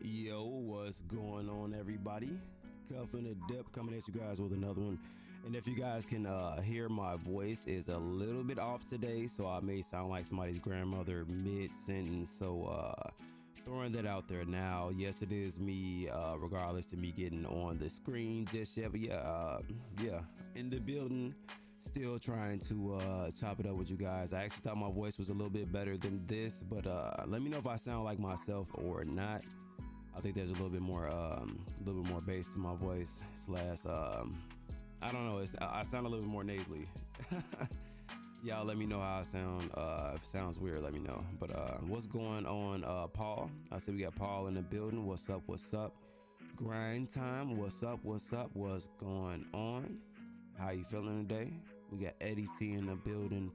Yo, what's going on, everybody? Cuffing the Dip coming at you guys with another one. And if you guys can hear, my voice is a little bit off today, so I may sound like somebody's grandmother mid-sentence. So throwing that out there now. Yes, it is me, regardless to me getting on the screen just yet. But yeah, in the building. Still trying to chop it up with you guys. I actually thought my voice was a little bit better than this, but let me know if I sound like myself or not. I think there's a little bit more bass to my voice. Slash, I don't know. I sound a little bit more nasally. Y'all let me know how I sound. If it sounds weird, let me know. But what's going on, Paul? I said we got Paul in the building. What's up? What's up? Grind time. What's up? What's up? What's going on? How you feeling today? We got Eddie T in the building.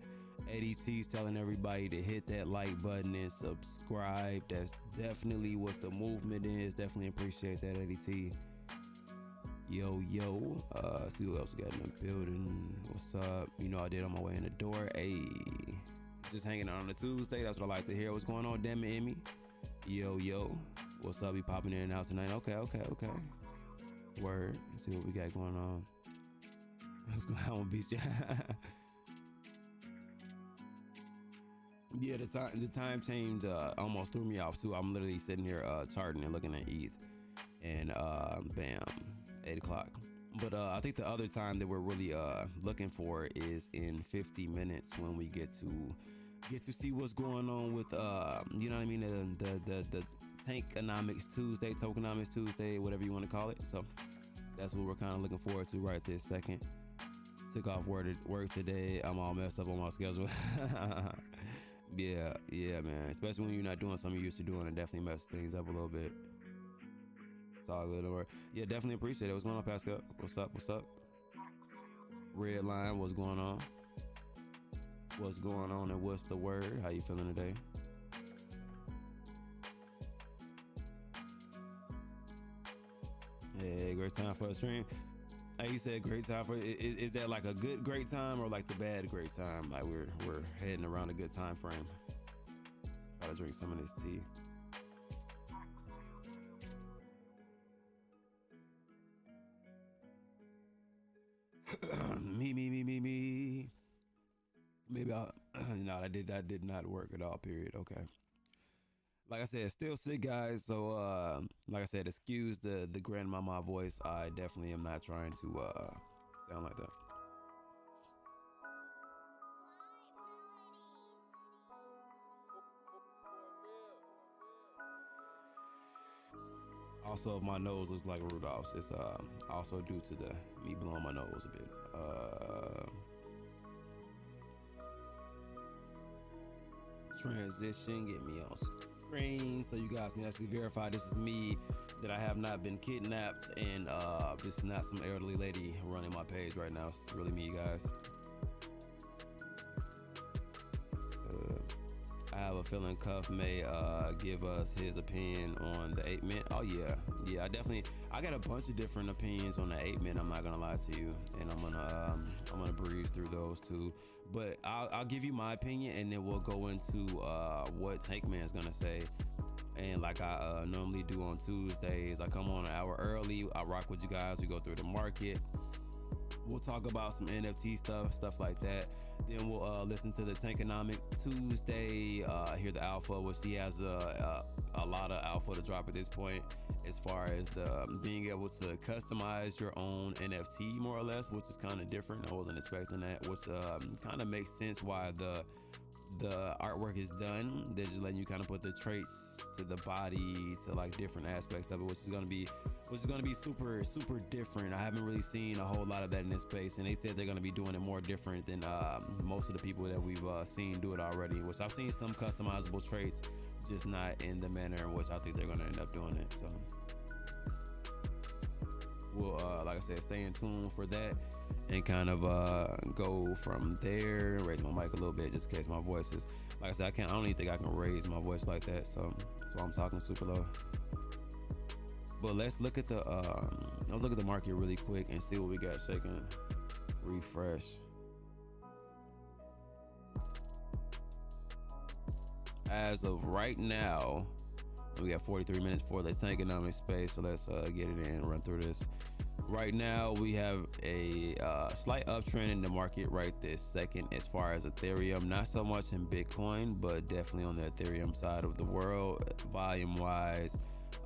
Eddie T's telling everybody to hit that like button and subscribe. That's definitely what the movement is. Definitely appreciate that, Eddie T. Yo. See who else we got in the building. What's up? You know I did on my way in the door. Hey, just hanging out on a Tuesday. That's what I like to hear. What's going on, damn it, Emmy? Yo. What's up? We popping in and out tonight. Okay. Word. Let's see what we got going on. What's going on, beach? Yeah, the time change almost threw me off too. I'm literally sitting here charting and looking at ETH, and bam, 8 o'clock. But I think the other time that we're really looking for is in 50 minutes when we get to see what's going on with you know what I mean, the Tankonomics Tuesday, Tokenomics Tuesday, whatever you want to call it. So that's what we're kind of looking forward to right this second. Took off work today. I'm all messed up on my schedule. yeah, man. Especially when you're not doing something you're used to doing, it definitely messes things up a little bit. It's all good. Yeah, definitely appreciate it. What's going on, Pascal? What's up? Red line, what's going on? What's going on and what's the word? How you feeling today? Yeah, great time for a stream. Hey, you said great time for is that like a good great time or like the bad great time? Like we're heading around a good time frame. Try to drink some of this tea. Me. Maybe no, that did not work at all. Period. Okay. Like I said, still sick, guys. So, like I said, excuse the grandmama voice. I definitely am not trying to sound like that. Also, my nose looks like Rudolph's. It's also due to me blowing my nose a bit. Transition, get me on screen so you guys can actually verify this is me, that I have not been kidnapped, and this is not some elderly lady running my page right now. It's really me, guys. I have a feeling Cuff may give us his opinion on the 8 Mint. Oh yeah, I got a bunch of different opinions on the 8 Mint. I'm not gonna lie to you, and I'm gonna breeze through those too. But I'll give you my opinion, and then we'll go into what Tankman's gonna say. And like I normally do on Tuesdays, I come on an hour early. I rock with you guys. We go through the market. We'll talk about some NFT stuff like that. Then we'll listen to the Tankonomic Tuesday, hear the alpha, which he has a lot of alpha to drop at this point, as far as being able to customize your own NFT, more or less, which is kind of different. I wasn't expecting that, which kind of makes sense why the artwork is done. They're just letting you kind of put the traits to the body, to like different aspects of it, which is gonna be super different. I haven't really seen a whole lot of that in this space, and they said they're gonna be doing it more different than most of the people that we've seen do it already, which I've seen some customizable traits, just not in the manner in which I think they're gonna end up doing it. So we'll like I said, stay in tune for that and kind of go from there. Raise my mic a little bit just in case my voice is, like I said, I don't even think I can raise my voice like that, so that's why I'm talking super low. But let's look at the market really quick and see what we got shaking. Refresh. As of right now, We got 43 minutes for the Tankonomics space, so let's get it in and run through this. Right now, we have a slight uptrend in the market right this second as far as Ethereum. Not so much in Bitcoin, but definitely on the Ethereum side of the world, volume-wise.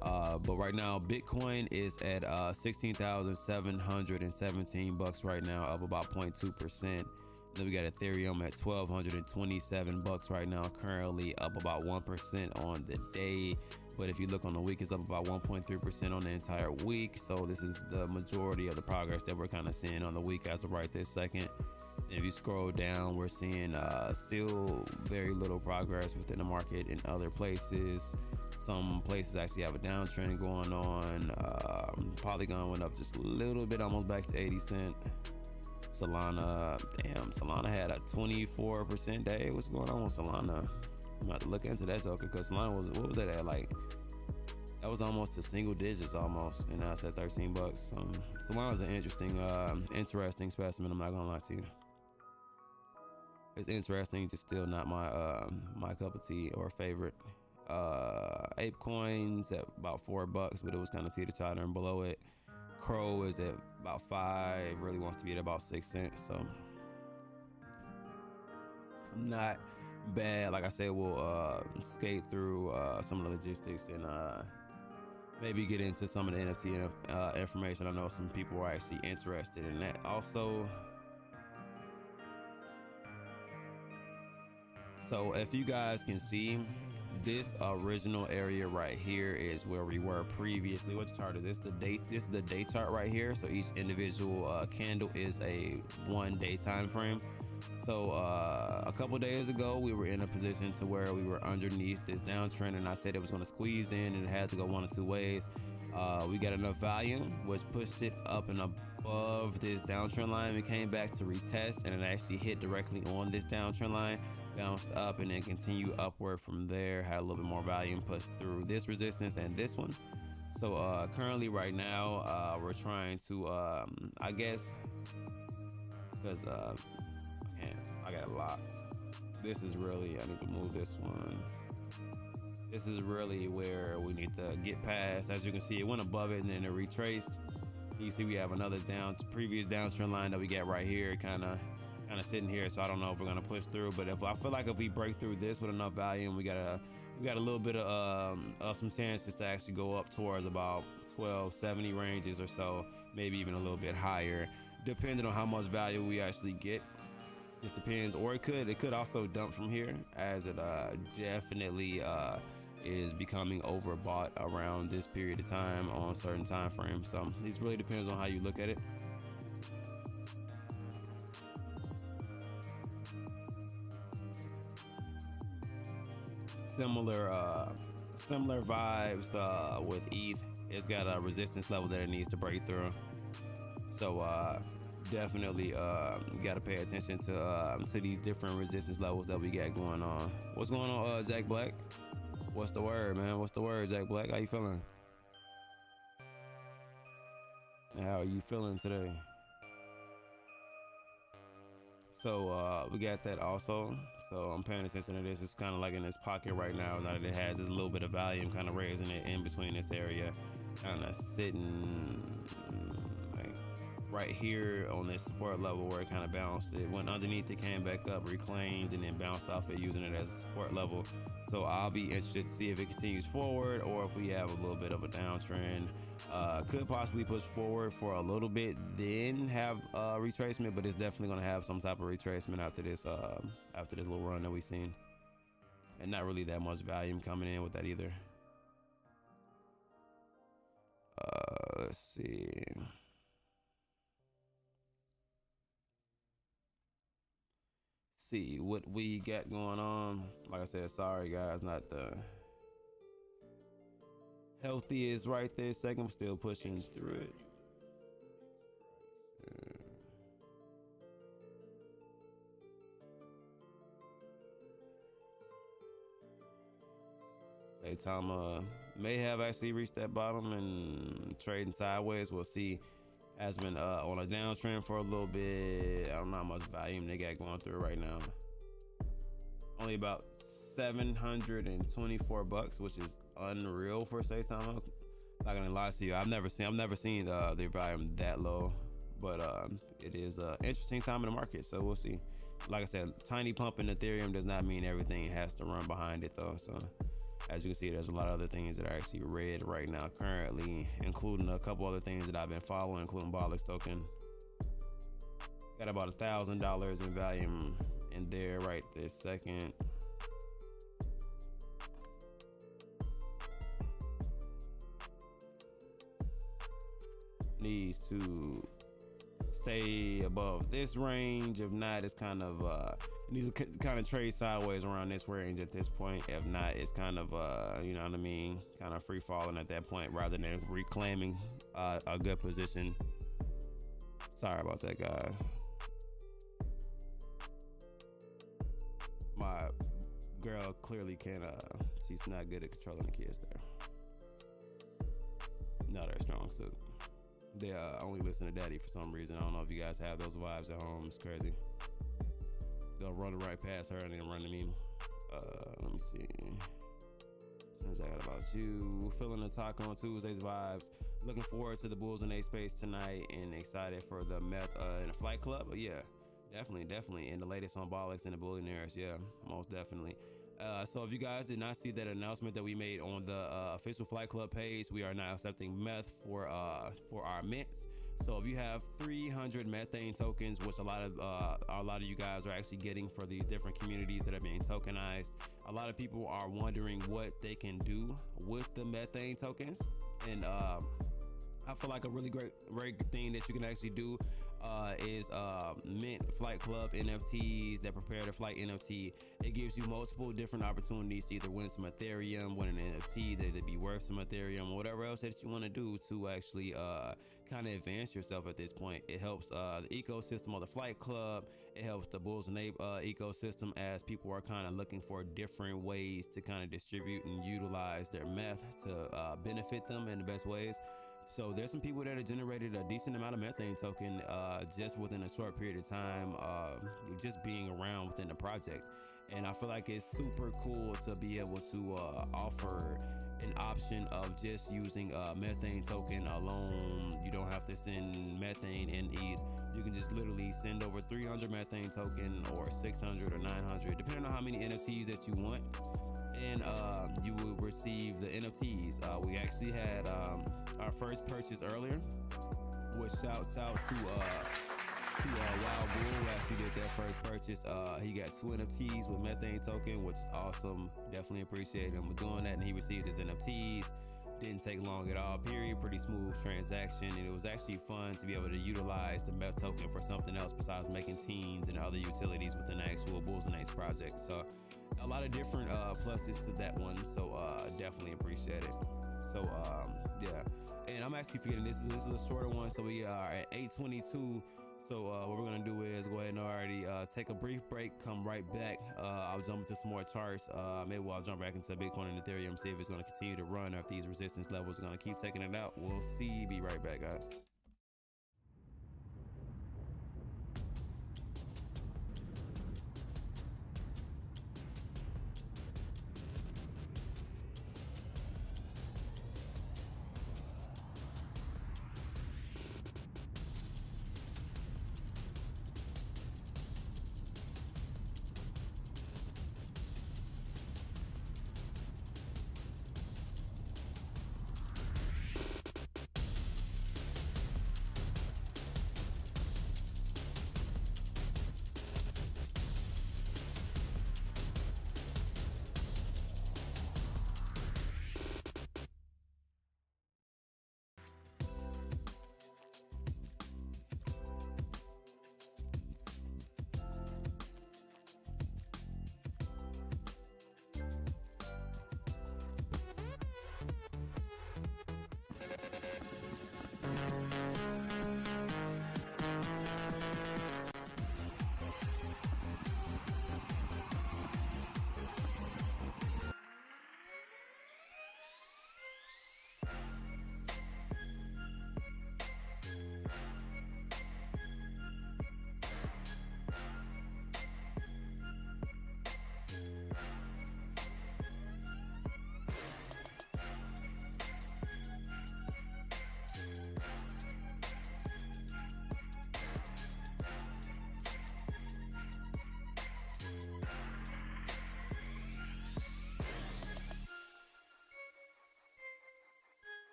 But right now, Bitcoin is at 16,717 bucks right now, up about 0.2%. Then we got Ethereum at 1,227 bucks right now, currently up about 1% on the day. But if you look on the week, it's up about 1.3% on the entire week. So this is the majority of the progress that we're kind of seeing on the week as of right this second. And if you scroll down, we're seeing still very little progress within the market in other places. Some places actually have a downtrend going on. Polygon went up just a little bit, almost back to 80 cents. Solana, damn, Solana had a 24% day. What's going on with Solana? I'm about to look into that joker, because Solana was, what was that at? Like, that was almost to single digits almost, and now it's at 13 bucks. Solana's an interesting specimen, I'm not gonna lie to you. It's interesting, just still not my my cup of tea or favorite. Ape coins at about 4 bucks, but it was kind of teeter-tottering below it. Crow is at about 5, really wants to be at about 6 cents, so not bad. Like I said, we'll skate through some of the logistics and maybe get into some of the NFT information. I know some people are actually interested in that also. So if you guys can see, this original area right here is where we were previously. What chart is this? The date. This is the day chart right here. So each individual candle is a 1 day time frame. So a couple days ago, we were in a position to where we were underneath this downtrend, and I said it was going to squeeze in and it had to go one of two ways. We got enough volume, which pushed it up and above this downtrend line. We came back to retest, and it actually hit directly on this downtrend line, bounced up, and then continued upward from there. Had a little bit more volume pushed through this resistance and this one. So currently right now, we're trying to, I guess, because I got it locked. This is really, I need to move this one. This is really where we need to get past. As you can see, it went above it and then it retraced. You see we have another previous downtrend line that we got right here, kind of sitting here. So I don't know if we're gonna push through, but I feel like if we break through this with enough volume, we got a little bit of some chances to actually go up towards about 1270 ranges or so, maybe even a little bit higher, depending on how much value we actually get. Just depends, or it could also dump from here, as it definitely is becoming overbought around this period of time on certain time frames. So this really depends on how you look at it. Similar vibes with ETH. It's got a resistance level that it needs to break through. So definitely got to pay attention to these different resistance levels that we got going on. What's going on, Jack Black? What's the word, man? What's the word, Jack Black? How you feeling? How are you feeling today? So we got that also. So I'm paying attention to this. It's kind of like in this pocket right now that it has this little bit of volume, kind of raising it in between this area, kind of sitting like right here on this support level where it kind of bounced. It went underneath, it came back up, reclaimed, and then bounced off it, using it as a support level. So I'll be interested to see if it continues forward or if we have a little bit of a downtrend. Could possibly push forward for a little bit, then have retracement, but it's definitely going to have some type of retracement after this little run that we've seen, and not really that much volume coming in with that either. Let's see what we got going on. Like I said, sorry guys, not the healthiest right there second. I'm still pushing through it. Saitama may have actually reached that bottom and trading sideways. We'll see. Has been on a downtrend for a little bit. I don't know how much volume they got going through right now. Only about 724 bucks, which is unreal for say time. I'm not gonna lie to you. I've never seen the volume that low, but it is a interesting time in the market. So we'll see. Like I said, tiny pump in Ethereum does not mean everything has to run behind it though. So as you can see, there's a lot of other things that are actually red right now currently, including a couple other things that I've been following, including Bolix token. Got about $1,000 in volume in there right this second. Needs to stay above this range. If not, it's kind of it needs to kind of trade sideways around this range at this point. If not, it's kind of you know what I mean, kind of free falling at that point rather than reclaiming a good position. Sorry about that, guys. My girl clearly can't she's not good at controlling the kids there. Not her strong suit. They only listen to daddy for some reason. I don't know if you guys have those wives at home. It's crazy. They'll run right past her and then run to me. Let me see. Since I got about you, feeling the talk on Tuesday's vibes. Looking forward to the Bulls and A space tonight and excited for the meth and the flight club. But yeah, definitely. And the latest on Bolix and the Billionaires. Yeah, most definitely. So if you guys did not see that announcement that we made on the official Flight Club page, we are now accepting meth for our mints. So if you have 300 methane tokens, which a lot of you guys are actually getting for these different communities that are being tokenized, a lot of people are wondering what they can do with the methane tokens. And I feel like a really great thing that you can actually do is mint Flight Club NFTs that prepare the flight NFT. It gives you multiple different opportunities to either win some Ethereum, win an NFT that it'd be worth some Ethereum, or whatever else that you want to do to actually kind of advance yourself at this point. It helps the ecosystem of the Flight Club. It helps the Bulls and Ape ecosystem as people are kind of looking for different ways to kind of distribute and utilize their meth to benefit them in the best ways. So there's some people that have generated a decent amount of methane token just within a short period of time, just being around within the project. And I feel like it's super cool to be able to offer an option of just using methane token alone. You don't have to send methane in ETH. You can just literally send over 300 methane token or 600 or 900, depending on how many NFTs that you want. And you will receive the NFTs. We actually had our first purchase earlier, which shouts out to Wild Bull, who actually did that first purchase. He got 2 NFTs with methane token, which is awesome. Definitely appreciate him for doing that. And he received his NFTs. Didn't take long at all, period. Pretty smooth transaction. And it was actually fun to be able to utilize the meth token for something else besides making teams and other utilities within the actual Bulls and Ace project. So a lot of different pluses to that one. So definitely appreciate it. So yeah. And I'm actually forgetting this is a shorter one. So we are at 8:22. So what we're gonna do is go ahead and already take a brief break, come right back. I'll jump into some more charts. Maybe I'll jump back into Bitcoin and Ethereum, see if it's gonna continue to run or if these resistance levels are gonna keep taking it out. We'll see. Be right back, guys.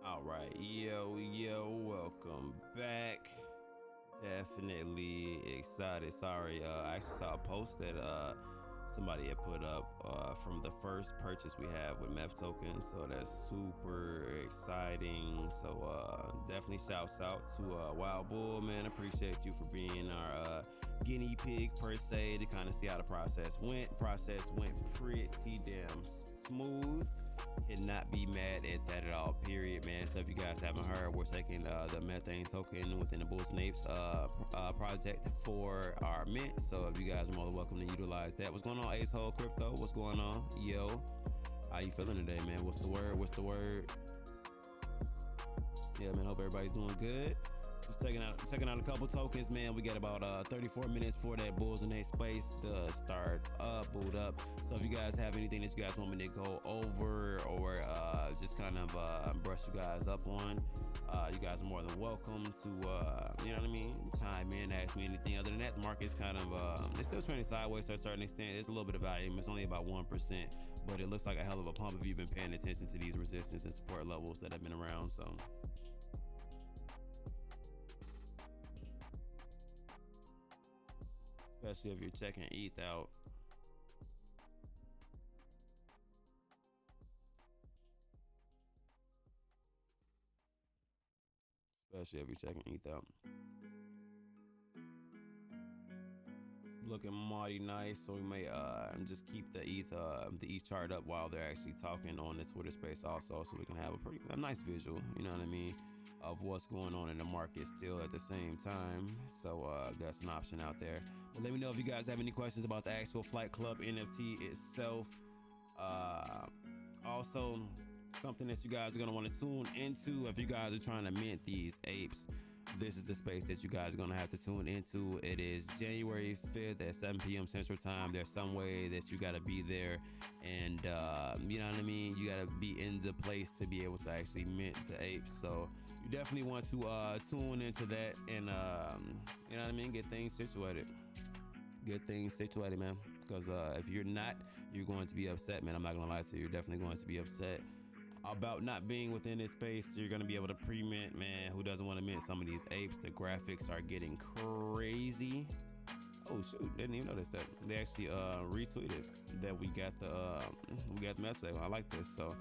All right, yo, welcome back. Definitely excited. Sorry, I actually saw a post that somebody had put up from the first purchase we have with MEP tokens, so that's super exciting. So definitely shouts out to Wild Bull, man. Appreciate you for being our guinea pig per se to kind of see how the process went. Process went pretty damn smooth. Cannot be mad at that at all, period, man. So if you guys haven't heard, we're taking the methane token within the Bulls and Apes project for our mint. So if you guys are more than welcome to utilize that. What's going on, Ace Hole Crypto? What's going on? Yo, how you feeling today, man? What's the word? Yeah, man, hope everybody's doing good. Just checking out a couple tokens, man. We got about 34 minutes for that Bulls and Apes space to start up, boot up. So if you guys have anything that you guys want me to go over or just kind of brush you guys up on, you guys are more than welcome to, you know what I mean, chime in, ask me anything. Other than that, the market's kind of, it's still trending sideways to a certain extent. There's a little bit of volume. It's only about 1%, but it looks like a hell of a pump if you've been paying attention to these resistance and support levels that have been around. So especially if you're checking ETH out. Especially if you're checking ETH out. Looking mighty nice, so we may just keep the ETH chart up while they're actually talking on the Twitter space also, so we can have a nice visual, you know what I mean, of what's going on in the market still at the same time. So that's an option out there. But let me know if you guys have any questions about the actual Flight Club NFT itself. Also, something that you guys are going to want to tune into if you guys are trying to mint these apes. This is the space that you guys are going to have to tune into. It is January 5th at 7 p.m. Central Time. There's some way that you got to be there. And, you know what I mean? You got to be in the place to be able to actually mint the apes. So you definitely want to tune into that and, you know what I mean? Get things situated. Get things situated, man. Because if you're not, you're going to be upset, man. I'm not going to lie to you. You're definitely going to be upset about not being within this space. You're going to be able to pre-mint, man. Who doesn't want to mint some of these apes? The graphics are getting crazy. Oh shoot, didn't even notice that. They actually retweeted that we got the map token. I like this. So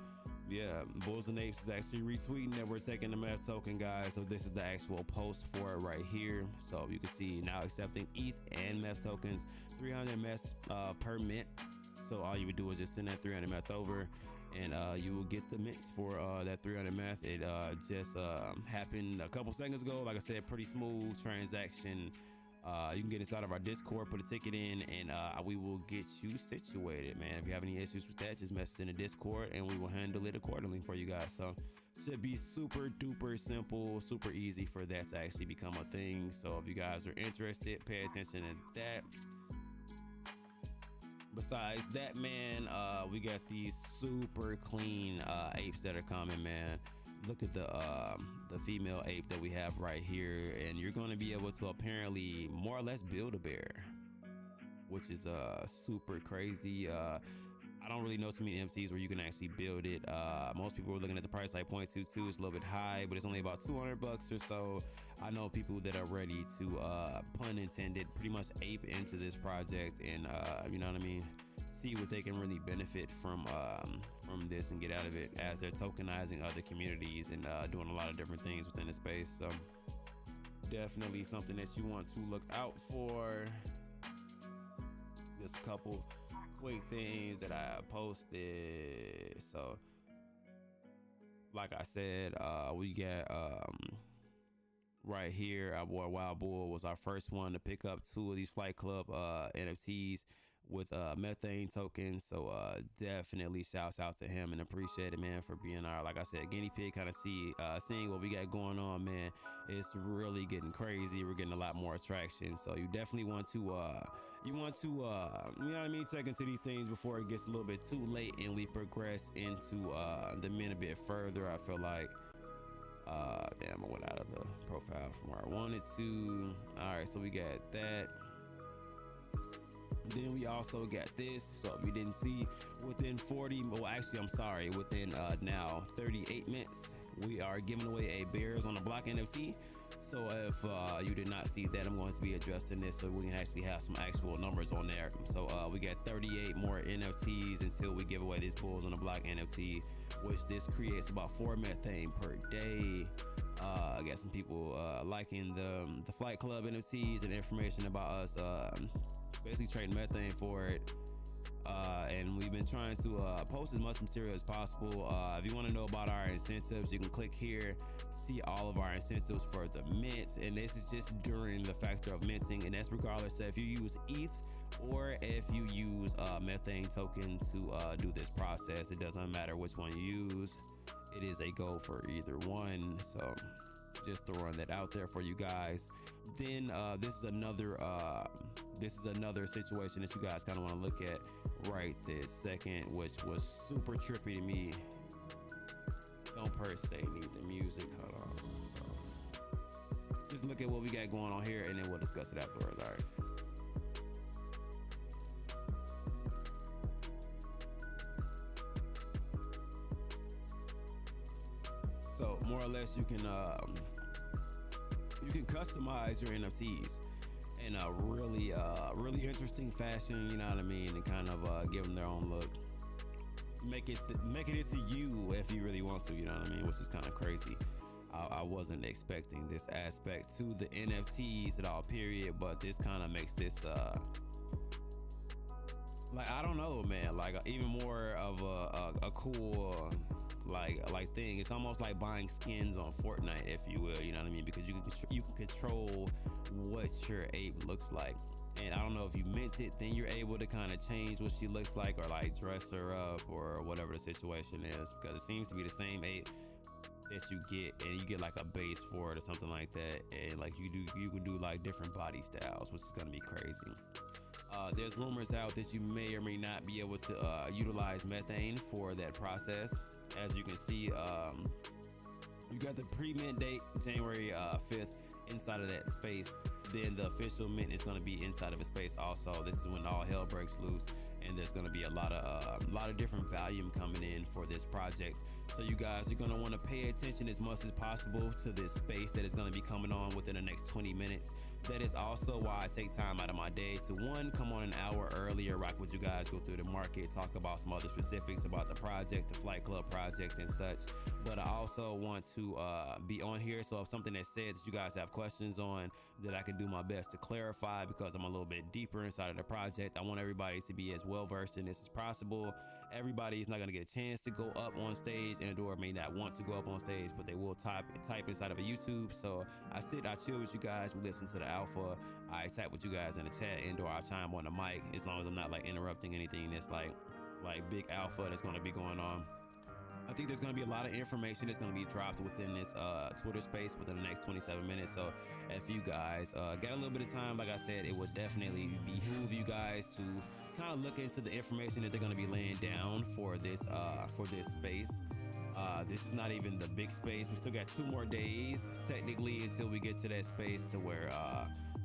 yeah, Bulls and Apes is actually retweeting that we're taking the map token, guys. So this is the actual post for it right here. So you can see now accepting ETH and MEF tokens, 300 MEF per mint. So all you would do is just send that 300 MEF over, and you will get the mints for that 300 MEF. It just happened a couple seconds ago. Like I said, pretty smooth transaction. You can get inside of our Discord, put a ticket in, and we will get you situated, man. If you have any issues with that, just message in the Discord and we will handle it accordingly for you guys. So should be super duper simple, super easy for that to actually become a thing. So if you guys are interested, pay attention to that. Besides that, man, we got these super clean apes that are coming, man. Look at the female ape that we have right here, and you're going to be able to apparently more or less build a bear, which is super crazy. I don't really know too many MTs where you can actually build it. Most people were looking at the price like 0.22. It's a little bit high, but it's only about $200 or so. I know people that are ready to, pun intended, pretty much ape into this project and, you know what I mean, see what they can really benefit from this and get out of it, as they're tokenizing other communities and doing a lot of different things within the space. So definitely something that you want to look out for. Just a couple quick things that I posted. So like I said, we got right here, our boy Wild Bull was our first one to pick up 2 of these Flight Club NFTs with methane tokens. So definitely shouts out to him and appreciate it, man, for being our, like I said, guinea pig, kind of seeing what we got going on, man. It's really getting crazy. We're getting a lot more traction. So you definitely want to you want to, you know what I mean, check into these things before it gets a little bit too late and we progress into the men a bit further. I feel like, damn, I went out of the profile from where I wanted to. All right, so we got that. Then we also got this. So if you didn't see, within 40, well, actually, I'm sorry, within now 38 minutes, we are giving away a Bears on the Block NFT. So if you did not see that, I'm going to be addressing this so we can actually have some actual numbers on there. So we got 38 more NFTs until we give away this Bulls on the Block NFT, which this creates about 4 methane per day. I got some people liking the Flight Club NFTs and information about us basically trading methane for it. And we've been trying to post as much material as possible. If you want to know about our incentives, you can click here, see all of our incentives for the mint, and this is just during the factor of minting, and that's regardless of if you use ETH or if you use methane token to do this process. It doesn't matter which one you use, it is a go for either one. So just throwing that out there for you guys. Then this is another situation that you guys kind of want to look at right this second, which was super trippy to me. Don't per se need the music. Hold on. So just look at what we got going on here, and then we'll discuss it afterwards. All right. So more or less, you can customize your NFTs in a really interesting fashion, you know what I mean, and kind of give them their own look. Make it into you if you really want to, you know what I mean, which is kind of crazy. I wasn't expecting this aspect to the NFTs at all, period, but this kind of makes this like, I don't know, man, like even more of a cool like thing. It's almost like buying skins on Fortnite, if you will, you know what I mean, because you can control what your ape looks like. And I don't know if you mint it, then you're able to kind of change what she looks like, or like dress her up, or whatever the situation is, because it seems to be the same ape that you get, and you get like a base for it or something like that, and like you can do like different body styles, which is gonna be crazy. There's rumors out that you may or may not be able to utilize methane for that process. As you can see, you got the pre-mint date January 5th inside of that space. Then the official mint is going to be inside of a space also. This is when all hell breaks loose, and there's going to be a lot of different volume coming in for this project. So you guys are going to want to pay attention as much as possible to this space that is going to be coming on within the next 20 minutes. That is also why I take time out of my day to, one, come on an hour earlier, rock with you guys, go through the market, talk about some other specifics about the project, the Flight Club project and such. But I also want to be on here, so if something that's said that you guys have questions on, that I can do my best to clarify, because I'm a little bit deeper inside of the project. I want everybody to be as well versed in this as possible. Everybody is not going to get a chance to go up on stage, and or may not want to go up on stage, but they will type inside of a YouTube. So I chill with you guys, we listen to the alpha, I type with you guys in the chat, and or I chime on the mic, as long as I'm not like interrupting anything that's like big alpha that's going to be going on. I think there's going to be a lot of information that's going to be dropped within this Twitter space within the next 27 minutes. So if you guys got a little bit of time, like I said, it would definitely behoove you guys to kind of look into the information that they're going to be laying down for this space. This is not even the big space. We still got 2 more days technically until we get to that space to where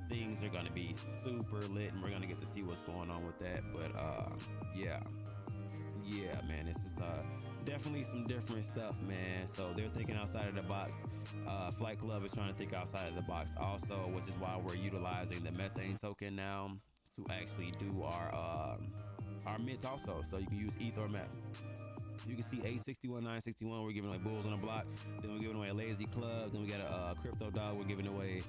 things are going to be super lit, and we're going to get to see what's going on with that. But yeah, man, this is definitely some different stuff, man. So they're thinking outside of the box. Flight Club is trying to think outside of the box also, which is why we're utilizing the methane token now to actually do our mint also. So you can use ETH or MEP. You can see 861,961. We're giving away Bulls on the Block. Then we're giving away a Lazy Club. Then we got a Crypto Dog we're giving away.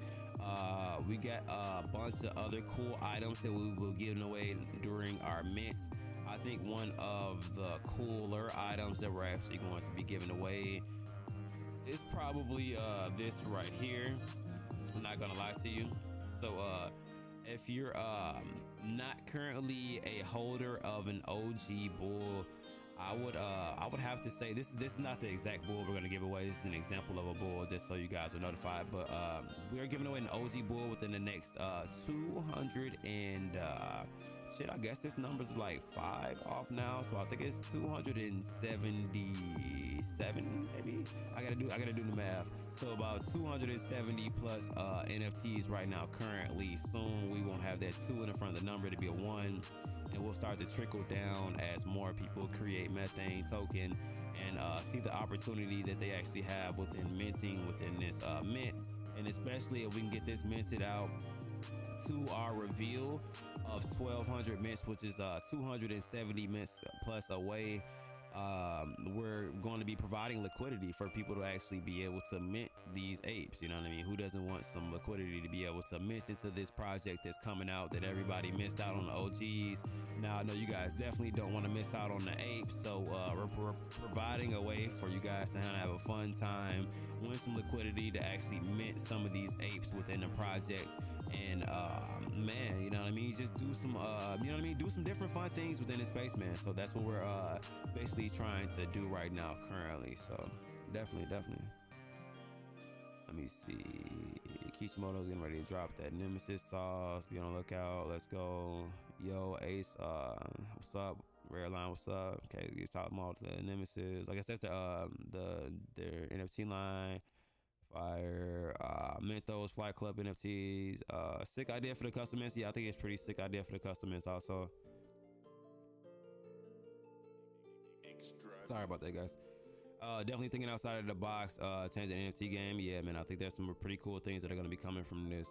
We got a bunch of other cool items that we will give away during our mint. I think one of the cooler items that we're actually going to be giving away is probably this right here. I'm not gonna lie to you. So if you're not currently a holder of an OG Bull, I would have to say this is not the exact bull we're gonna give away. This is an example of a bull, just so you guys are notified. But we are giving away an OG bull within the next 200 and shit. I guess this number's like 5 off now, so I think it's 277 maybe. I gotta do the math. So about 270 plus NFTs right now currently. Soon we won't have that 2 in the front of the number to be a 1. And we'll start to trickle down as more people create methane token and see the opportunity that they actually have within minting within this mint. And especially if we can get this minted out to our reveal of 1200 mints, which is 270 mints plus away. We're going to be providing liquidity for people to actually be able to mint these apes. You know what I mean? Who doesn't want some liquidity to be able to mint into this project that's coming out that everybody missed out on the OGs? Now I know you guys definitely don't want to miss out on the apes, so we're providing a way for you guys to have a fun time, win some liquidity to actually mint some of these apes within the project. And man, you know what I mean, just do some you know what I mean, do some different fun things within the space, man. So that's what we're basically trying to do right now currently. So definitely let me see, Kishimoto's getting ready to drop that nemesis sauce. Be on the lookout. Let's go. Yo Ace, what's up? Rare line, what's up? Okay, we talking about the nemesis. I guess that's their NFT line. Fire, Mentos, Flight Club NFTs. Sick idea for the customers. Yeah, I think it's pretty sick idea for the customers also. Sorry about that, guys. Definitely thinking outside of the box, change the NFT game. Yeah, man, I think there's some pretty cool things that are going to be coming from this.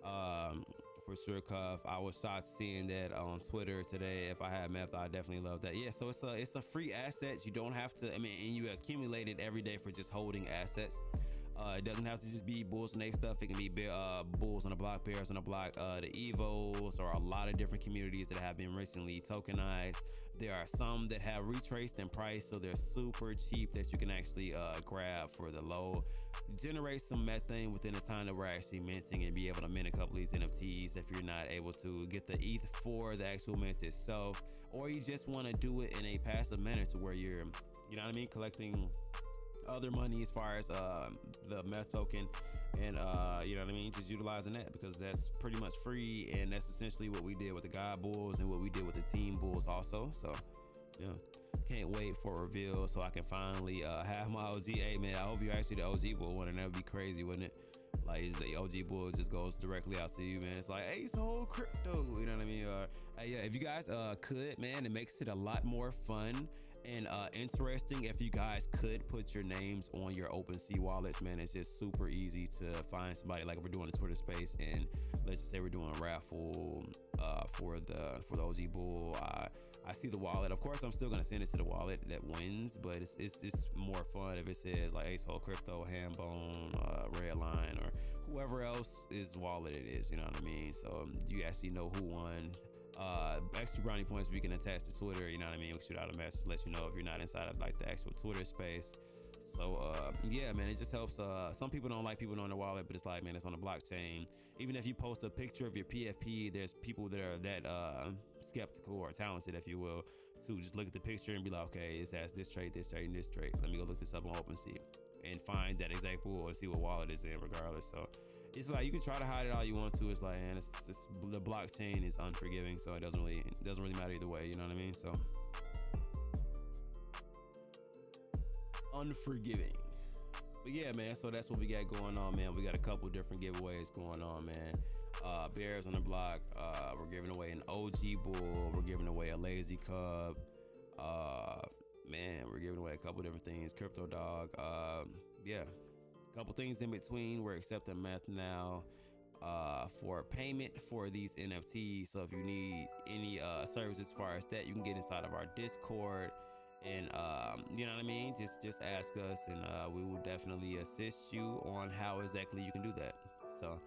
For sure, Cuff. I was shocked seeing that on Twitter today. If I had meth, I definitely love that. Yeah, so it's a free asset. You don't have to, I mean, and you accumulate it every day for just holding assets. It doesn't have to just be bulls and ape stuff. It can be bulls on the block, bears on the block. The evos or a lot of different communities that have been recently tokenized. There are some that have retraced in price, so they're super cheap that you can actually grab for the low. Generate some methane within the time that we're actually minting and be able to mint a couple of these NFTs if you're not able to get the ETH for the actual mint itself, or you just want to do it in a passive manner to where you're, you know what I mean, collecting other money as far as the meth token, and you know what I mean, just utilizing that because that's pretty much free, and that's essentially what we did with the God Bulls and what we did with the Team Bulls also. So yeah, can't wait for reveal so I can finally have my OG. Hey man, I hope you actually the OG Bull one, and that would be crazy, wouldn't it? Like the OG Bull just goes directly out to you, man. It's like, hey, it's whole crypto, you know what I mean? Hey, yeah, if you guys could, man, it makes it a lot more fun and interesting if you guys could put your names on your OpenSea wallets, man. It's just super easy to find somebody. Like if we're doing a Twitter space and let's just say we're doing a raffle for the OG Bull, I see the wallet. Of course, I'm still gonna send it to the wallet that wins, but it's more fun if it says like Ace Whole Crypto, Hambone, Redline, or whoever else is wallet it is. You know what I mean? So you actually know who won. Extra brownie points we can attach to Twitter. You know what I mean? We shoot out a message, let you know if you're not inside of like the actual Twitter space. So yeah, man, it just helps. Some people don't like people knowing the wallet, but it's like, man, it's on the blockchain. Even if you post a picture of your PFP, there's people that are that skeptical or talented, if you will, to just look at the picture and be like, okay, it has this trait, this trait, and this trait. Let me go look this up on OpenSea and find that exact pool and see what wallet it's in regardless. So it's like you can try to hide it all you want to. It's like, man, it's just the blockchain is unforgiving, so it doesn't really matter either way. You know what I mean? So unforgiving. But yeah, man, so that's what we got going on, man. We got a couple different giveaways going on, man. Bears on the block. We're giving away an OG Bull. We're giving away a Lazy Cub. Man, we're giving away a couple different things. Crypto Dog. Yeah, a couple things in between. We're accepting meth now for payment for these NFTs. So if you need any service as far as that, you can get inside of our Discord. And you know what I mean, just ask us, and we will definitely assist you on how exactly you can do that. So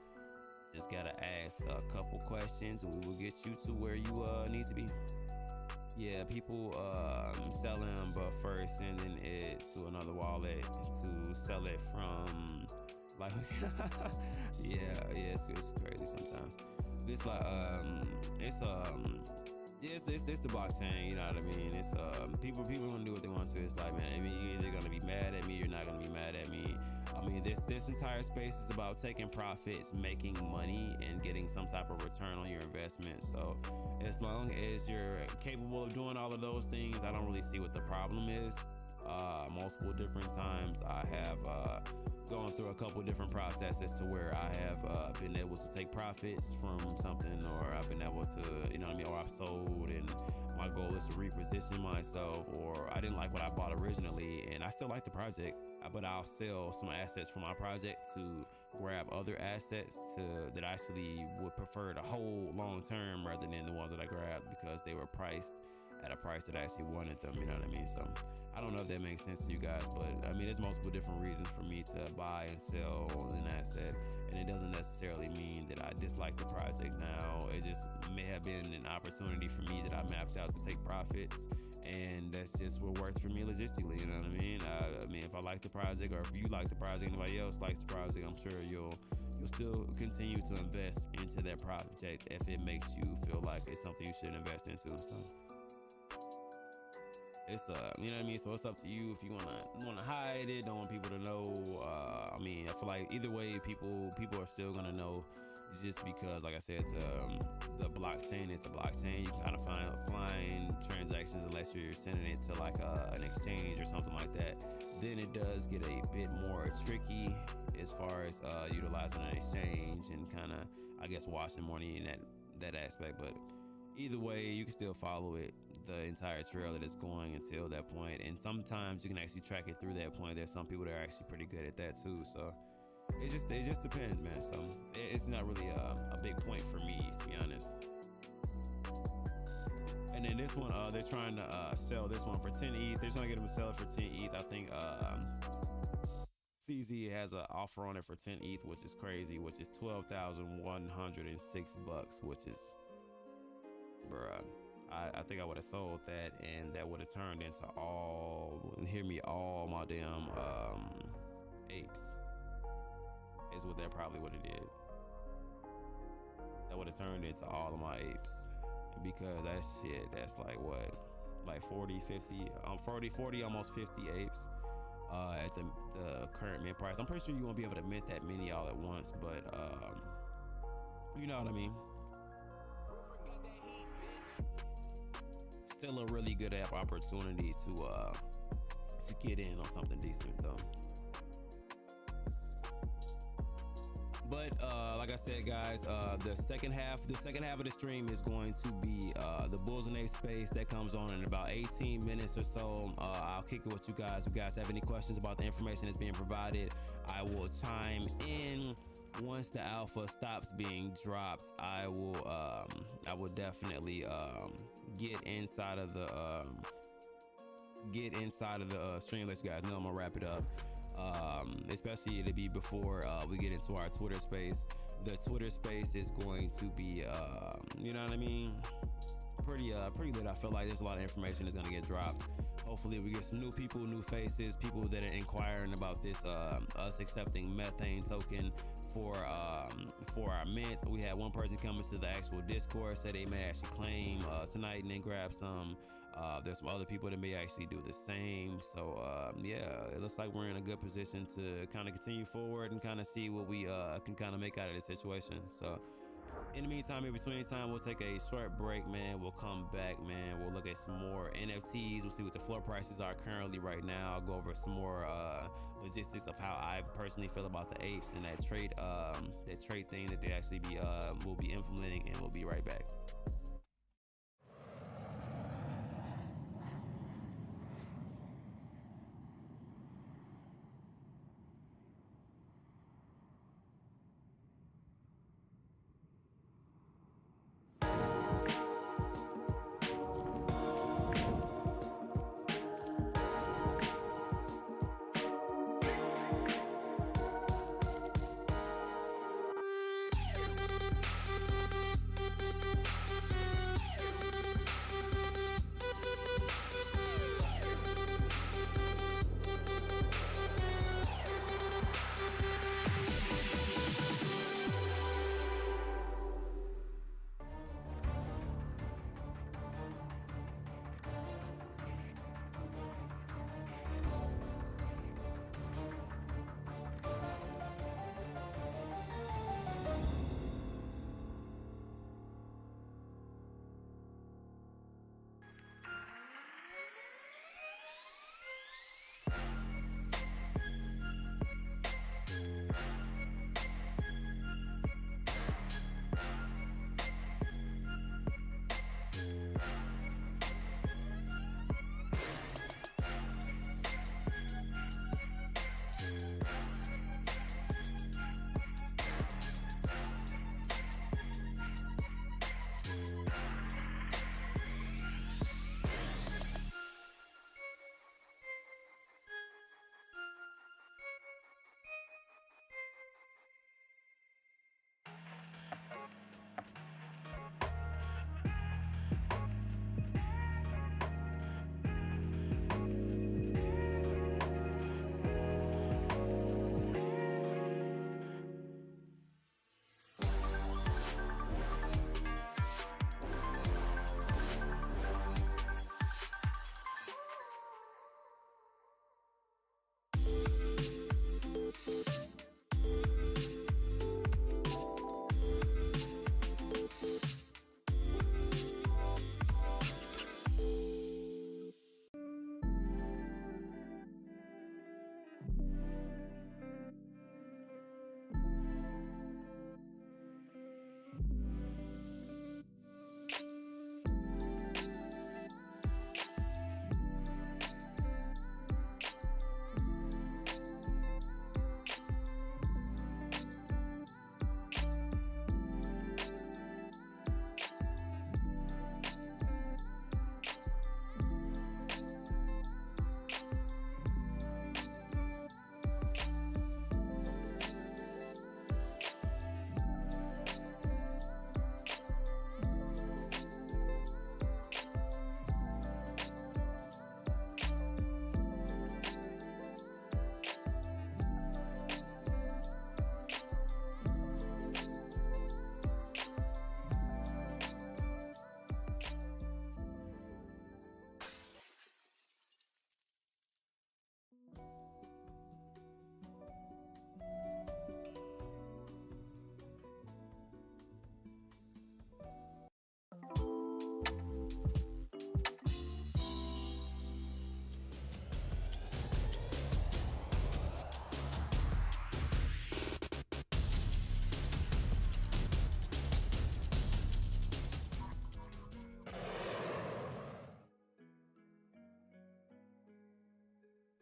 just gotta ask a couple questions and we will get you to where you need to be. Yeah, people selling but first sending it to another wallet to sell it from, like yeah, it's crazy sometimes. It's like Yeah, it's the blockchain. You know what I mean? It's people gonna do what they want to. It's like, man, I mean, you're either gonna be mad at me, you're not gonna be mad at me. I mean, this entire space is about taking profits, making money, and getting some type of return on your investment. So, as long as you're capable of doing all of those things, I don't really see what the problem is. Multiple different times, I have gone through a couple different processes to where I have been able to take profits from something, or I've been able to, you know what I mean, or I've sold, and my goal is to reposition myself, or I didn't like what I bought originally and I still like the project, but I'll sell some assets from my project to grab other assets that I actually would prefer to hold long term rather than the ones that I grabbed because they were priced at a price that I actually wanted them, you know what I mean? So I don't know if that makes sense to you guys, but I mean, there's multiple different reasons for me to buy and sell an asset, and it doesn't necessarily mean that I dislike the project now. It just may have been an opportunity for me that I mapped out to take profits, and that's just what works for me logistically, you know what I mean? I mean, if I like the project, or if you like the project, anybody else likes the project, I'm sure you'll still continue to invest into that project if it makes you feel like it's something you should invest into. So it's you know what I mean, so it's up to you if you wanna hide it, don't want people to know. I mean, I feel like either way people are still gonna know, just because, like I said, the blockchain is the blockchain. You can kind of find transactions unless you're sending it to like an exchange or something like that. Then it does get a bit more tricky as far as utilizing an exchange and kind of, I guess, washing money in that aspect. But either way, you can still follow it, the entire trail that it's going until that point. And sometimes you can actually track it through that point. There's some people that are actually pretty good at that too. So it just depends, man. So it's not really a big point for me, to be honest. And then this one, they're trying to sell this one for 10 ETH. They're trying to get them to sell it for 10 ETH. I think CZ has an offer on it for 10 ETH, which is crazy, which is $12,106, which is, bruh. I think I would have sold that, and that would have turned into all my damn apes. Is what that probably would have did. That would have turned into all of my apes, because that's like what, like 40, almost 50 apes at the current mint price. I'm pretty sure you won't be able to mint that many all at once, but you know what I mean. Still a really good opportunity to get in on something decent though. But like I said, guys, the second half of the stream is going to be the Bulls and Apes space that comes on in about 18 minutes or so. I'll kick it with you guys. If you guys have any questions about the information that's being provided, I will chime in. Once the alpha stops being dropped, I will definitely get inside of the stream. Let you guys know I'm gonna wrap it up. Especially it'll be before we get into our Twitter space. The Twitter space is going to be you know what I mean, pretty lit. I feel like there's a lot of information that's gonna get dropped. Hopefully we get some new people, new faces, people that are inquiring about this us accepting methane token for our mint. We had one person coming to the actual Discord, said they may actually claim tonight and then grab some. There's some other people that may actually do the same. So yeah, it looks like we're in a good position to kind of continue forward and kind of see what we can kind of make out of this situation. So in the meantime, in between time, we'll take a short break, man. We'll come back, man. We'll look at some more NFTs. We'll see what the floor prices are currently right now. I'll go over some more logistics of how I personally feel about the apes and that trade thing that they actually will be implementing, and we'll be right back.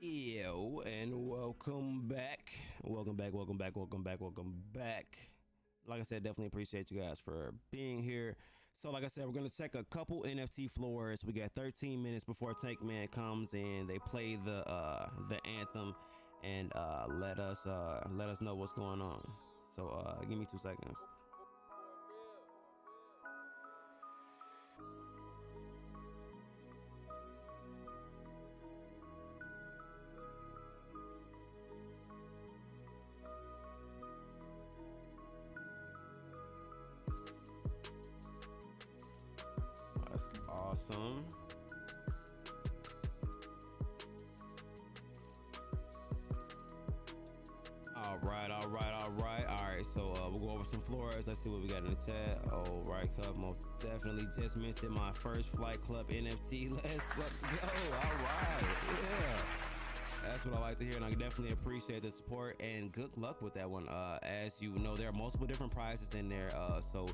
Yo, and welcome back. Welcome back, welcome back, welcome back, welcome back. Like I said, definitely appreciate you guys for being here. So, like I said, we're gonna check a couple NFT floors. We got 13 minutes before Take Man comes in. They play the anthem and let us know what's going on. So give me 2 seconds. That's awesome. All right, all right, all right, all right. So we'll go over some floors. Let's see what we got in the chat. All right, Cup, most definitely just mentioned my first Flight Club NFT. Let's go. All right, yeah. That's what I like to hear, and I definitely appreciate the support and good luck with that one. As you know, there are multiple different prizes in there. So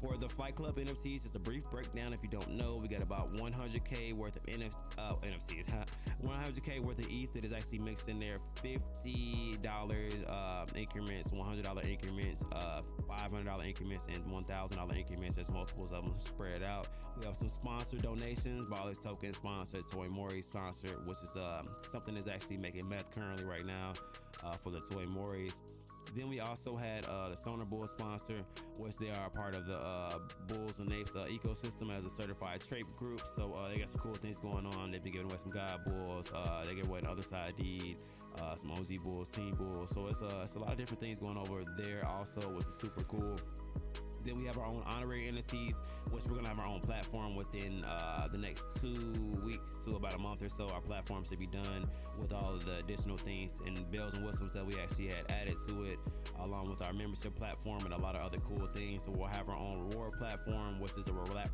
for the Flight Club NFTs, just a brief breakdown. If you don't know, we got about 100K worth of NFTs, 100K worth of ETH that is actually mixed in there. $50 increments, $100 increments, $500 increments, and $1,000 increments. There's multiples of them spread out. We have some sponsor donations. Ballis Token sponsor, Toy Mori sponsor, which is something that's actually making meth currently right now for the Toy Moris. Then we also had the Stoner Bulls sponsor, which they are a part of the Bulls and Apes ecosystem as a certified trait group. So they got some cool things going on. They've been giving away some God Bulls. They give away an Other Side Deed, some OG Bulls, Team Bulls. So it's a lot of different things going over there also, which is super cool. Then we have our own honorary entities, which we're gonna have our own platform within the next 2 weeks to about a month or so. Our platform should be done with all of the additional things and bells and whistles that we actually had added to it, along with our membership platform and a lot of other cool things. So we'll have our own reward platform, which is a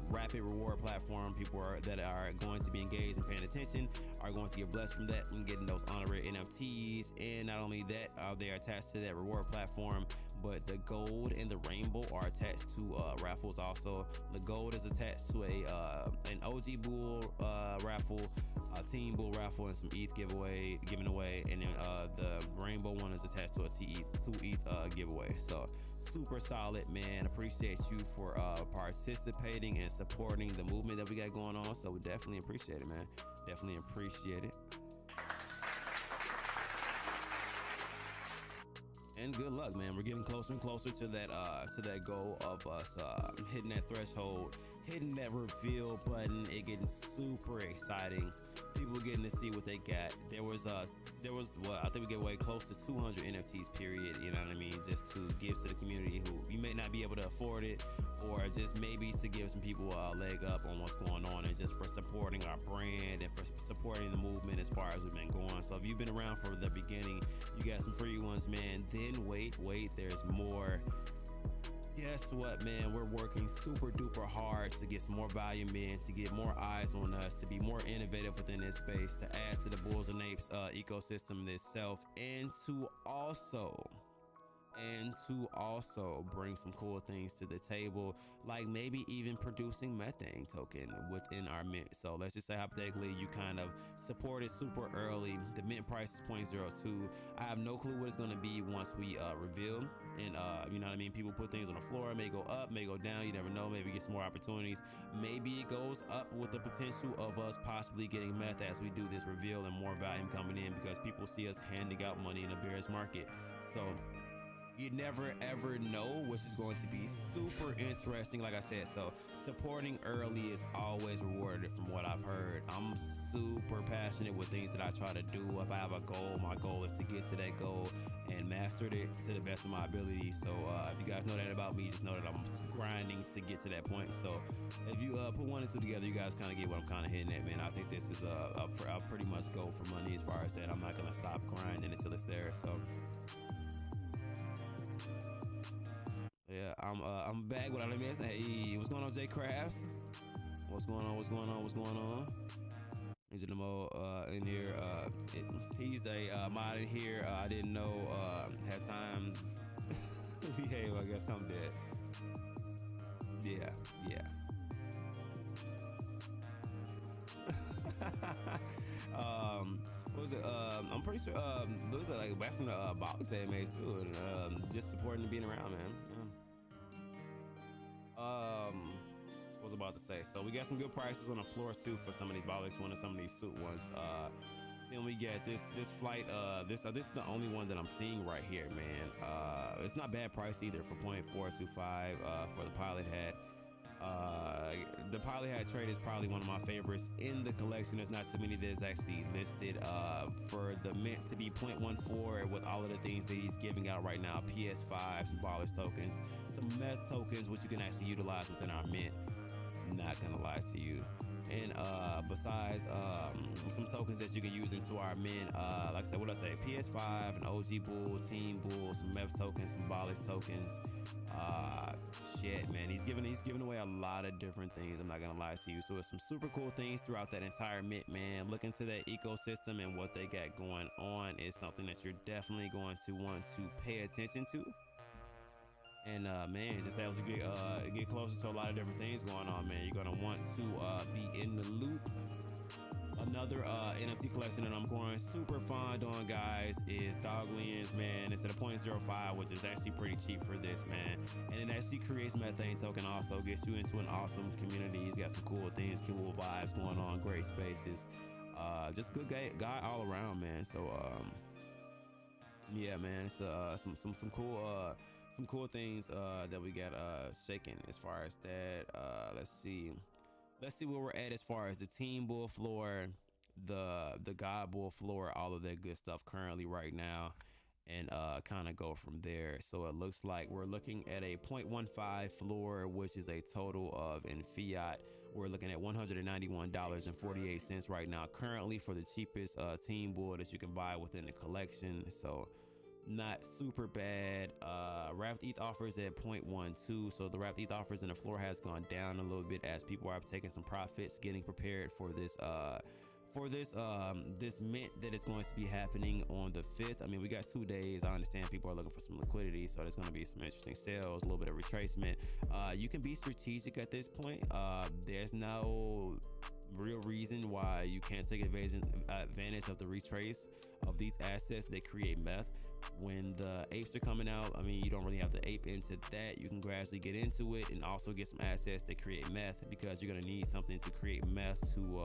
rapid reward platform. People that are going to be engaged and paying attention are going to get blessed from that and getting those honorary NFTs. And not only that, they are attached to that reward platform, but the gold and the rainbow are attached to raffles also. The gold is attached to an OG Bull raffle, a Team Bull raffle, and some ETH given away, and then the rainbow one is attached to a 2 ETH giveaway. So super solid, man. Appreciate you for participating and supporting the movement that we got going on. So we definitely appreciate it, man. Definitely appreciate it. And good luck, man. We're getting closer and closer to that goal of us hitting that threshold, hitting that reveal button. It getting super exciting. People getting to see what they got. There was I think we gave away close to 200 NFTs period, you know what I mean, just to give to the community who you may not be able to afford it, or just maybe to give some people a leg up on what's going on, and just for supporting our brand and for supporting the movement as far as we've been going. So if you've been around from the beginning, you got some free ones, man. Then wait, there's more. Guess what, man? We're working super duper hard to get some more volume in, to get more eyes on us, to be more innovative within this space, to add to the Bulls and Apes ecosystem itself, and to also bring some cool things to the table, like maybe even producing methane token within our mint. So let's just say hypothetically you kind of support it super early. The mint price is 0.02. I have no clue what it's going to be once we reveal, and you know what I mean, people put things on the floor, it may go up, may go down, you never know. Maybe get some more opportunities. Maybe it goes up with the potential of us possibly getting meth as we do this reveal and more volume coming in, because people see us handing out money in a bearish market. So you never ever know, which is going to be super interesting. Like I said, so supporting early is always rewarded from what I've heard. I'm super passionate with things that I try to do. If I have a goal, my goal is to get to that goal and master it to the best of my ability. So if you guys know that about me, just know that I'm grinding to get to that point. So if you put one and two together, you guys kind of get what I'm kind of hitting at, man. I think this is a pretty much go for money as far as that. I'm not going to stop grinding until it's there. So yeah, I'm back without a miss. Hey, what's going on, Jay Crafts? What's going on? He's in the mode in here. He's a mod in here. I didn't know had time. Behave, I guess I'm dead. Yeah. What was it? I'm pretty sure. Those are like back from the box AMAs too, and just supporting and being around, man. Yeah. What was I about to say? So we got some good prices on the floor too for some of these Bollocks one and some of these suit ones. Then we get this flight. This is the only one that I'm seeing right here, man. It's not bad price either for .425 for the pilot hat. The pilot hat trade is probably one of my favorites in the collection. There's not too many that is actually listed for the mint to be .14 with all of the things that he's giving out right now. PS5, some Ballers tokens, some meth tokens, which you can actually utilize within our mint. Not gonna lie to you. And besides some tokens that you can use into our mint, like I said, what I say, PS5, an OG Bull, Team Bull, some meth tokens, some Ballers tokens. Shit, man, he's giving away a lot of different things. I'm not gonna lie to you. So it's some super cool things throughout that entire mint, man. Look into that ecosystem and what they got going on is something that you're definitely going to want to pay attention to. And man, just as we get closer to a lot of different things going on, man, you're gonna want to be in the loop. Another NFT collection that I'm going super fond on, guys, is Doglians, man. It's at a .05, which is actually pretty cheap for this, man. And it actually creates methane token, also gets you into an awesome community. He's got some cool things, cool vibes going on, great spaces. Just a good guy all around, man. So yeah, man, it's some cool things that we got shaking as far as that. Let's see where we're at as far as the Team Bull floor, the God Bull floor, all of that good stuff currently right now, and kind of go from there. So it looks like we're looking at a .15 floor, which is a total of in fiat. We're looking at $191.48 right now, currently for the cheapest Team Bull that you can buy within the collection. So not super bad. Wrapped ETH offers at 0.12, so the wrapped ETH offers in the floor has gone down a little bit as people are taking some profits, getting prepared for this this mint that is going to be happening on the 5th. I mean, we got 2 days. I understand people are looking for some liquidity, so there's going to be some interesting sales, a little bit of retracement. You can be strategic at this point. There's no real reason why you can't take advantage of the retrace of these assets that create meth. When the apes are coming out, I mean, you don't really have to ape into that. You can gradually get into it and also get some assets that create meth, because you're going to need something to create meth to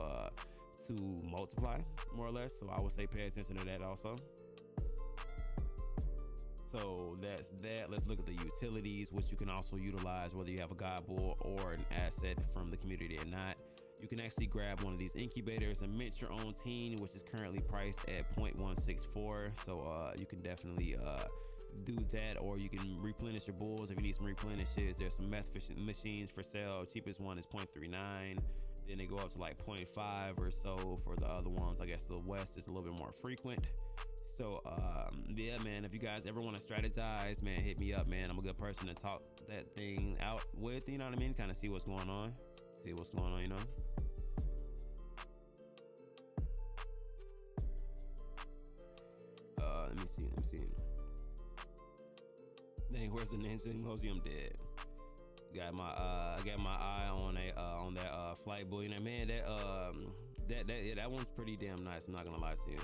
multiply, more or less. So I would say pay attention to that also. So that's that. Let's look at the utilities, which you can also utilize whether you have a God Bull or an asset from the community or not. You can actually grab one of these incubators and mint your own team, which is currently priced at 0.164. So you can definitely do that, or you can replenish your bulls if you need some replenishes. There's some meth machines for sale. Cheapest one is 0.39. Then they go up to like 0.5 or so for the other ones. I guess the West is a little bit more frequent. So yeah, man, if you guys ever want to strategize, man, hit me up, man. I'm a good person to talk that thing out with, you know what I mean? Kind of see what's going on. See what's going on, you know? Let me see. Dang, where's the Ninja emoji? I'm dead. Got my eye on that flight bull. You know, man, that one's pretty damn nice. I'm not gonna lie to you.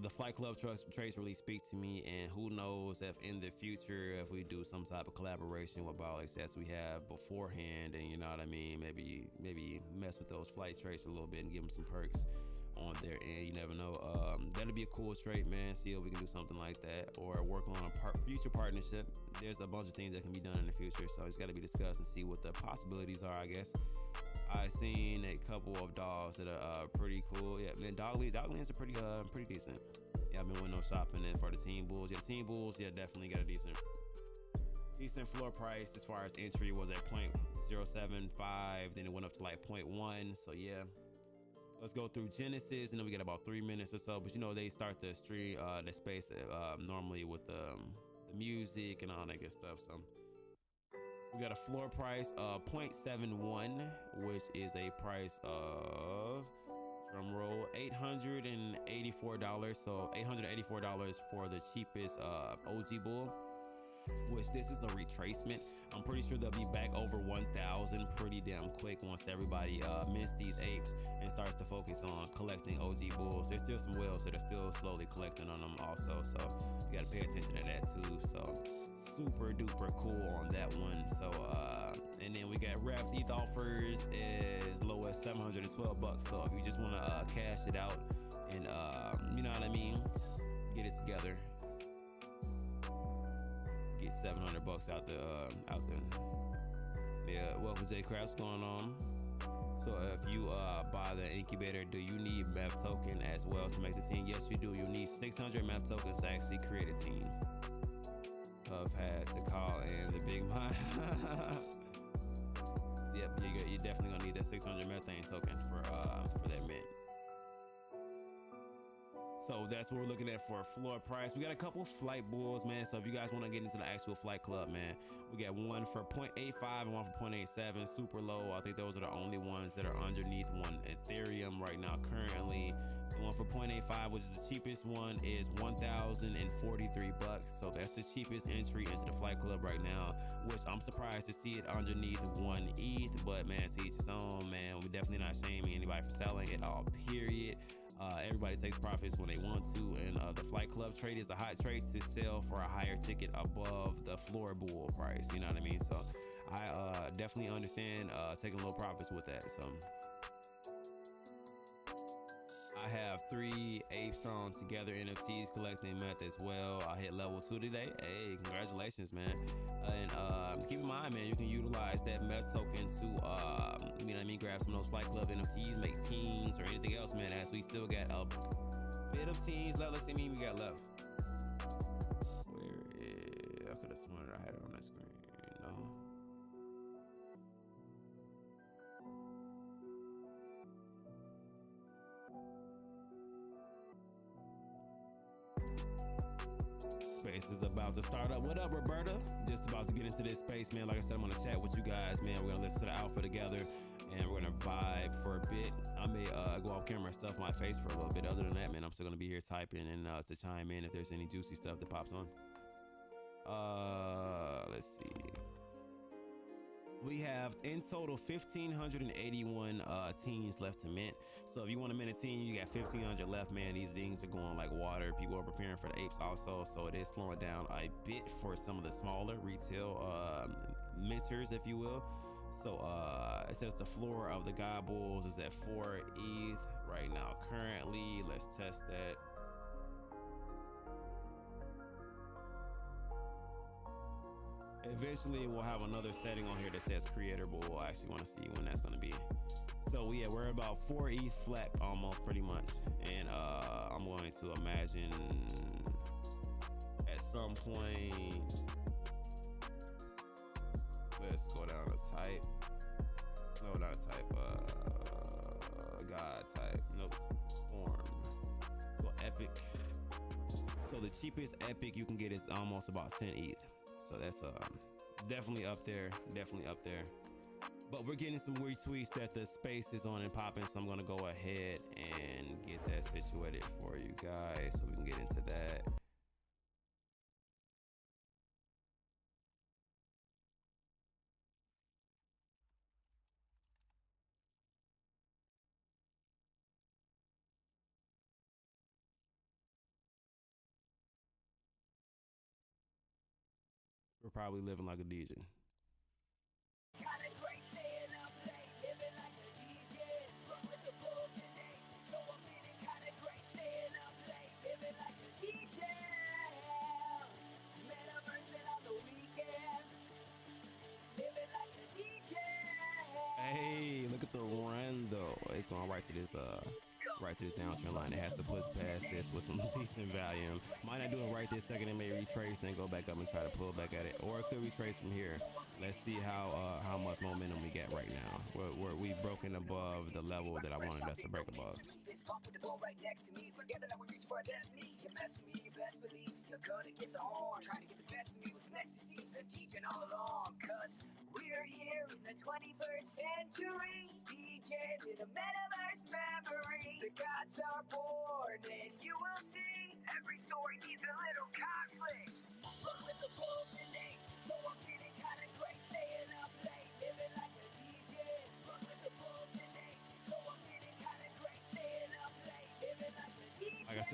The Flight Club traits really speak to me, and who knows if in the future, if we do some type of collaboration with Bollocks as we have beforehand, and you know what I mean, maybe mess with those flight traits a little bit and give them some perks on their end. You never know. That'll be a cool trait, man. See if we can do something like that, or work on a future partnership. There's a bunch of things that can be done in the future, so it's got to be discussed and see what the possibilities are, I guess. I've seen a couple of dogs that are pretty cool. Yeah, man, Doglians are pretty decent. Yeah, I've been window shopping in for the Team Bulls. Yeah, Team Bulls, yeah, definitely got a decent floor price as far as entry was at 0.075. Then it went up to like 0.1. So yeah, let's go through Genesis, and then we got about 3 minutes or so. But you know, they start the stream, the space normally with the music and all that good stuff. So we got a floor price of 0.71, which is a price of, drum roll, $884. So $884 for the cheapest OG Bull. which this is a retracement. I'm pretty sure they'll be back over 1,000 pretty damn quick once everybody mints these apes and starts to focus on collecting OG bulls. There's still some whales that are still slowly collecting on them also, so you gotta pay attention to that too. So super duper cool on that one. So and then we got wrapped ETH offers as low as $712. So if you just want to cash it out and you know what I mean, get it together, get $700 out the yeah. Welcome J Crafts, what's going on? So if you buy the incubator, do you need MEP token as well to make the team? Yes, you do. You need 600 MEP tokens to actually create a team. Puff has to call in the big mind. Yep, you're definitely gonna need that 600 methane token for that mint. So that's what we're looking at for a floor price. We got a couple flight bulls, man. So if you guys want to get into the actual flight club, man, we got one for 0.85 and one for 0.87, super low. I think those are the only ones that are underneath one Ethereum right now currently. The one for 0.85, which is the cheapest one, is $1,043. So that's the cheapest entry into the flight club right now, which I'm surprised to see it underneath 1 ETH. But man, to each his own, man. We're definitely not shaming anybody for selling at all, period. Everybody takes profits when they want to, and the flight club trade is a hot trade to sell for a higher ticket above the floor bull price. You know what I mean? So I definitely understand taking little profits with that. So I have 3 Ape Strong Together NFTs collecting meth as well. I hit level 2 today. Hey, congratulations, man. And keep in mind, man, you can utilize that meth token to, you know what I mean, grab some of those Flight Club NFTs, make teams or anything else, man, as we still got a bit of teams left. Let's see how many we got left. Where is, I could have sworn I had it on that screen. No. Space is about to start up. What up, Roberta? Just about to get into this space, man. Like I said, I'm gonna chat with you guys, man. We're gonna listen to the alpha together, and we're gonna vibe for a bit. I may go off camera and stuff my face for a little bit. Other than that, man, I'm still gonna be here typing and to chime in if there's any juicy stuff that pops on. Let's see. We have in total 1,581 teams left to mint. So if you want to mint a team, you got 1,500 left, man. These things are going like water. People are preparing for the apes also, so it is slowing down a bit for some of the smaller retail minters, if you will. So it says the floor of the God Bulls is at 4 ETH right now currently. Let's test that. Eventually we'll have another setting on here that says creator, but we'll actually want to see when that's going to be. So yeah, we're about 4 ETH flat almost, pretty much. And I'm going to imagine at some point, let's go down to type. No, not type. God type. Nope. Form. So epic. So the cheapest epic you can get is almost about 10 ETH. So that's definitely up there, But we're getting some retweets that the space is on and popping, so I'm gonna go ahead and get that situated for you guys so we can get into that. We're probably living like a DJ. Hey, look at the run though. It's going right to this downtrend line. It has to push past this with some decent volume. Might not do it right this second. It may retrace, then go back up and try to pull back at it, or it could retrace from here. Let's see how much momentum we get right now. We've broken above the level that I wanted us to break above. We're here in the 21st century, DJ in a metaverse memory. The gods are born, and you will see every story needs a little conflict. But with the bulls and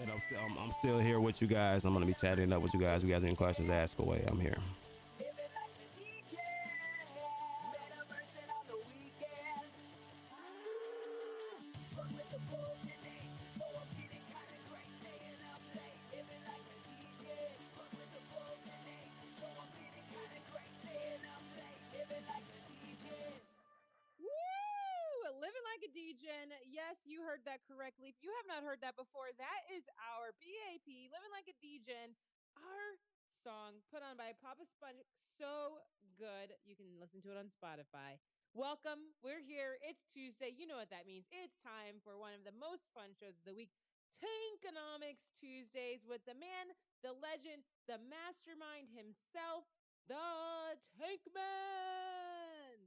Said I'm still here with you guys. I'm gonna be chatting it up with you guys. If you guys any questions, ask away. I'm here. Living like a DJ. Metaverse on the weekend. Fuck with the bulls and eights, so I'm feeling kinda great. Staying up late, living like a DJ. Fuck with the bulls and eights, so I'm feeling kinda great. Staying up late, living like a DJ. Woo! Living like a DJen. Yes, you heard that correctly. If you have not heard that before, that is our BAP, Living Like a DJen, our song put on by Papa Sponge. So good. You can listen to it on Spotify. Welcome. We're here. It's Tuesday. You know what that means. It's time for one of the most fun shows of the week, Tankonomics Tuesdays, with the man, the legend, the mastermind himself, the Tank Man.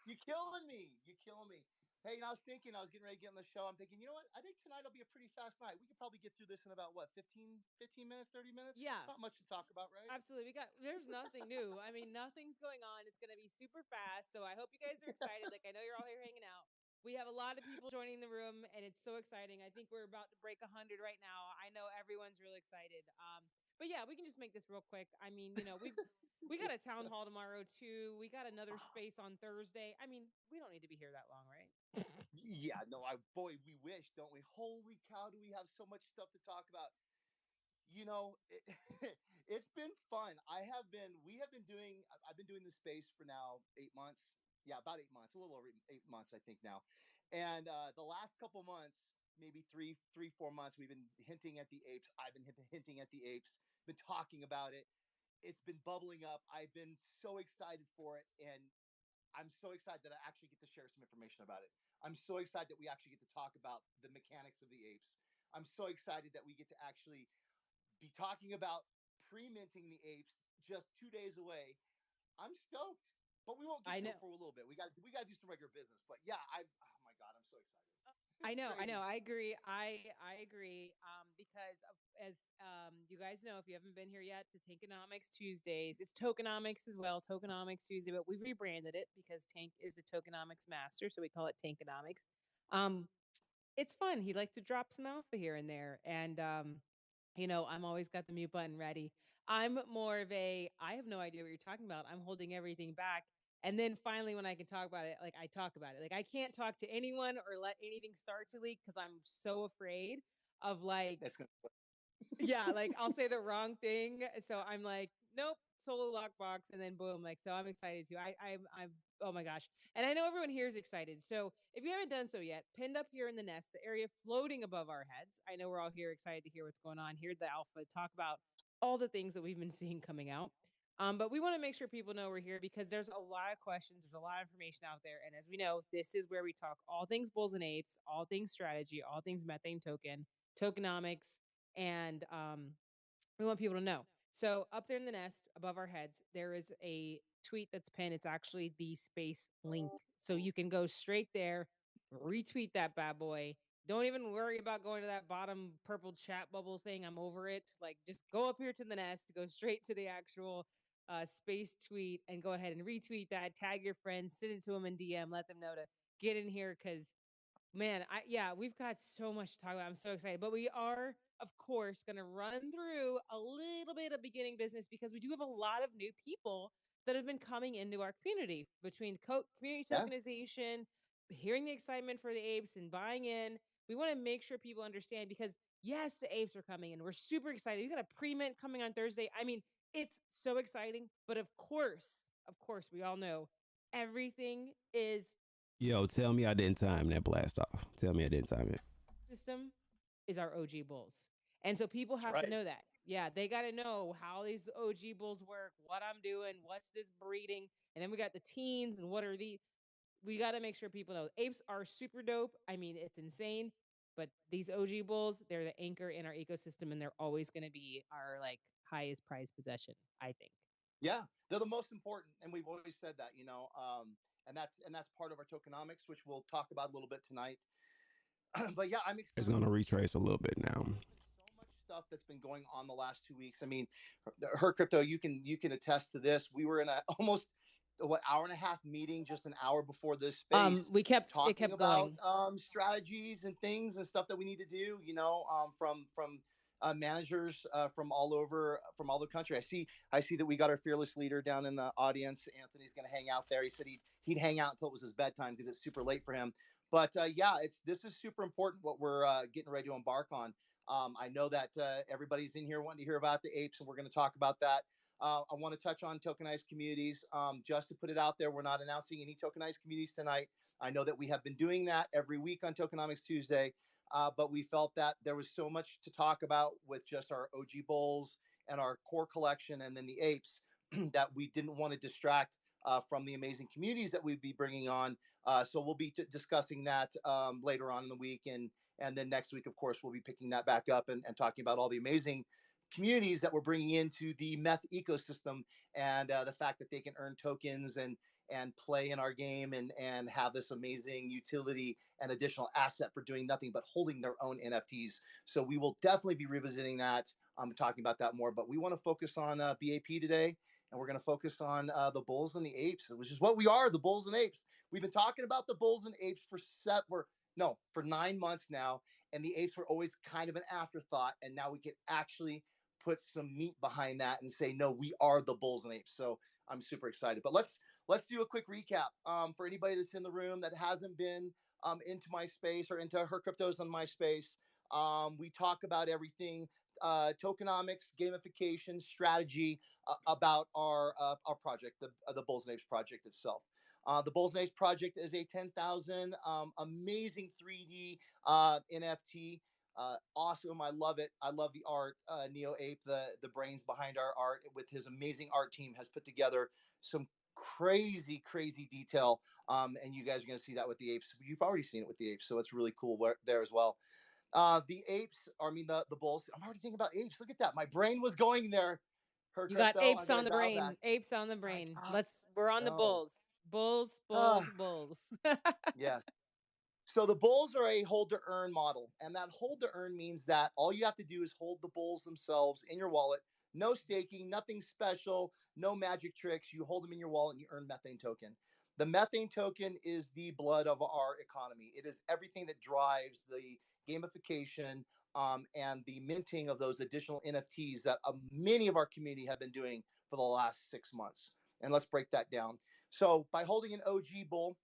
You killing me. You killing me. Hey, I was thinking, I was getting ready to get on the show. I'm thinking, you know what? I think tonight will be a pretty fast night. We could probably get through this in about, what, 15 minutes, 30 minutes? Yeah, Not much to talk about, right? absolutely. There's nothing new. I mean, nothing's going on. It's going to be super fast. So I hope you guys are excited. Like, I know you're all here hanging out. We have a lot of people joining the room, and it's so exciting. I think we're about to break 100 right now. I know everyone's really excited. But yeah, we can just make this real quick. I mean, we got a town hall tomorrow too. We got another space on Thursday. I mean, we don't need to be here that long, right? Yeah, no, boy, we wish, don't we? Holy cow, do we have so much stuff to talk about? You know, it's been fun. We have been doing, I've been doing this space for now 8 months. Yeah, about 8 months, a little over 8 months, I think now. And the last couple months, maybe 4 months, we've been hinting at the apes. I've been hinting at the apes, been talking about it. It's been bubbling up. I've been so excited for it. And I'm so excited that I actually get to share some information about it. I'm so excited that we actually get to talk about the mechanics of the apes. I'm so excited that we get to actually be talking about pre-minting the apes just 2 days away. I'm stoked, but we won't get I to know. it for a little bit. We got to do some regular business. But yeah, oh my god, I'm so excited. I It's know, I know, crazy. I agree. I agree. Because as you guys know, if you haven't been here yet, to Tankonomics Tuesdays, it's Tokenomics as well, Tokenomics Tuesday, but we've rebranded it because Tank is the Tokenomics master, so we call it Tankonomics. Um, it's fun. He likes to drop some alpha here and there, and I'm always got the mute button ready. I'm more of a I have no idea what you're talking about. I'm holding everything back. And then finally when I can talk about it, like I talk about it. Like I can't talk to anyone or let anything start to leak because I'm so afraid of like That's gonna. yeah, like I'll say the wrong thing. So I'm like, nope, solo lockbox, and then boom. Like, so I'm excited too. I'm oh my gosh. And I know everyone here is excited. So if you haven't done so yet, pinned up here in the nest, the area floating above our heads. I know we're all here excited to hear what's going on. Hear the alpha talk about all the things that we've been seeing coming out. But we want to make sure people know we're here because there's a lot of questions, there's a lot of information out there. And as we know, this is where we talk all things bulls and apes, all things strategy, all things methane token, tokenomics, and we want people to know. So up there in the nest above our heads, there is a tweet that's pinned. It's actually the space link. So you can go straight there, retweet that bad boy. Don't even worry about going to that bottom purple chat bubble thing. I'm over it. Like just go up here to the nest, go straight to the actual space tweet and go ahead and retweet that, tag your friends, send it to them in DM, let them know to get in here because man, we've got so much to talk about. I'm so excited. But we are, of course, going to run through a little bit of beginning business because we do have a lot of new people that have been coming into our community between community Yeah, tokenization, hearing the excitement for the apes and buying in. We want to make sure people understand because yes, the apes are coming and we're super excited. We got a pre-mint coming on Thursday. I mean, it's so exciting, but of course, we all know everything is Yo, tell me I didn't time that blast off. Tell me I didn't time it. system is our OG bulls. And so people that's have to right. know that. Yeah, they got to know how these OG bulls work, what I'm doing, what's this breeding. And then we got the teens and what are we got to make sure people know apes are super dope. I mean, it's insane, but these OG bulls, they're the anchor in our ecosystem and they're always going to be our like highest prized possession, I think. Yeah, they're the most important, and we've always said that. And that's part of our tokenomics, which we'll talk about a little bit tonight. But yeah, I'm It's excited. gonna retrace a little bit now. There's been so much stuff that's been going on the last 2 weeks. I mean, her crypto, you can attest to this. We were in a almost what, hour and a half meeting just an hour before this space, We kept it talking kept about going. strategies and things and stuff that we need to do, from managers from all over, from all the country. I see that we got our fearless leader down in the audience. Anthony's going to hang out there. He said he'd hang out until it was his bedtime because it's super late for him. But yeah, it's this is super important what we're getting ready to embark on. I know that everybody's in here wanting to hear about the apes, and we're going to talk about that. I want to touch on tokenized communities. Just to put it out there, we're not announcing any tokenized communities tonight. I know that we have been doing that every week on Tokenomics Tuesday, but we felt that there was so much to talk about with just our OG Bulls and our core collection and then the apes that we didn't want to distract from the amazing communities that we'd be bringing on. So we'll be discussing that later on in the week. And then next week, of course, we'll be picking that back up and talking about all the amazing communities that we're bringing into the meth ecosystem, and the fact that they can earn tokens and play in our game and have this amazing utility and additional asset for doing nothing but holding their own NFTs. So we will definitely be revisiting that. I'm talking about that more, but we want to focus on BAP today, and we're going to focus on the bulls and the apes, which is what we are, the bulls and apes. We've been talking about the bulls and apes for 9 months now, and the apes were always kind of an afterthought, and now we can actually put some meat behind that and say, no, we are the bulls and apes. So I'm super excited. But let's do a quick recap for anybody that's in the room that hasn't been into my space or into her cryptos on my space. We talk about everything tokenomics, gamification, strategy about our project, the Bulls and Apes project itself. The Bulls and Apes project is a 10,000 amazing 3D NFT. Awesome. I love it. I love the art. Neo Ape, the brains behind our art, with his amazing art team, has put together some crazy detail. And you guys are going to see that with the apes. You've already seen it with the apes, so it's really cool there as well. The apes, I mean the bulls. I'm already thinking about apes. Look at that. My brain was going there. Her You got crypto. I'm apes going on to the dial back. brain. Apes on the My brain. God, We're on the no. bulls. Bulls, Uh, bulls, bulls. yes. So the bulls are a hold to earn model, and that hold to earn means that all you have to do is hold the bulls themselves in your wallet. No staking, nothing special, no magic tricks. You hold them in your wallet and you earn methane token. The methane token is the blood of our economy. It is everything that drives the gamification and the minting of those additional NFTs that many of our community have been doing for the last 6 months. And let's break that down. So by holding an OG bull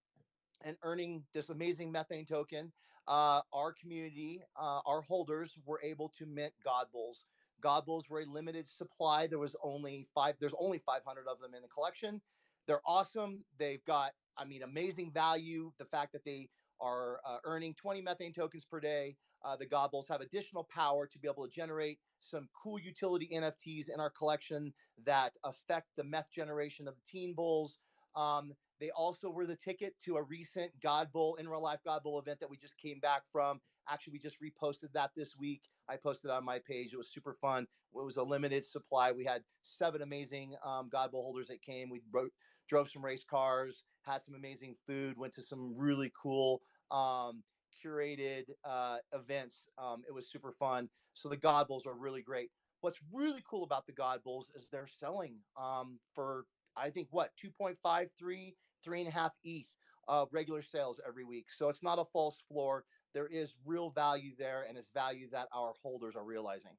and earning this amazing methane token, our community, our holders were able to mint God Bulls. God Bulls were a limited supply. There was only five. There's only 500 of them in the collection. They're awesome. They've got, I mean, amazing value. The fact that they are earning 20 methane tokens per day. The God Bulls have additional power to be able to generate some cool utility NFTs in our collection that affect the meth generation of the teen bulls. They also were the ticket to a recent God Bowl, in real life God Bowl event that we just came back from. Actually, we just reposted that this week. I posted it on my page. It was super fun. It was a limited supply. We had 7 amazing God Bowl holders that came. Drove some race cars, had some amazing food, went to some really cool curated events. It was super fun. So the God Bowls are really great. What's really cool about the God Bowls is they're selling for, I think, what, 2.53, 3.5 ETH regular sales every week. So it's not a false floor. There is real value there, and it's value that our holders are realizing.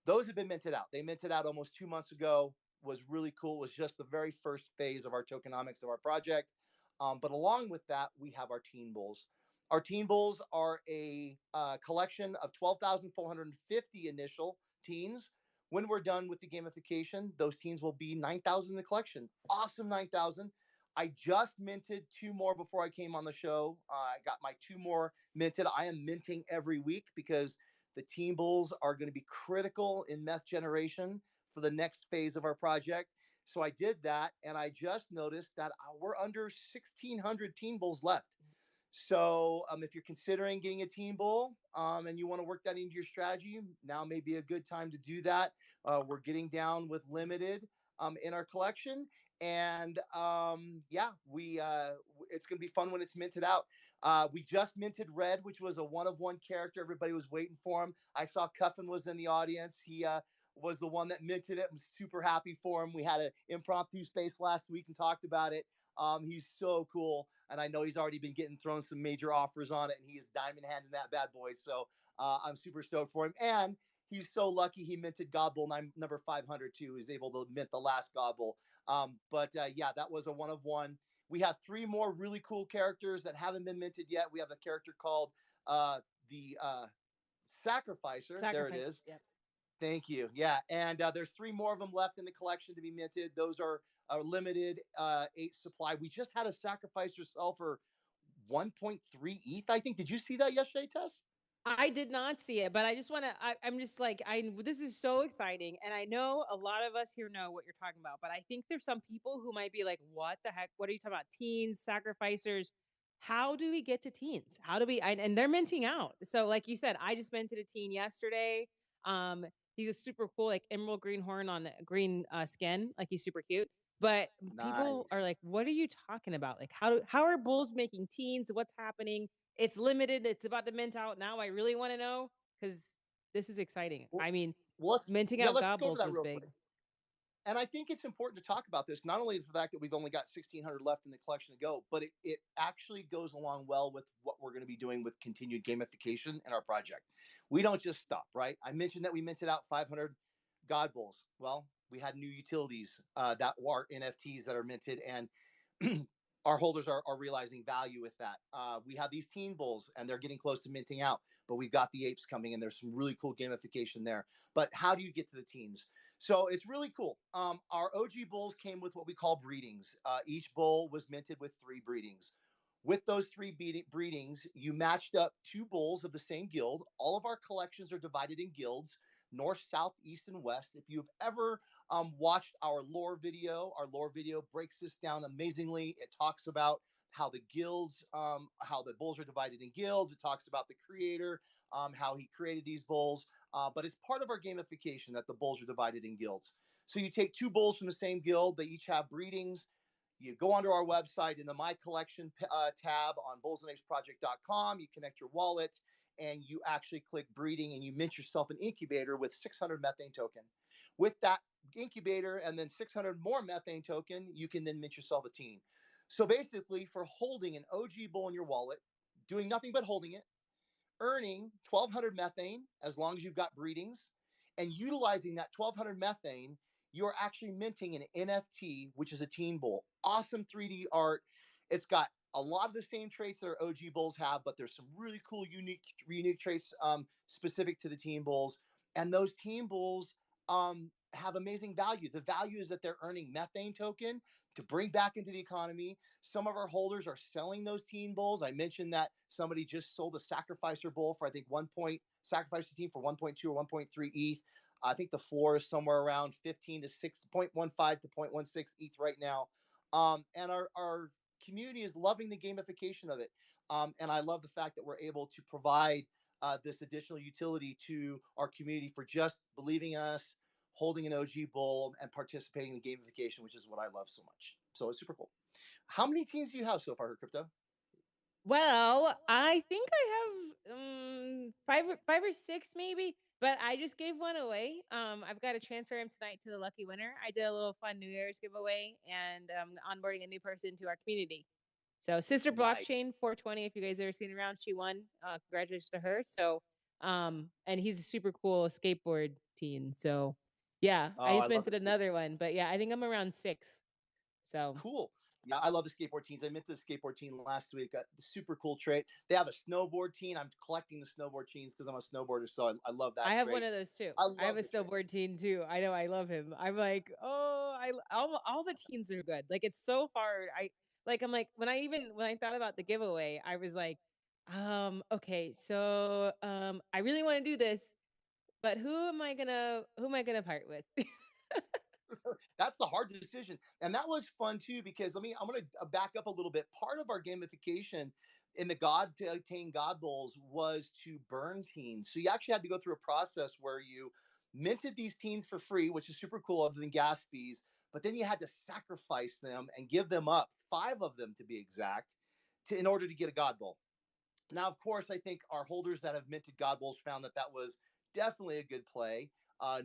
Those have been minted out. They minted out almost 2 months ago. Was really cool. It was just the very first phase of our tokenomics of our project. But along with that, we have our teen bulls. Our teen bulls are a collection of 12,450 initial teens. When we're done with the gamification, those teens will be 9,000 in the collection. Awesome 9,000. I just minted 2 more before I came on the show. I got my 2 more minted. I am minting every week because the teen bulls are going to be critical in meth generation for the next phase of our project. So I did that, and I just noticed that we're under 1,600 teen bulls left. So if you're considering getting a teen bull and you want to work that into your strategy, now may be a good time to do that. We're getting down with limited in our collection. And yeah, it's going to be fun when it's minted out. We just minted Red, which was a one-of-one character. Everybody was waiting for him. I saw Cuffin was in the audience. He was the one that minted it. I'm super happy for him. We had an impromptu space last week and talked about it. He's so cool, and I know he's already been getting thrown some major offers on it, and he is diamond handing that bad boy. So I'm super stoked for him, and he's so lucky he minted Godbowl number 500 too. He's able to mint the last Godbowl. But yeah, that was a one of one. We have three more really cool characters that haven't been minted yet. We have a character called uh, the Sacrificer. There it Sacrifice. is. Yep. Thank you. Yeah, and there's three more of them left in the collection to be minted. Those are a limited 8 supply. We just had a Sacrificer sell for 1.3 ETH. I think. Did you see that yesterday, Tess? I did not see it, but I just want to. I'm just like This is so exciting, and I know a lot of us here know what you're talking about. But I think there's some people who might be like, "What the heck? What are you talking about? Teens, sacrificers? How do we get to teens? How do we?" And they're minting out. So, like you said, I just minted a teen yesterday. Um, he's a super cool, like emerald green horn on green skin. Like he's super cute. But people are Nice. like, "What are you talking about? Like, how are bulls making teens? What's happening?" It's limited. It's about to mint out now. I really want to know because this is exciting. Well, I mean, well, let's minting yeah, out let's go over gobbles that was real big. quick. And I think it's important to talk about this. Not only the fact that we've only got 1,600 left in the collection to go, but it actually goes along well with what we're going to be doing with continued gamification in our project. We don't just stop, right? I mentioned that we minted out 500 God Bulls. Well, we had new utilities that are NFTs that are minted, and our holders are realizing value with that. We have these teen bulls, and they're getting close to minting out, but we've got the apes coming, and there's some really cool gamification there. But how do you get to the teens? So it's really cool. Our OG bulls came with what we call breedings. Each bull was minted with 3 breedings. With those 3 breedings, you matched up 2 bulls of the same guild. All of our collections are divided in guilds: north, south, east, and west. If you've ever watched our lore video breaks this down amazingly. It talks about how the guilds, how the bulls are divided in guilds. It talks about the creator, how he created these bulls. But it's part of our gamification that the bulls are divided in guilds. So you take 2 bulls from the same guild, they each have breedings. You go onto our website in the My Collection tab on bullsandapesproject.com. You connect your wallet and you actually click breeding and you mint yourself an incubator with 600 methane token. With that incubator and then 600 more methane token, you can then mint yourself a teen. So basically, for holding an OG bull in your wallet, doing nothing but holding it, earning 1,200 methane as long as you've got breedings, and utilizing that 1,200 methane, you're actually minting an NFT, which is a teen bull. Awesome 3D art. It's got a lot of the same traits that our OG bulls have, but there's some really cool, unique traits specific to the teen bulls. And those teen bulls have amazing value. The value is that they're earning methane token to bring back into the economy. Some of our holders are selling those teen bulls. I mentioned that somebody just sold a sacrificer bull for, I think, sacrificer team for 1.2 or 1.3 ETH. I think the floor is somewhere around 15 to 6.15 to 0.16 ETH right now. And our community is loving the gamification of it. And I love the fact that we're able to provide this additional utility to our community for just believing in us, holding an OG bull, and participating in the gamification, which is what I love so much. So it's super cool. How many teams do you have so far, Crypto? Well, I think I have five or six maybe, but I just gave one away. I've got to transfer him tonight to the lucky winner. I did a little fun New Year's giveaway and onboarding a new person to our community. So Sister Nice. Blockchain 420, if you guys ever seen around, she won. Congratulations to her. So and he's a super cool skateboard teen. So yeah, I Oh, I just love the minted skateboard. another one. But yeah, I think I'm around 6. So Cool. Yeah, I love the skateboard teams. I met the skateboard team last week. Super cool trait. They have a snowboard team. I'm collecting the snowboard teams because I'm a snowboarder, so I love I that have one trait. of those too. I I have love a the trait. snowboard teen too. I know I love him. I'm like, oh, all the teens are good. Like it's so hard. I'm like when I thought about the giveaway, I was like, okay, so I really want to do this, but who am I gonna part with? That's the hard decision, and that was fun too because I'm going to back up a little bit. Part of our gamification in the God to attain God bowls was to burn teens. So you actually had to go through a process where you minted these teens for free, which is super cool, other than gas fees. But then you had to sacrifice them and give them up, 5 of them to be exact, in order to get a God bowl. Now, of course, I think our holders that have minted God Bowls found that that was definitely a good play.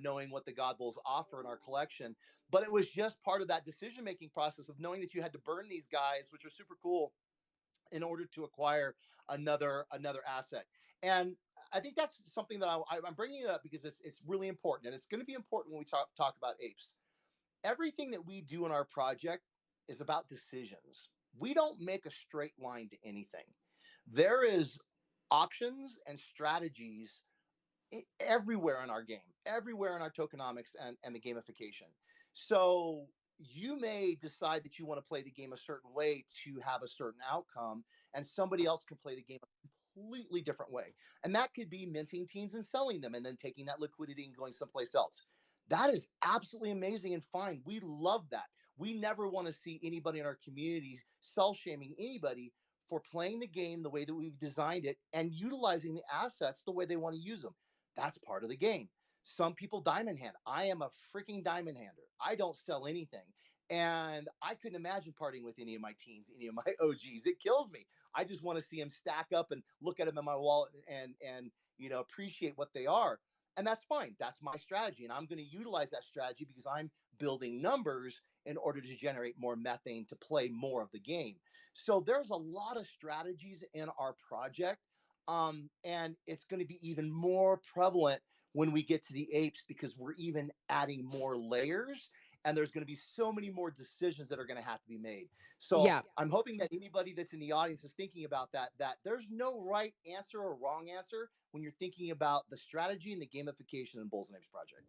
knowing what the God Bulls offer in our collection. But it was just part of that decision making process of knowing that you had to burn these guys, which are super cool, in order to acquire another asset. And I think that's something that I'm bringing it up because it's really important, and it's going to be important when we talk about apes. Everything that we do in our project is about decisions. We don't make a straight line to anything. There is options and strategies everywhere in our game, everywhere in our tokenomics and the gamification. So you may decide that you want to play the game a certain way to have a certain outcome, and somebody else can play the game a completely different way. And that could be minting teams and selling them and then taking that liquidity and going someplace else. That is absolutely amazing and fine. We love that. We never want to see anybody in our communities sell shaming anybody for playing the game the way that we've designed it and utilizing the assets the way they want to use them. That's part of the game. Some people diamond hand. I am a freaking diamond hander. I don't sell anything. And I couldn't imagine partying with any of my teens, any of my OGs. It kills me. I just want to see them stack up and look at them in my wallet and appreciate what they are. And that's fine. That's my strategy. And I'm going to utilize that strategy because I'm building numbers in order to generate more methane to play more of the game. So there's a lot of strategies in our project, and it's going to be even more prevalent when we get to the apes because we're even adding more layers, and there's going to be so many more decisions that are going to have to be made. So Yeah. I'm hoping that anybody that's in the audience is thinking about that there's no right answer or wrong answer when you're thinking about the strategy and the gamification in Bulls and Apes project.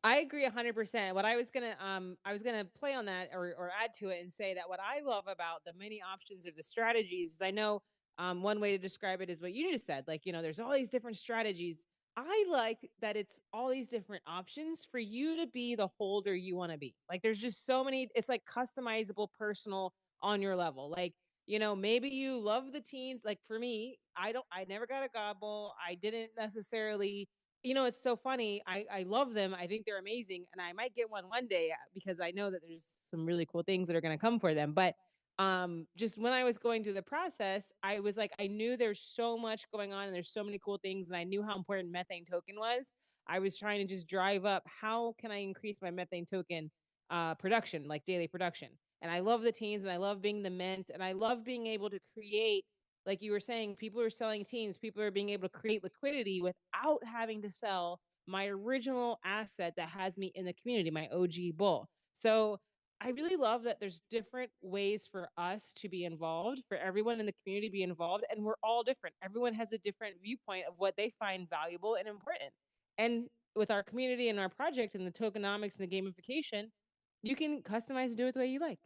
I agree 100%. What I was gonna play on that or add to it and say that what I love about the many options of the strategies is I know one way to describe it is what you just said. Like, there's all these different strategies. I like that it's all these different options for you to be the holder you want to be. Like, there's just so many, it's like customizable, personal on your level. Like, maybe you love the teens. Like for me, I never got a gobble. I didn't necessarily, it's so funny. I love them. I think they're amazing, and I might get one day because I know that there's some really cool things that are going to come for them. But just when I was going through the process, I was like, I knew there's so much going on, and there's so many cool things, and I knew how important methane token was. I was trying to just drive up how can I increase my methane token production, like daily production. And I love the teens, and I love being the mint, and I love being able to create, like you were saying, people are selling teams, people are being able to create liquidity without having to sell my original asset that has me in the community, my OG bull. So I really love that there's different ways for us to be involved, for everyone in the community to be involved, and we're all different. Everyone has a different viewpoint of what they find valuable and important. And with our community and our project and the tokenomics and the gamification, you can customize and do it the way you like.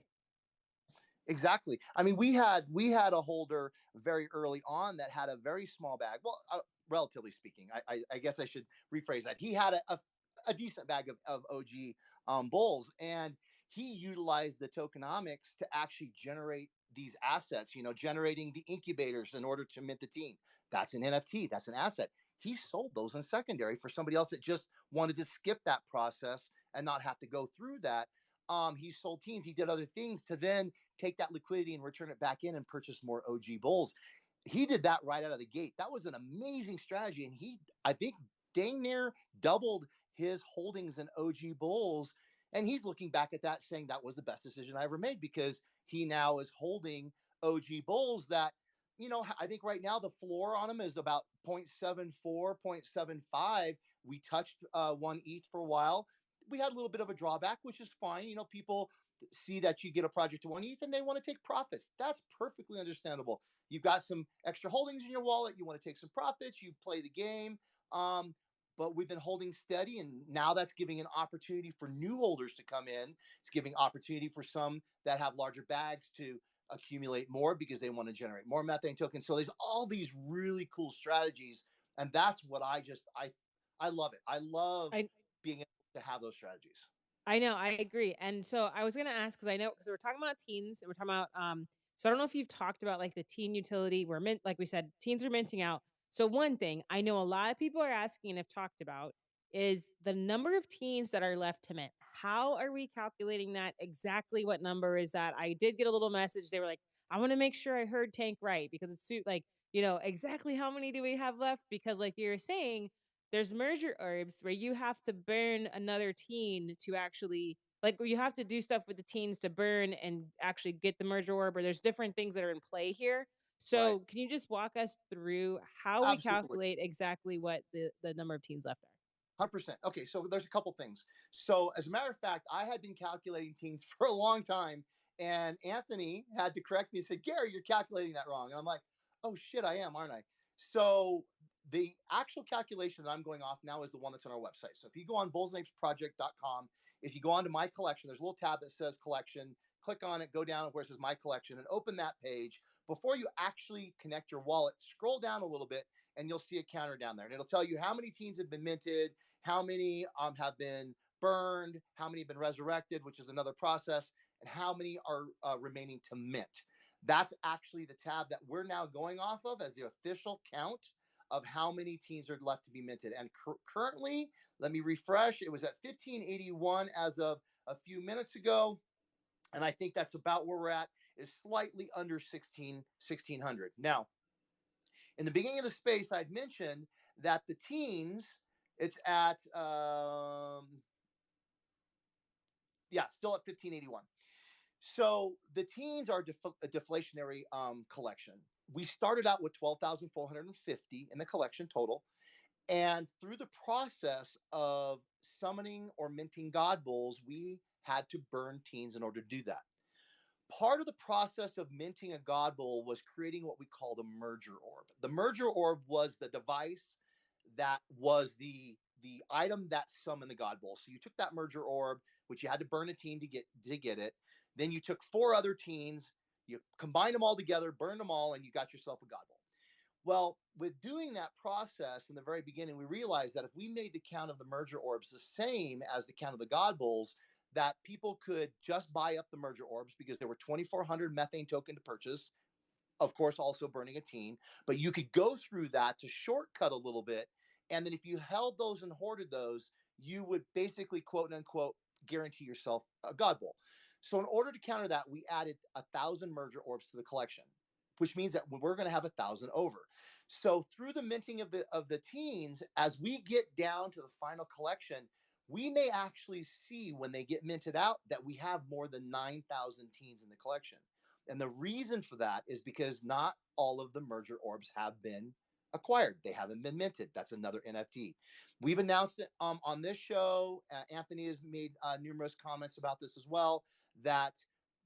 Exactly. I mean, we had a holder very early on that had a very small bag. Well, relatively speaking, I guess I should rephrase that. He had a decent bag of OG bulls, and he utilized the tokenomics to actually generate these assets. Generating the incubators in order to mint the team. That's an NFT. That's an asset. He sold those in secondary for somebody else that just wanted to skip that process and not have to go through that. He sold teams. He did other things to then take that liquidity and return it back in and purchase more OG bulls. He did that right out of the gate. That was an amazing strategy. And I think, dang near doubled his holdings in OG bulls. And he's looking back at that saying that was the best decision I ever made because he now is holding OG bulls that, I think right now the floor on them is about 0.74, 0.75. We touched one ETH for a while. We had a little bit of a drawback, which is fine. People see that you get a project to one ETH and they want to take profits. That's perfectly understandable. You've got some extra holdings in your wallet. You want to take some profits. You play the game. Um, but we've been holding steady, and now that's giving an opportunity for new holders to come in. It's giving opportunity for some that have larger bags to accumulate more because they want to generate more methane tokens. So there's all these really cool strategies, and that's what I love it. I love I being able to have those strategies. I know, I agree. And so I was gonna ask because I know because we're talking about teens and we're talking about so I don't know if you've talked about like the teen utility where mint like we said, teens are minting out. So one thing I know a lot of people are asking and have talked about is the number of teens that are left to mint. How are we calculating that? Exactly what number is that? I did get a little message. They were like, I want to make sure I heard Tank right because it's like, exactly how many do we have left? Because like you were saying, there's merger orbs where you have to burn another teen to actually like where you have to do stuff with the teens to burn and actually get the merger orb, or there's different things that are in play here. Right. So can you just walk us through how we Absolutely. calculate exactly what the number of teens left are? 100%. Okay, so there's a couple things. So, as a matter of fact, I had been calculating teams for a long time, and Anthony had to correct me and said, Gary, you're calculating that wrong. And I'm like, oh shit, I am, aren't I? So, the actual calculation that I'm going off now is the one that's on our website. So, if you go on bullsandapesproject.com, if you go onto my collection, there's a little tab that says collection. Click on it, go down where it says my collection, and open that page. Before you actually connect your wallet, scroll down a little bit, and you'll see a counter down there. And it'll tell you how many teens have been minted, how many have been burned, how many have been resurrected, which is another process, and how many are remaining to mint. That's actually the tab that we're now going off of as the official count of how many teens are left to be minted. And currently, let me refresh, it was at 1581 as of a few minutes ago. And I think that's about where we're at, is slightly under 1600. Now, in the beginning of the space, I'd mentioned that the teens, it's at yeah, still at 1581. So the teens are a deflationary collection. We started out with 12,450 in the collection total, and through the process of summoning or minting God Bulls, we had to burn teens in order to do that. Part of the process of minting a God Bull was creating what we call the merger orb. The merger orb was the device that was the item that summoned the God Bull. So you took that merger orb, which you had to burn a teen to get it. Then you took four other teens, you combined them all together, burned them all, and you got yourself a God Bull. Well, with doing that process in the very beginning, we realized that if we made the count of the merger orbs the same as the count of the God Bulls, that people could just buy up the merger orbs because there were 2,400 methane token to purchase, of course, also burning a teen. But you could go through that to shortcut a little bit. And then if you held those and hoarded those, you would basically, quote unquote, guarantee yourself a God Bowl. So in order to counter that, we added 1,000 merger orbs to the collection, which means that we're going to have 1,000 over. So through the minting of the teens, as we get down to the final collection, we may actually see when they get minted out that we have more than 9,000 teens in the collection. And the reason for that is because not all of the merger orbs have been acquired. They haven't been minted. That's another NFT. We've announced it on this show. Anthony has made numerous comments about this as well, that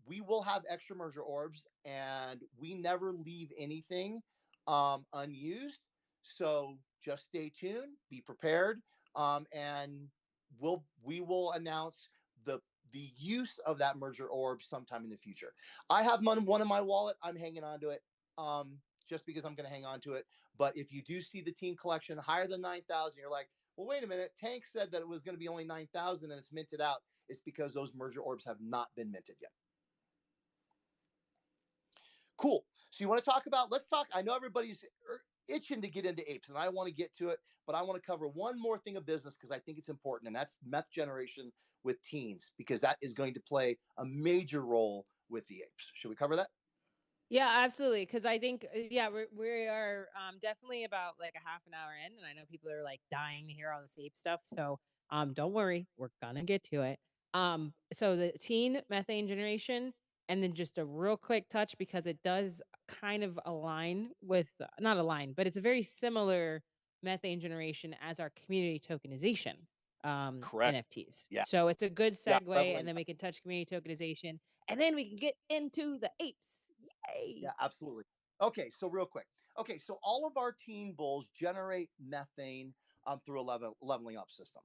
we will have extra merger orbs and we never leave anything unused. So just stay tuned, be prepared, and we will announce the use of that merger orb sometime in the future. I have one in my wallet. I'm hanging on to it just because I'm going to hang on to it. But if you do see the team collection higher than 9,000, you're like, well, wait a minute. Tank said that it was going to be only 9,000 and it's minted out. It's because those merger orbs have not been minted yet. Cool. So you want to talk about, let's talk. I know everybody's itching to get into apes and I want to get to it, but I want to cover one more thing of business because I think it's important. And that's meth generation with teens, because that is going to play a major role with the apes. Should we cover that? Yeah, absolutely. Because I think, yeah, we are definitely about like a half an hour in, and I know people are like dying to hear all the safe stuff. So don't worry, we're gonna get to it. So the teen methane generation, and then just a real quick touch because it does kind of align with not align, but it's a very similar methane generation as our community tokenization Correct. NFTs. Yeah. So it's a good Yeah. segue, and Leveling then up. we can touch community tokenization, and then we can get into the apes. Yay! Yeah, absolutely. Okay, so real quick. Okay, so all of our teen bulls generate methane through a leveling up system.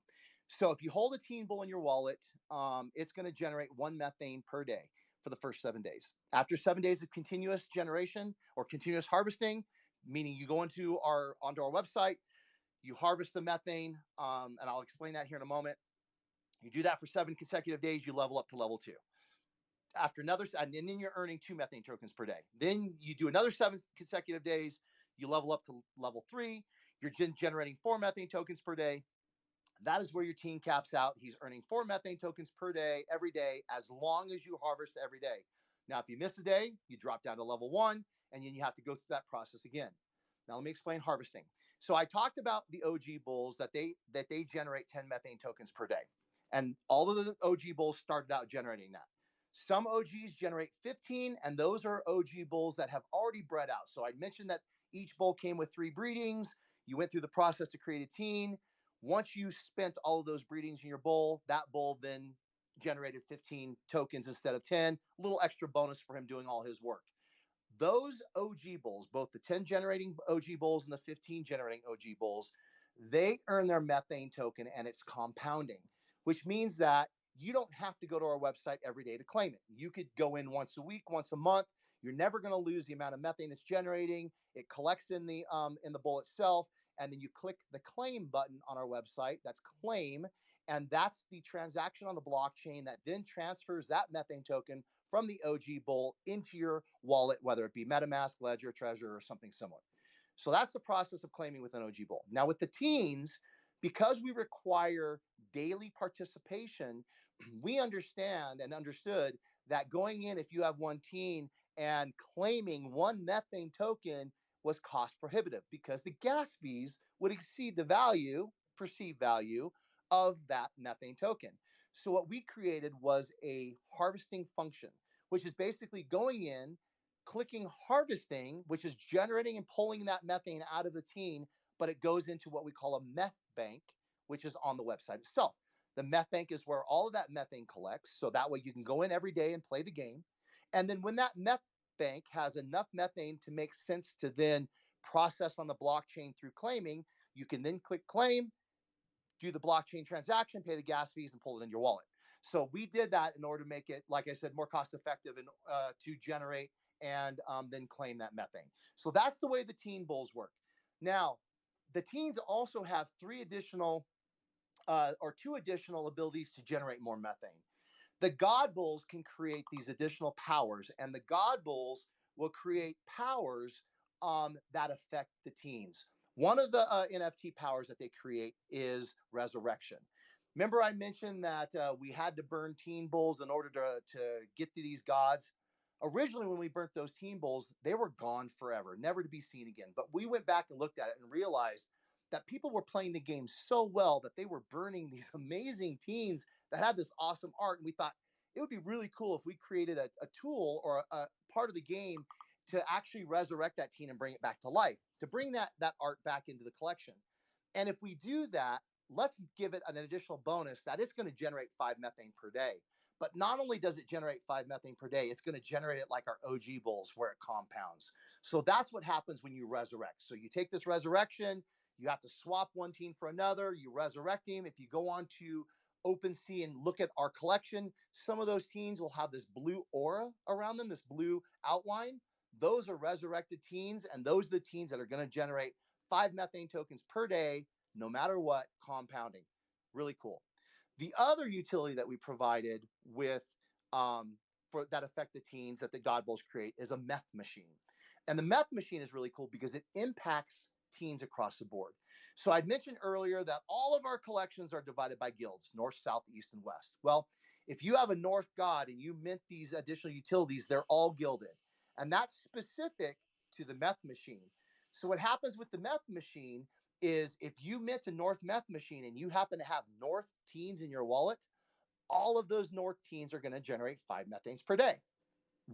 So if you hold a teen bull in your wallet, it's going to generate one methane per day for the first 7 days. After 7 days of continuous generation or continuous harvesting, meaning you go onto our website, you harvest the methane, and I'll explain that here in a moment. You do that for 7 consecutive days, you level up to level 2. After another, and then you're earning 2 methane tokens per day. Then you do another 7 consecutive days, you level up to level 3. You're generating 4 methane tokens per day. That is where your team caps out. He's earning 4 methane tokens per day, every day, as long as you harvest every day. Now, if you miss a day, you drop down to level 1, and then you have to go through that process again. Now let me explain harvesting. So I talked about the OG bulls that they generate 10 methane tokens per day. And all of the OG bulls started out generating that. Some OGs generate 15, and those are OG bulls that have already bred out. So I mentioned that each bull came with 3 breedings. You went through the process to create a teen. Once you spent all of those breedings in your bull, that bull then generated 15 tokens instead of 10. A little extra bonus for him doing all his work. Those OG bulls, both the 10 generating OG bulls and the 15 generating OG bulls, they earn their methane token and it's compounding, which means that you don't have to go to our website every day to claim it. You could go in once a week, once a month. You're never going to lose the amount of methane it's generating. It collects in the bull itself, and then you click the claim button on our website. That's claim, and that's the transaction on the blockchain that then transfers that methane token from the OG Bolt into your wallet, whether it be MetaMask, Ledger, Treasure, or something similar. So that's the process of claiming with an OG Bolt. Now, with the teens, because we require daily participation, we understand and understood that going in, if you have one teen and claiming one methane token was cost prohibitive because the gas fees would exceed the value, perceived value of that methane token. So, what we created was a harvesting function, which is basically going in, clicking harvesting, which is generating and pulling that methane out of the teen, but it goes into what we call a meth bank, which is on the website itself. The meth bank is where all of that methane collects. So that way you can go in every day and play the game. And then when that meth bank has enough methane to make sense to then process on the blockchain through claiming, you can then click claim, do the blockchain transaction, pay the gas fees, and pull it in your wallet. So we did that in order to make it, like I said, more cost effective and to generate and then claim that methane. So that's the way the teen bulls work. Now, the teens also have three additional or two additional abilities to generate more methane. The God Bulls can create these additional powers, and the God Bulls will create powers that affect the teens. One of the NFT powers that they create is resurrection. Remember, I mentioned that we had to burn teen bulls in order to get to these gods. Originally, when we burnt those teen bulls, they were gone forever, never to be seen again. But we went back and looked at it and realized that people were playing the game so well that they were burning these amazing teens that had this awesome art. And we thought it would be really cool if we created a tool or a part of the game to actually resurrect that teen and bring it back to life, to bring that art back into the collection. And if we do that, let's give it an additional bonus that it's going to generate 5 methane per day. But not only does it generate 5 methane per day, it's going to generate it like our OG bulls where it compounds. So that's what happens when you resurrect. So you take this resurrection, you have to swap one teen for another, you resurrect him. If you go on to OpenSea and look at our collection, some of those teens will have this blue aura around them, this blue outline. Those are resurrected teens, and those are the teens that are going to generate 5 methane tokens per day, no matter what, compounding. Really cool. The other utility that we provided with for that affect the teens that the God Bulls create is a meth machine. And the meth machine is really cool because it impacts teens across the board. So I'd mentioned earlier that all of our collections are divided by guilds, north, south, east, and west. Well, if you have a north god and you mint these additional utilities, they're all gilded. And that's specific to the meth machine. So what happens with the meth machine is if you mint a north meth machine and you happen to have north teens in your wallet, all of those north teens are going to generate 5 methanes per day.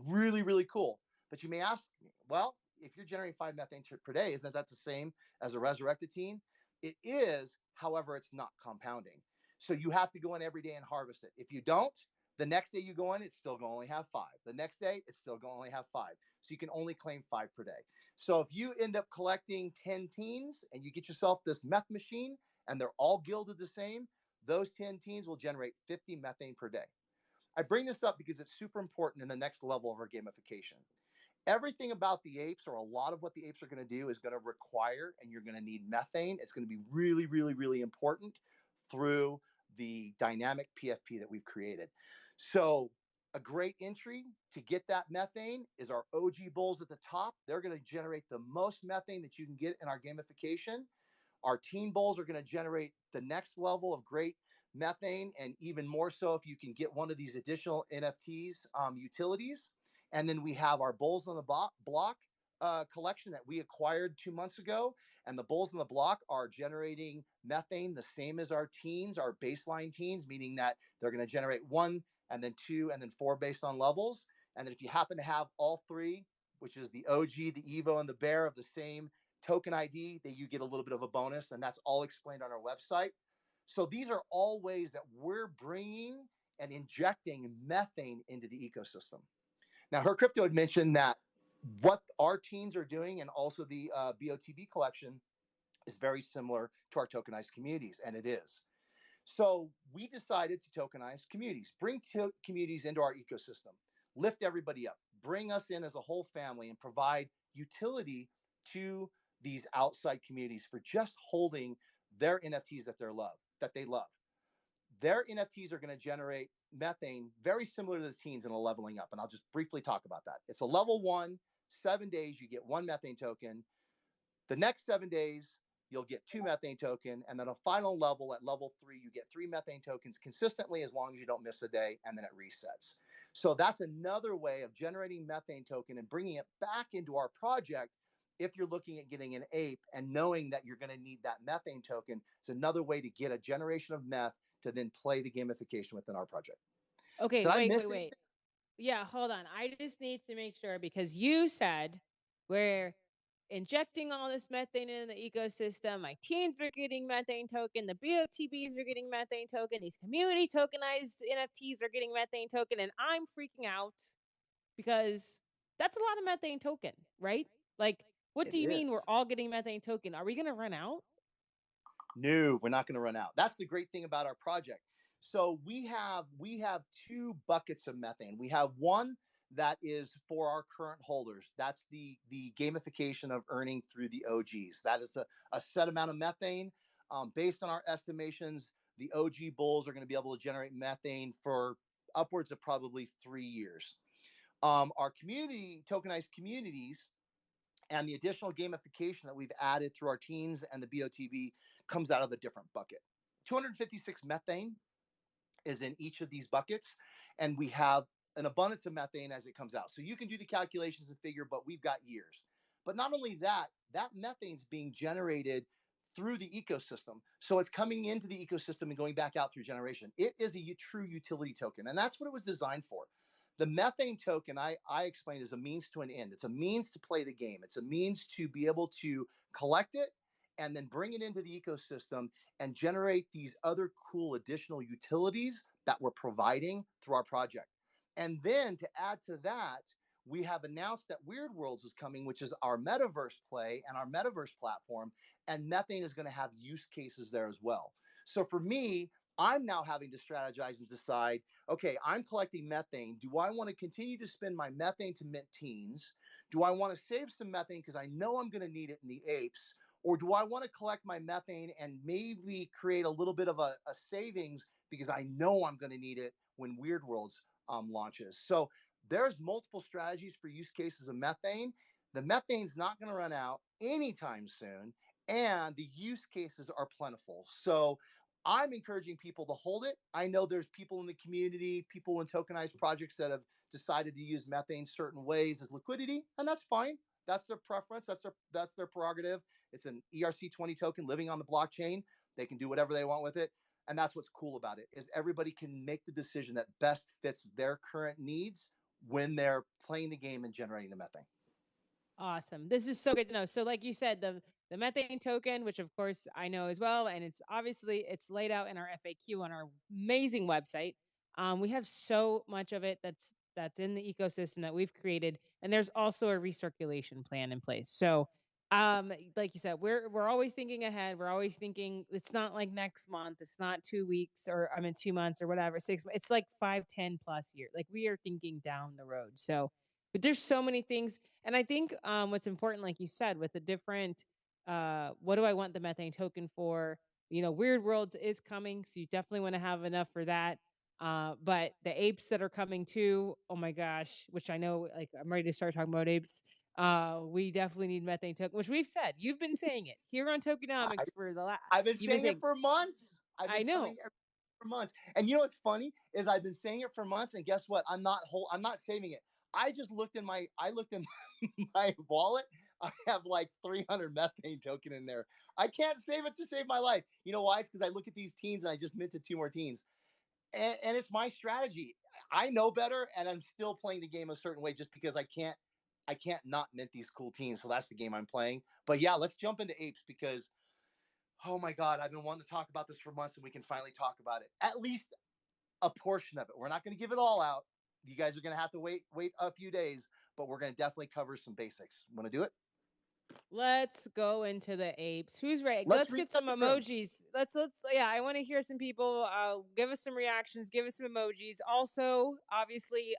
Really, really cool. But you may ask me, well, if you're generating 5 methane per day, isn't that the same as a resurrected teen? It is, however, it's not compounding. So you have to go in every day and harvest it. If you don't, the next day you go in, it's still going to only have 5. The next day, it's still going to only have 5. So you can only claim 5 per day. So if you end up collecting 10 teens and you get yourself this meth machine and they're all gilded the same, those 10 teens will generate 50 methane per day. I bring this up because it's super important in the next level of our gamification. Everything about the apes, or a lot of what the apes are going to do, is going to require, and you're going to need methane. It's going to be really, really, really important through the dynamic PFP that we've created. So, a great entry to get that methane is our OG bulls at the top. They're going to generate the most methane that you can get in our gamification. Our teen bulls are going to generate the next level of great methane, and even more so if you can get one of these additional NFTs utilities. And then we have our bulls on the block collection that we acquired 2 months ago, and the bulls in the block are generating methane the same as our teens, our baseline teens, meaning that they're going to generate one and then two and then four based on levels. And then if you happen to have all three, which is the OG, the Evo, and the Bear of the same token ID, that you get a little bit of a bonus, and that's all explained on our website. So these are all ways that we're bringing and injecting methane into the ecosystem. Now, her crypto had mentioned that what our teens are doing and also the BOTB collection is very similar to our tokenized communities, and it is. So we decided to tokenize communities, bring communities into our ecosystem, lift everybody up, bring us in as a whole family, and provide utility to these outside communities for just holding their NFTs that they love. Their NFTs are going to generate methane very similar to the teens in a leveling up. And I'll just briefly talk about that. It's a level one, 7 days, you get one methane token. The next 7 days, you'll get two methane token. And then a final level at level three, you get three methane tokens consistently as long as you don't miss a day, and then it resets. So that's another way of generating methane token and bringing it back into our project. If you're looking at getting an ape and knowing that you're going to need that methane token, it's another way to get a generation of meth to then play the gamification within our project. Okay, Did I wait, miss wait, wait. anything? Yeah, hold on. I just need to make sure because you said we're injecting all this methane in the ecosystem. My teens are getting methane token. The BOTBs are getting methane token. These community tokenized NFTs are getting methane token. And I'm freaking out because that's a lot of methane token, right? Like, what It do you is. mean we're all getting methane token? Are we going to run out? No, we're not going to run out. That's the great thing about our project. So we have two buckets of methane. We have one that is for our current holders. That's the gamification of earning through the OGs. That is a set amount of methane. Based on our estimations, the OG bulls are going to be able to generate methane for upwards of probably 3 years. Our community tokenized communities and the additional gamification that we've added through our teens and the BOTB comes out of a different bucket. 256 methane is in each of these buckets, and we have an abundance of methane as it comes out. So you can do the calculations and figure, but we've got years. But not only that, that methane is being generated through the ecosystem. So it's coming into the ecosystem and going back out through generation. It is a true utility token, and that's what it was designed for. The methane token, I explained, is a means to an end. It's a means to play the game. It's a means to be able to collect it and then bring it into the ecosystem and generate these other cool additional utilities that we're providing through our project. And then to add to that, we have announced that Weird Worlds is coming, which is our metaverse play and our metaverse platform. And methane is going to have use cases there as well. So for me, I'm now having to strategize and decide, okay, I'm collecting methane. Do I want to continue to spend my methane to mint teens? Do I want to save some methane because I know I'm going to need it in the apes? Or do I want to collect my methane and maybe create a little bit of a savings because I know I'm going to need it when Weird Worlds launches? So there's multiple strategies for use cases of methane. The methane's not going to run out anytime soon, and the use cases are plentiful. So I'm encouraging people to hold it. I know there's people in the community, people in tokenized projects that have decided to use methane certain ways as liquidity, and that's fine. That's their preference. That's their prerogative. It's an ERC20 token living on the blockchain. They can do whatever they want with it. And that's what's cool about it is everybody can make the decision that best fits their current needs when they're playing the game and generating the methane. Awesome. This is so good to know. So, like you said, the methane token, which of course I know as well, and it's obviously it's laid out in our FAQ on our amazing website. We have so much of it that's in the ecosystem that we've created, and there's also a recirculation plan in place. So, like you said, we're always thinking ahead. We're always thinking it's not like next month, it's not 2 weeks, or I mean 2 months or whatever, 6 months. It's like 5, 10 plus years. Like we are thinking down the road. So, but there's so many things, and I think what's important, like you said, with the different, what do I want the methane token for? You know, Weird Worlds is coming, so you definitely want to have enough for that. But the apes that are coming too, oh my gosh, which I know, like I'm ready to start talking about apes. We definitely need methane token, which we've said. You've been saying it here on I, Tokenomics for the last. I've been You've been saying it saying, for months. I've been I telling know. everybody for months. And you know what's funny is I've been saying it for months, and guess what? I'm not saving it. I looked in my wallet. I have like 300 methane token in there. I can't save it to save my life. You know why? It's because I look at these teens and I just minted two more teens. And it's my strategy. I know better, and I'm still playing the game a certain way just because I can't not mint these cool teams. So that's the game I'm playing. But yeah, let's jump into apes because oh my god, I've been wanting to talk about this for months, and we can finally talk about it. At least a portion of it. We're not going to give it all out. You guys are going to have to wait a few days, but we're going to definitely cover some basics. Want to do it? Let's go into the apes. Who's ready? Let's Let's get reset some the room. emojis. Let's yeah, I want to hear some people give us some reactions, give us some emojis. Also, obviously,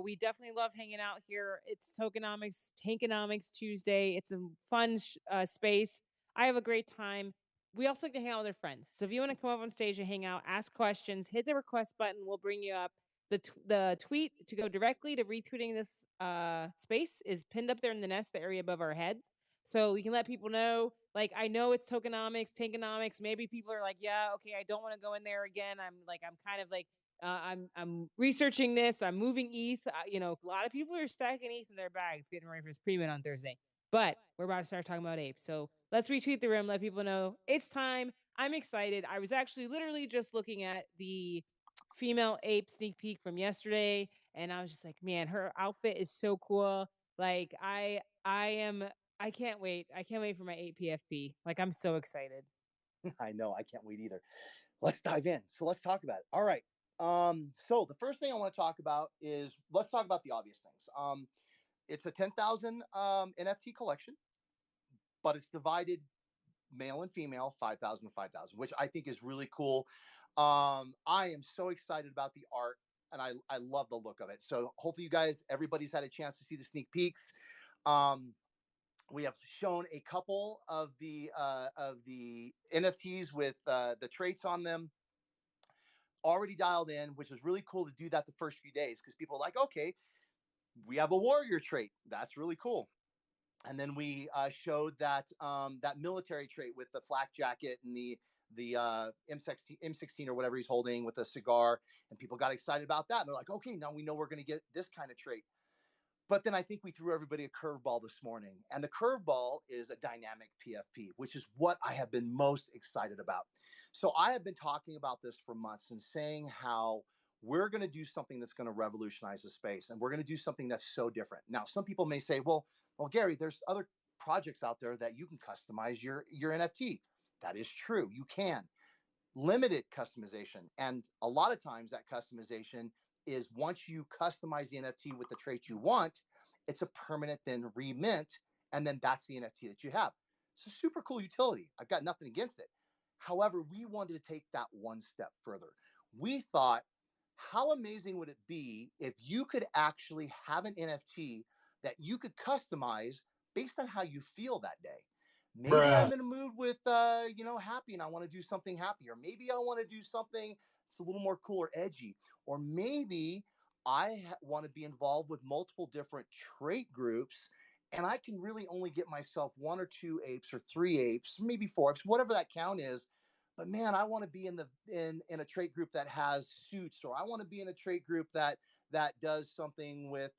we definitely love hanging out here. It's Tankonomics Tuesday. It's a fun space. I have a great time. We also like to hang out with our friends. So if you want to come up on stage and hang out, ask questions, hit the request button, we'll bring you up. The tweet to go directly to retweeting this space is pinned up there in the nest, the area above our heads, so you can let people know. Like, I know it's tankonomics. Maybe people are like, yeah, okay, I don't want to go in there again. I'm kind of like, I'm researching this. I'm moving ETH. A lot of people are stacking ETH in their bags, getting ready for this pre-mint on Thursday. But we're about to start talking about apes. So let's retweet the room, let people know it's time. I'm excited. I was actually literally just looking at the female ape sneak peek from yesterday, and I was just like, man, her outfit is so cool. Like, I am I can't wait. I can't wait for my 8 PFP. Like, I'm so excited. I know. I can't wait either. Let's dive in. So let's talk about it. All right. So the first thing I want to talk about is let's talk about the obvious things. It's a 10,000 NFT collection, but it's divided male and female, 5,000 to 5,000, which I think is really cool. I am so excited about the art, and I love the look of it. So hopefully you guys, everybody's had a chance to see the sneak peeks. Um, we have shown a couple of the NFTs with the traits on them already dialed in, which was really cool to do that the first few days because people are like, okay, we have a warrior trait. That's really cool. And then we showed that military trait with the flak jacket and the M16 or whatever he's holding with a cigar, and people got excited about that. And they're like, okay, now we know we're going to get this kind of trait. But then I think we threw everybody a curveball this morning. And the curveball is a dynamic PFP, which is what I have been most excited about. So I have been talking about this for months and saying how we're going to do something that's going to revolutionize the space. And we're going to do something that's so different. Now, some people may say, well, Gary, there's other projects out there that you can customize your NFT. That is true. You can limited customization. And a lot of times that customization is once you customize the NFT with the trait you want, it's a permanent then remint, and then that's the NFT that you have. It's a super cool utility. I've got nothing against it. However, we wanted to take that one step further. We thought, how amazing would it be if you could actually have an NFT that you could customize based on how you feel that day? Maybe I'm in a mood with happy and I want to do something happy, or maybe I want to do something that's a little more cool or edgy, or maybe want to be involved with multiple different trait groups, and I can really only get myself one or two apes or three apes, maybe four apes, whatever that count is. But man, I want to be in a trait group that has suits, or I want to be in a trait group that does something with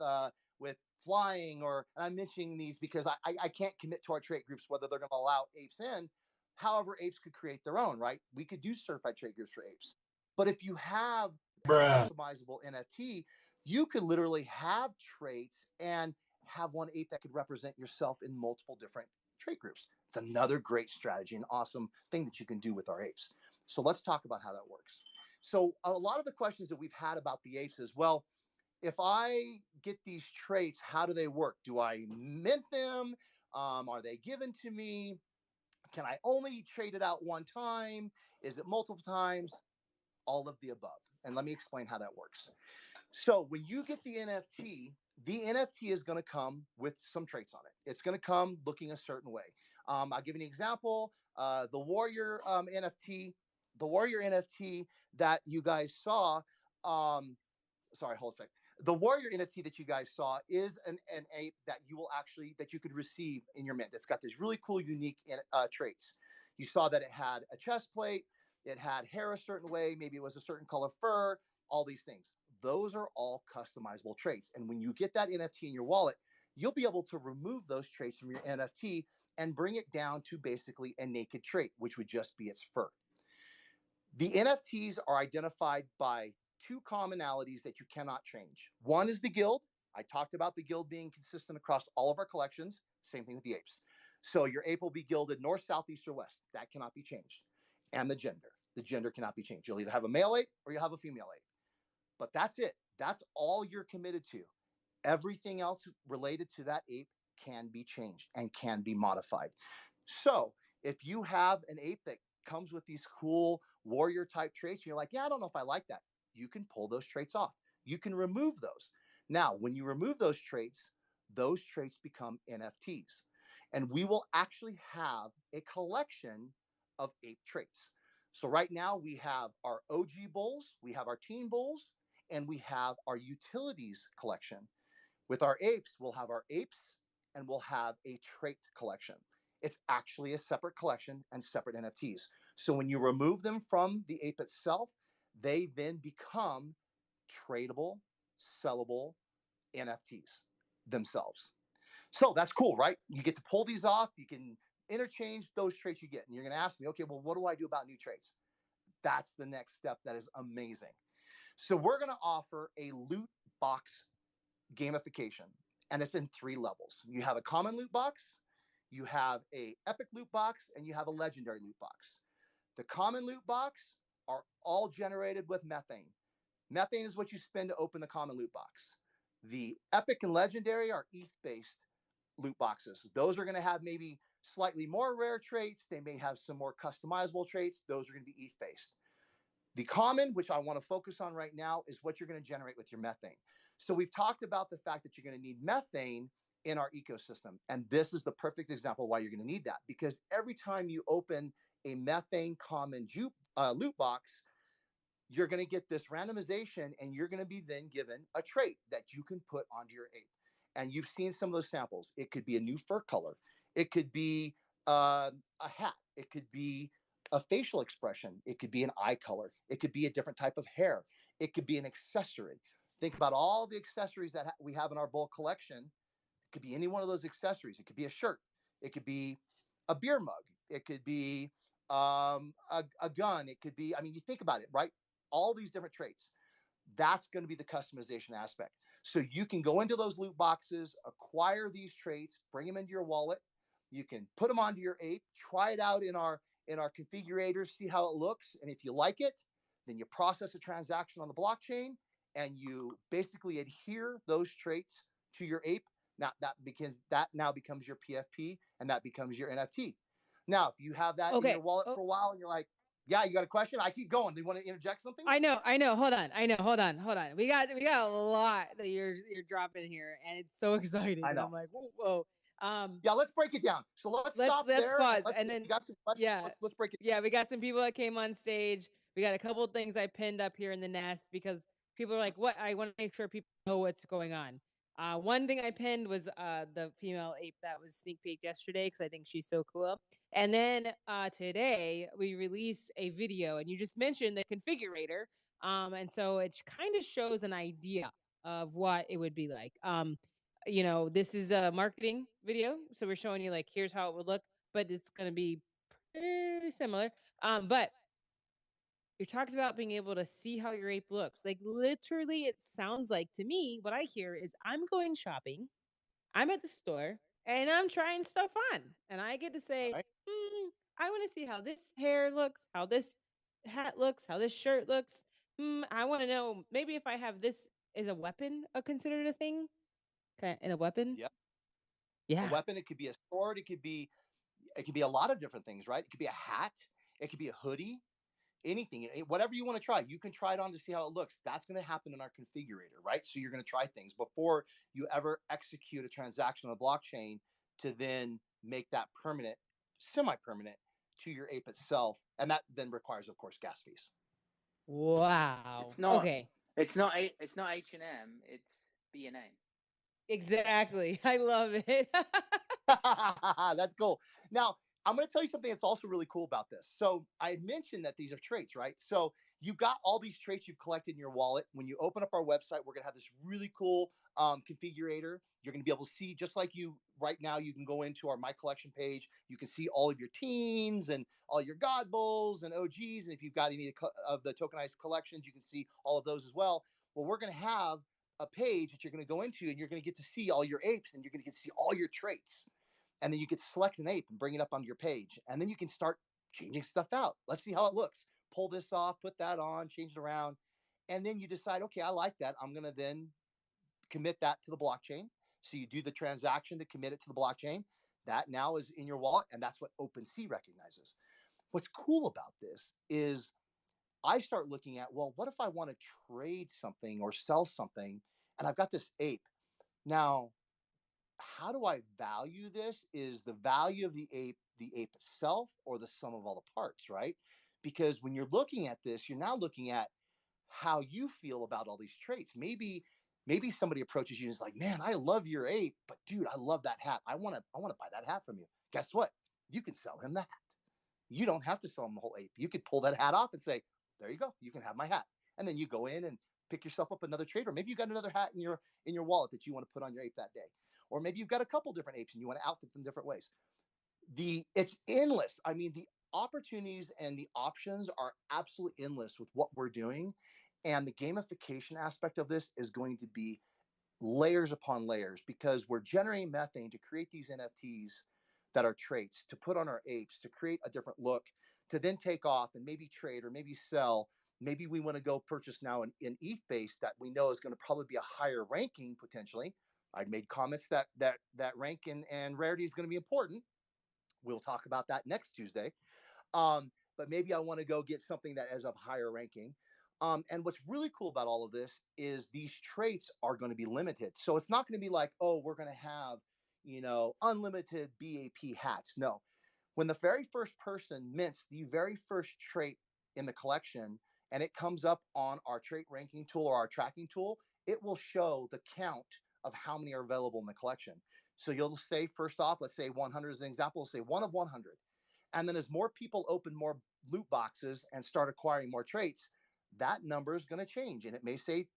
flying, or and I'm mentioning these because I can't commit to our trait groups whether they're going to allow apes in. However, apes could create their own, right? We could do certified trait groups for apes. But if you have a customizable NFT, you could literally have traits and have one ape that could represent yourself in multiple different trait groups. It's another great strategy and awesome thing that you can do with our apes. So let's talk about how that works. So a lot of the questions that we've had about the apes is, well, if I get these traits, how do they work? Do I mint them? Are they given to me? Can I only trade it out one time? Is it multiple times? All of the above. And let me explain how that works. So when you get the NFT is going to come with some traits on it. It's going to come looking a certain way. I'll give you an example. The Warrior NFT that you guys saw. Sorry, hold a sec. The Warrior NFT that you guys saw is an ape that you could receive in your mint. It's got this really cool, unique traits. You saw that it had a chest plate, it had hair a certain way, maybe it was a certain color fur, all these things. those are all customizable traits. And when you get that NFT in your wallet, you'll be able to remove those traits from your NFT and bring it down to basically a naked trait, which would just be its fur. The NFTs are identified by two commonalities that you cannot change. One is the guild. I talked about the guild being consistent across all of our collections. Same thing with the apes. So your ape will be gilded north, south, east, or west. That cannot be changed. And the gender. The gender cannot be changed. You'll either have a male ape or you'll have a female ape. But that's it. That's all you're committed to. Everything else related to that ape can be changed and can be modified. So if you have an ape that comes with these cool warrior type traits, and you're like, yeah, I don't know if I like that, you can pull those traits off. You can remove those. Now, when you remove those traits become NFTs. And we will actually have a collection of ape traits. So right now we have our OG bulls, we have our teen bulls, and we have our utilities collection. With our apes, we'll have our apes and we'll have a trait collection. It's actually a separate collection and separate NFTs. So when you remove them from the ape itself, they then become tradable, sellable NFTs themselves. So that's cool, right? You get to pull these off. You can interchange those traits you get. And you're going to ask me, okay, well, what do I do about new traits? That's the next step that is amazing. So we're going to offer a loot box gamification, and it's in three levels. You have a common loot box, you have a epic loot box, and you have a legendary loot box. The common loot box are all generated with methane. Methane is what you spend to open the common loot box. The epic and legendary are ETH based loot boxes. Those are going to have maybe slightly more rare traits. They may have some more customizable traits. Those are going to be ETH based. The common, which I want to focus on right now, is what you're going to generate with your methane. So we've talked about the fact that you're going to need methane in our ecosystem. And this is the perfect example why you're going to need that. Because every time you open a methane common loot box, you're going to get this randomization and you're going to be then given a trait that you can put onto your ape. And you've seen some of those samples. It could be a new fur color. It could be a hat. It could be a facial expression. It could be an eye color. It could be a different type of hair. It could be an accessory. Think about all the accessories that we have in our bulk collection. It could be any one of those accessories. It could be a shirt. It could be a beer mug. It could be a gun. It could be, I mean, you think about it, right? All these different traits. That's going to be the customization aspect. So you can go into those loot boxes, acquire these traits, bring them into your wallet. You can put them onto your ape, try it out in our configurator, see how it looks, and if you like it, then you process a transaction on the blockchain and you basically adhere those traits to your ape. Now that now becomes your PFP and that becomes your NFT. Now, if you have that in your Okay. wallet Oh, for a while and you're like, yeah, you got a question? I keep going. Do you want to interject something? I know. Hold on. I know. Hold on. We got a lot that you're dropping here, and it's so exciting. I And know. I'm like, whoa, whoa. Yeah, let's break it down. So let's stop Let's there and pause, let's see and if then you got some questions. yeah, Let's break it down. yeah, we got some people that came on stage. We got a couple of things I pinned up here in the nest because people are like, "What?" I want to make sure people know what's going on. One thing I pinned was the female ape that was sneak peek yesterday because I think she's so cool. And then today we released a video, and you just mentioned the configurator, and so it kind of shows an idea of what it would be like. This is a marketing video, so we're showing you like here's how it would look, but it's going to be pretty similar. But you're talking about being able to see how your ape looks. Like literally, it sounds like to me what I hear is I'm going shopping, I'm at the store, and I'm trying stuff on, and I get to All say, right. I want to see how this hair looks, how this hat looks, how this shirt looks. I want to know maybe if I have this is a weapon considered a thing. Okay, in a weapon. Yep. A Yeah. weapon, it could be a sword, it could be a lot of different things, right? It could be a hat, it could be a hoodie, anything. Whatever you want to try, you can try it on to see how it looks. That's going to happen in our configurator, right? So you're going to try things before you ever execute a transaction on a blockchain to then make that permanent, semi-permanent to your ape itself. And that then requires, of course, gas fees. Wow. It's not. Okay. It's not. It's not H&M. It's B&A. Exactly. I love it. That's cool. Now, I'm going to tell you something that's also really cool about this. So I mentioned that these are traits, right? So you've got all these traits you've collected in your wallet. When you open up our website, we're going to have this really cool configurator. You're going to be able to see, just like you right now, you can go into our My Collection page. You can see all of your teens and all your God Bulls and OGs. And if you've got any of the tokenized collections, you can see all of those as well. Well, we're going to have a page that you're going to go into, and you're going to get to see all your apes, and you're going to get to see all your traits. And then you could select an ape and bring it up onto your page. And then you can start changing stuff out. Let's see how it looks. Pull this off, put that on, change it around. And then you decide, okay, I like that. I'm going to then commit that to the blockchain. So you do the transaction to commit it to the blockchain. That now is in your wallet. And that's what OpenSea recognizes. What's cool about this is I start looking at, well, what if I want to trade something or sell something and I've got this ape? Now, how do I value this? Is the value of the ape itself or the sum of all the parts, right? Because when you're looking at this, you're now looking at how you feel about all these traits. Maybe somebody approaches you and is like, man, I love your ape, but dude, I love that hat. I want to buy that hat from you. Guess what? You can sell him the hat. You don't have to sell him the whole ape. You could pull that hat off and say, there you go, you can have my hat. And then you go in and pick yourself up another trade, or maybe you got another hat in your wallet that you want to put on your ape that day. Or maybe you've got a couple different apes and you want to outfit them different ways. It's endless. I mean, the opportunities and the options are absolutely endless with what we're doing. And the gamification aspect of this is going to be layers upon layers because we're generating methane to create these NFTs that are traits, to put on our apes, to create a different look, to then take off and maybe trade or maybe sell. Maybe we want to go purchase now an ETH base that we know is going to probably be a higher ranking potentially. I'd made comments that rank and rarity is going to be important. We'll talk about that next Tuesday. But maybe I want to go get something that is of higher ranking. And what's really cool about all of this is these traits are going to be limited. So it's not going to be like, oh, we're going to have, unlimited BAP hats. No, when the very first person mints the very first trait in the collection and it comes up on our trait ranking tool or our tracking tool, it will show the count of how many are available in the collection. So you'll say, first off, let's say 100 as an example, we'll say 1 of 100. And then as more people open more loot boxes and start acquiring more traits, that number is going to change. And it may say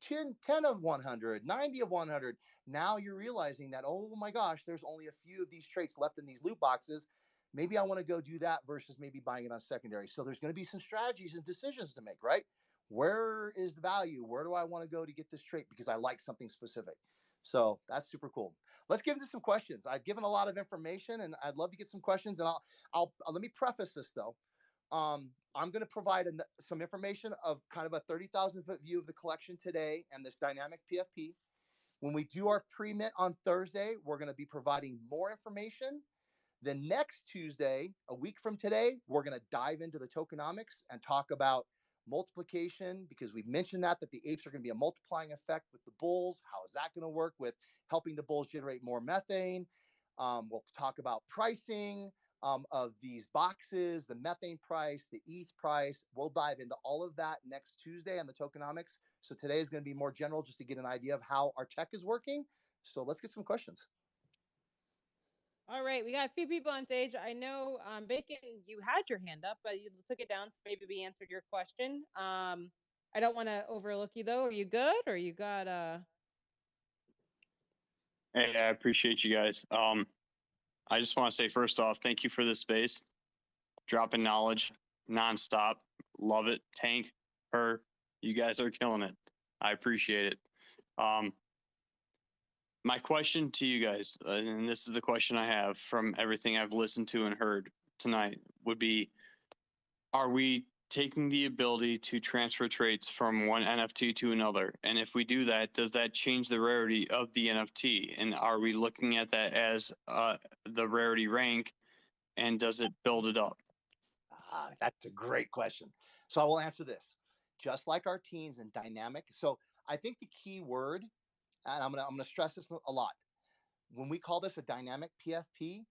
10 of 100, 90 of 100. Now you're realizing that, oh my gosh, there's only a few of these traits left in these loot boxes. Maybe I want to go do that versus maybe buying it on secondary. So there's going to be some strategies and decisions to make, right? Where is the value? Where do I want to go to get this trait because I like something specific? So that's super cool. Let's get into some questions. I've given a lot of information and I'd love to get some questions. And I'll let me preface this though. I'm going to provide some information of kind of a 30,000-foot view of the collection today and this dynamic PFP. When we do our pre-mint on Thursday, we're going to be providing more information. Then next Tuesday, a week from today, we're going to dive into the tokenomics and talk about multiplication because we've mentioned that the apes are going to be a multiplying effect with the bulls. How is that going to work with helping the bulls generate more methane? We'll talk about pricing of these boxes, the methane price, the ETH price. We'll dive into all of that next Tuesday on the tokenomics. So today is going to be more general just to get an idea of how our tech is working. So let's get some questions. All right, we got a few people on stage. I know, Bacon, you had your hand up, but you took it down, so maybe we answered your question. I don't want to overlook you though. Are you good, or you got Hey, I appreciate you guys. I just want to say first off, thank you for this space. Dropping knowledge nonstop. Love it. Tank, her, you guys are killing it. I appreciate it. My question to you guys, and this is the question I have from everything I've listened to and heard tonight, would be, are we taking the ability to transfer traits from one NFT to another? And if we do that, does that change the rarity of the NFT? And are we looking at that as the rarity rank, and does it build it up? That's a great question. So I will answer this. Just like our teens and dynamic. So I think the key word, and I'm gonna stress this a lot. When we call this a dynamic PFP,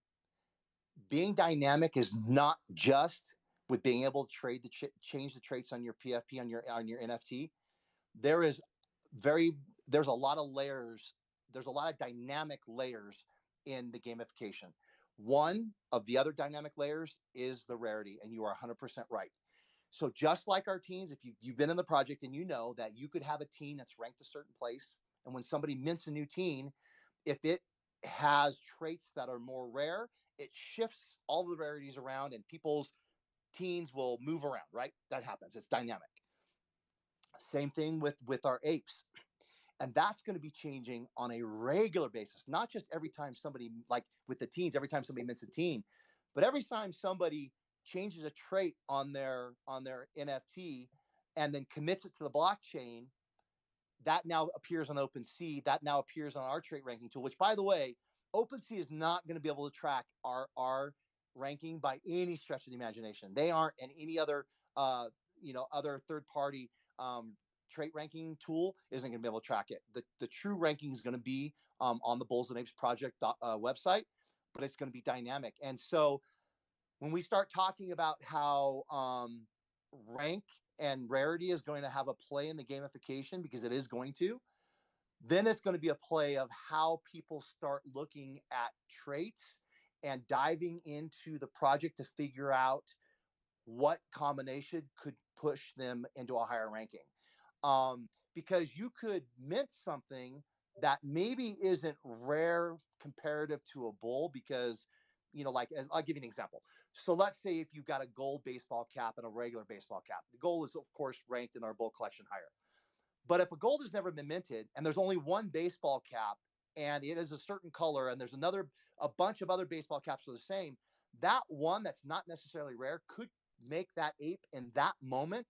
being dynamic is not just with being able to trade change the traits on your PFP on your NFT. There is there's a lot of layers. There's a lot of dynamic layers in the gamification. One of the other dynamic layers is the rarity, and you are 100% right. So just like our teens, if you've been in the project and you know that you could have a teen that's ranked a certain place, and when somebody mints a new teen, if it has traits that are more rare, it shifts all the rarities around, and people's teens will move around. Right? That happens. It's dynamic. Same thing with our apes, and that's going to be changing on a regular basis, not just every time somebody, like with the teens, every time somebody mints a teen, but every time somebody changes a trait on their NFT and then commits it to the blockchain. That now appears on OpenSea. That now appears on our trait ranking tool, which, by the way, OpenSea is not going to be able to track our ranking by any stretch of the imagination. They aren't, and any other uh, other third party trait ranking tool isn't going to be able to track it. The true ranking is going to be on the Bulls and Apes project website, but it's going to be dynamic. And so when we start talking about how rank and rarity is going to have a play in the gamification, because it is going to, then it's going to be a play of how people start looking at traits and diving into the project to figure out what combination could push them into a higher ranking. Because you could mint something that maybe isn't rare comparative to a bull, because, like, I'll give you an example. So let's say if you've got a gold baseball cap and a regular baseball cap, the gold is, of course, ranked in our bull collection higher. But if a gold has never been minted and there's only one baseball cap and it is a certain color and there's a bunch of other baseball caps that are the same, that one that's not necessarily rare could make that ape in that moment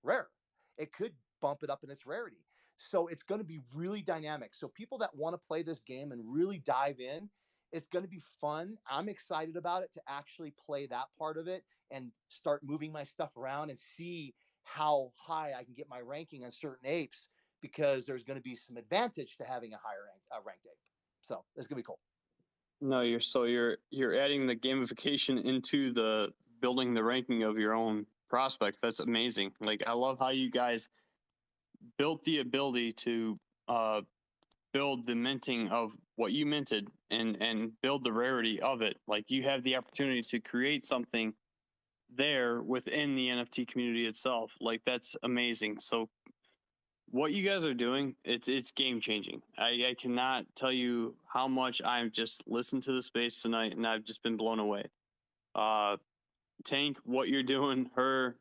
rare. It could bump it up in its rarity. So it's going to be really dynamic. So people that want to play this game and really dive in, it's going to be fun. I'm excited about it to actually play that part of it and start moving my stuff around and see how high I can get my ranking on certain apes, because there's going to be some advantage to having a higher ranked ape. So it's going to be cool. No, you're adding the gamification into the building the ranking of your own prospects. That's amazing. Like, I love how you guys built the ability to build the minting of what you minted and build the rarity of it. Like, you have the opportunity to create something there within the NFT community itself. Like, that's amazing. So what you guys are doing, it's game changing. I cannot tell you how much I've just listened to the space tonight, and I've just been blown away. Tank, what you're doing,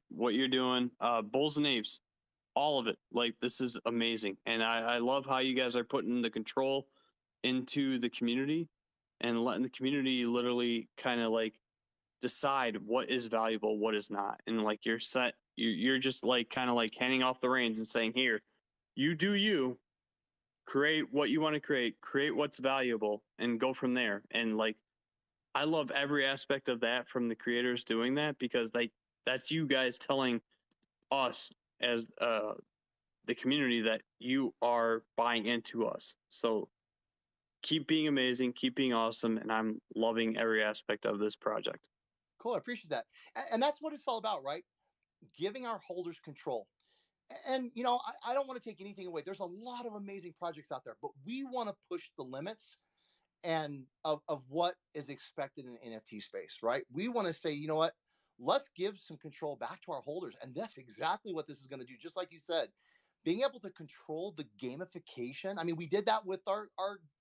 what you're doing, Bulls and Apes, all of it. Like, this is amazing. And I love how you guys are putting the control into the community and letting the community literally kind of like decide what is valuable, what is not. And like, you're just like kind of like handing off the reins and saying, here, you do you, create what you want to create what's valuable, and go from there. And like, I love every aspect of that from the creators doing that, because that's you guys telling us as the community that you are buying into us. So keep being amazing, keep being awesome, and I'm loving every aspect of this project. Cool. I appreciate that. And that's what it's all about, right? Giving our holders control. And, I don't want to take anything away. There's a lot of amazing projects out there, but we want to push the limits and of what is expected in the NFT space, right? We want to say, you know what? Let's give some control back to our holders. And that's exactly what this is going to do. Just like you said, being able to control the gamification. I mean, we did that with our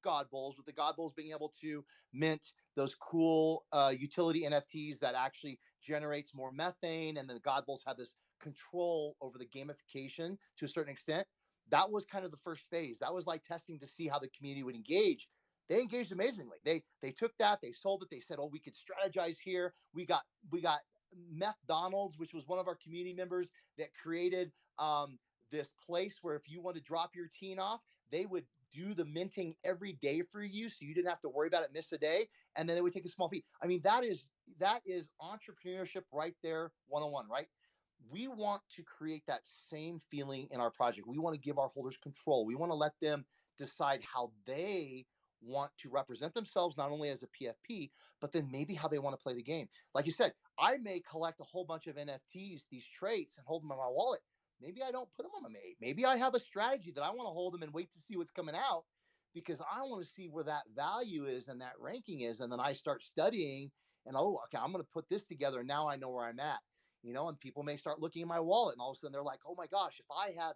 God Bowls, with the God Bowls being able to mint those cool utility NFTs that actually generates more methane. And then the God Bowls have this control over the gamification to a certain extent. That was kind of the first phase. That was like testing to see how the community would engage. They engaged amazingly. They took that, they sold it, they said, oh, we could strategize here. We got Meth Donalds, which was one of our community members that created this place where if you want to drop your teen off, they would do the minting every day for you, so you didn't have to worry about it, miss a day, and then they would take a small fee. I mean, that is entrepreneurship right there, 101, right? We want to create that same feeling in our project. We want to give our holders control. We want to let them decide how they want to represent themselves, not only as a PFP, but then maybe how they want to play the game. Like you said, I may collect a whole bunch of NFTs, these traits, and hold them in my wallet. Maybe I don't put them on my mate. Maybe I have a strategy that I want to hold them and wait to see what's coming out. because I want to see where that value is and that ranking is. And then I start studying and, oh, okay, I'm going to put this together. And now I know where I'm at, and people may start looking in my wallet and all of a sudden they're like, oh my gosh, if I had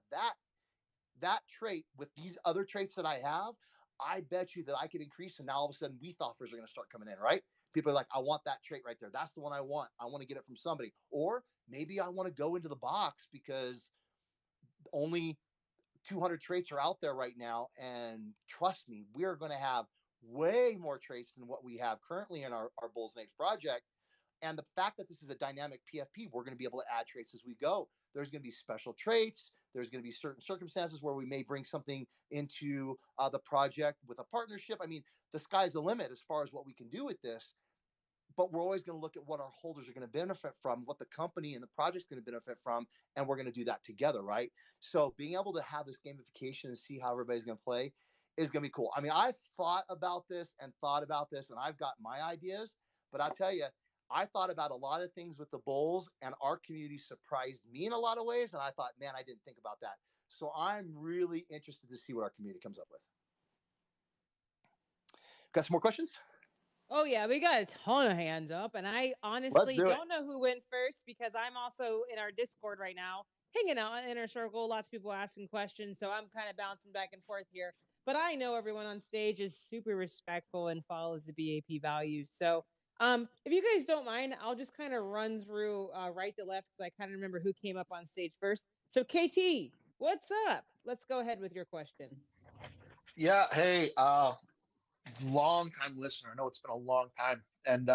that trait with these other traits that I have, I bet you that I could increase. And now all of a sudden, WEATH offers are going to start coming in, right? People are like, I want that trait right there. That's the one I want. I want to get it from somebody. Or maybe I want to go into the box because only 200 traits are out there right now. And trust me, we're going to have way more traits than what we have currently in our Bulls and Apes project. And the fact that this is a dynamic PFP, we're going to be able to add traits as we go. There's going to be special traits. There's going to be certain circumstances where we may bring something into the project with a partnership. I mean, the sky's the limit as far as what we can do with this, but we're always going to look at what our holders are going to benefit from, what the company and the project's going to benefit from, and we're going to do that together, right? So being able to have this gamification and see how everybody's going to play is going to be cool. I mean, I thought about this, and I've got my ideas, but I'll tell you, I thought about a lot of things with the Bulls, and our community surprised me in a lot of ways. And I thought, man, I didn't think about that. So I'm really interested to see what our community comes up with. Got some more questions? Oh yeah, we got a ton of hands up, and I honestly don't know who went first because I'm also in our Discord right now, hanging out in Inner Circle. Lots of people asking questions, so I'm kind of bouncing back and forth here. But I know everyone on stage is super respectful and follows the BAP values. So, if you guys don't mind, I'll just kind of run through right to left because I kind of remember who came up on stage first. So, KT, what's up? Let's go ahead with your question. Yeah. Hey, long time listener. I know it's been a long time, and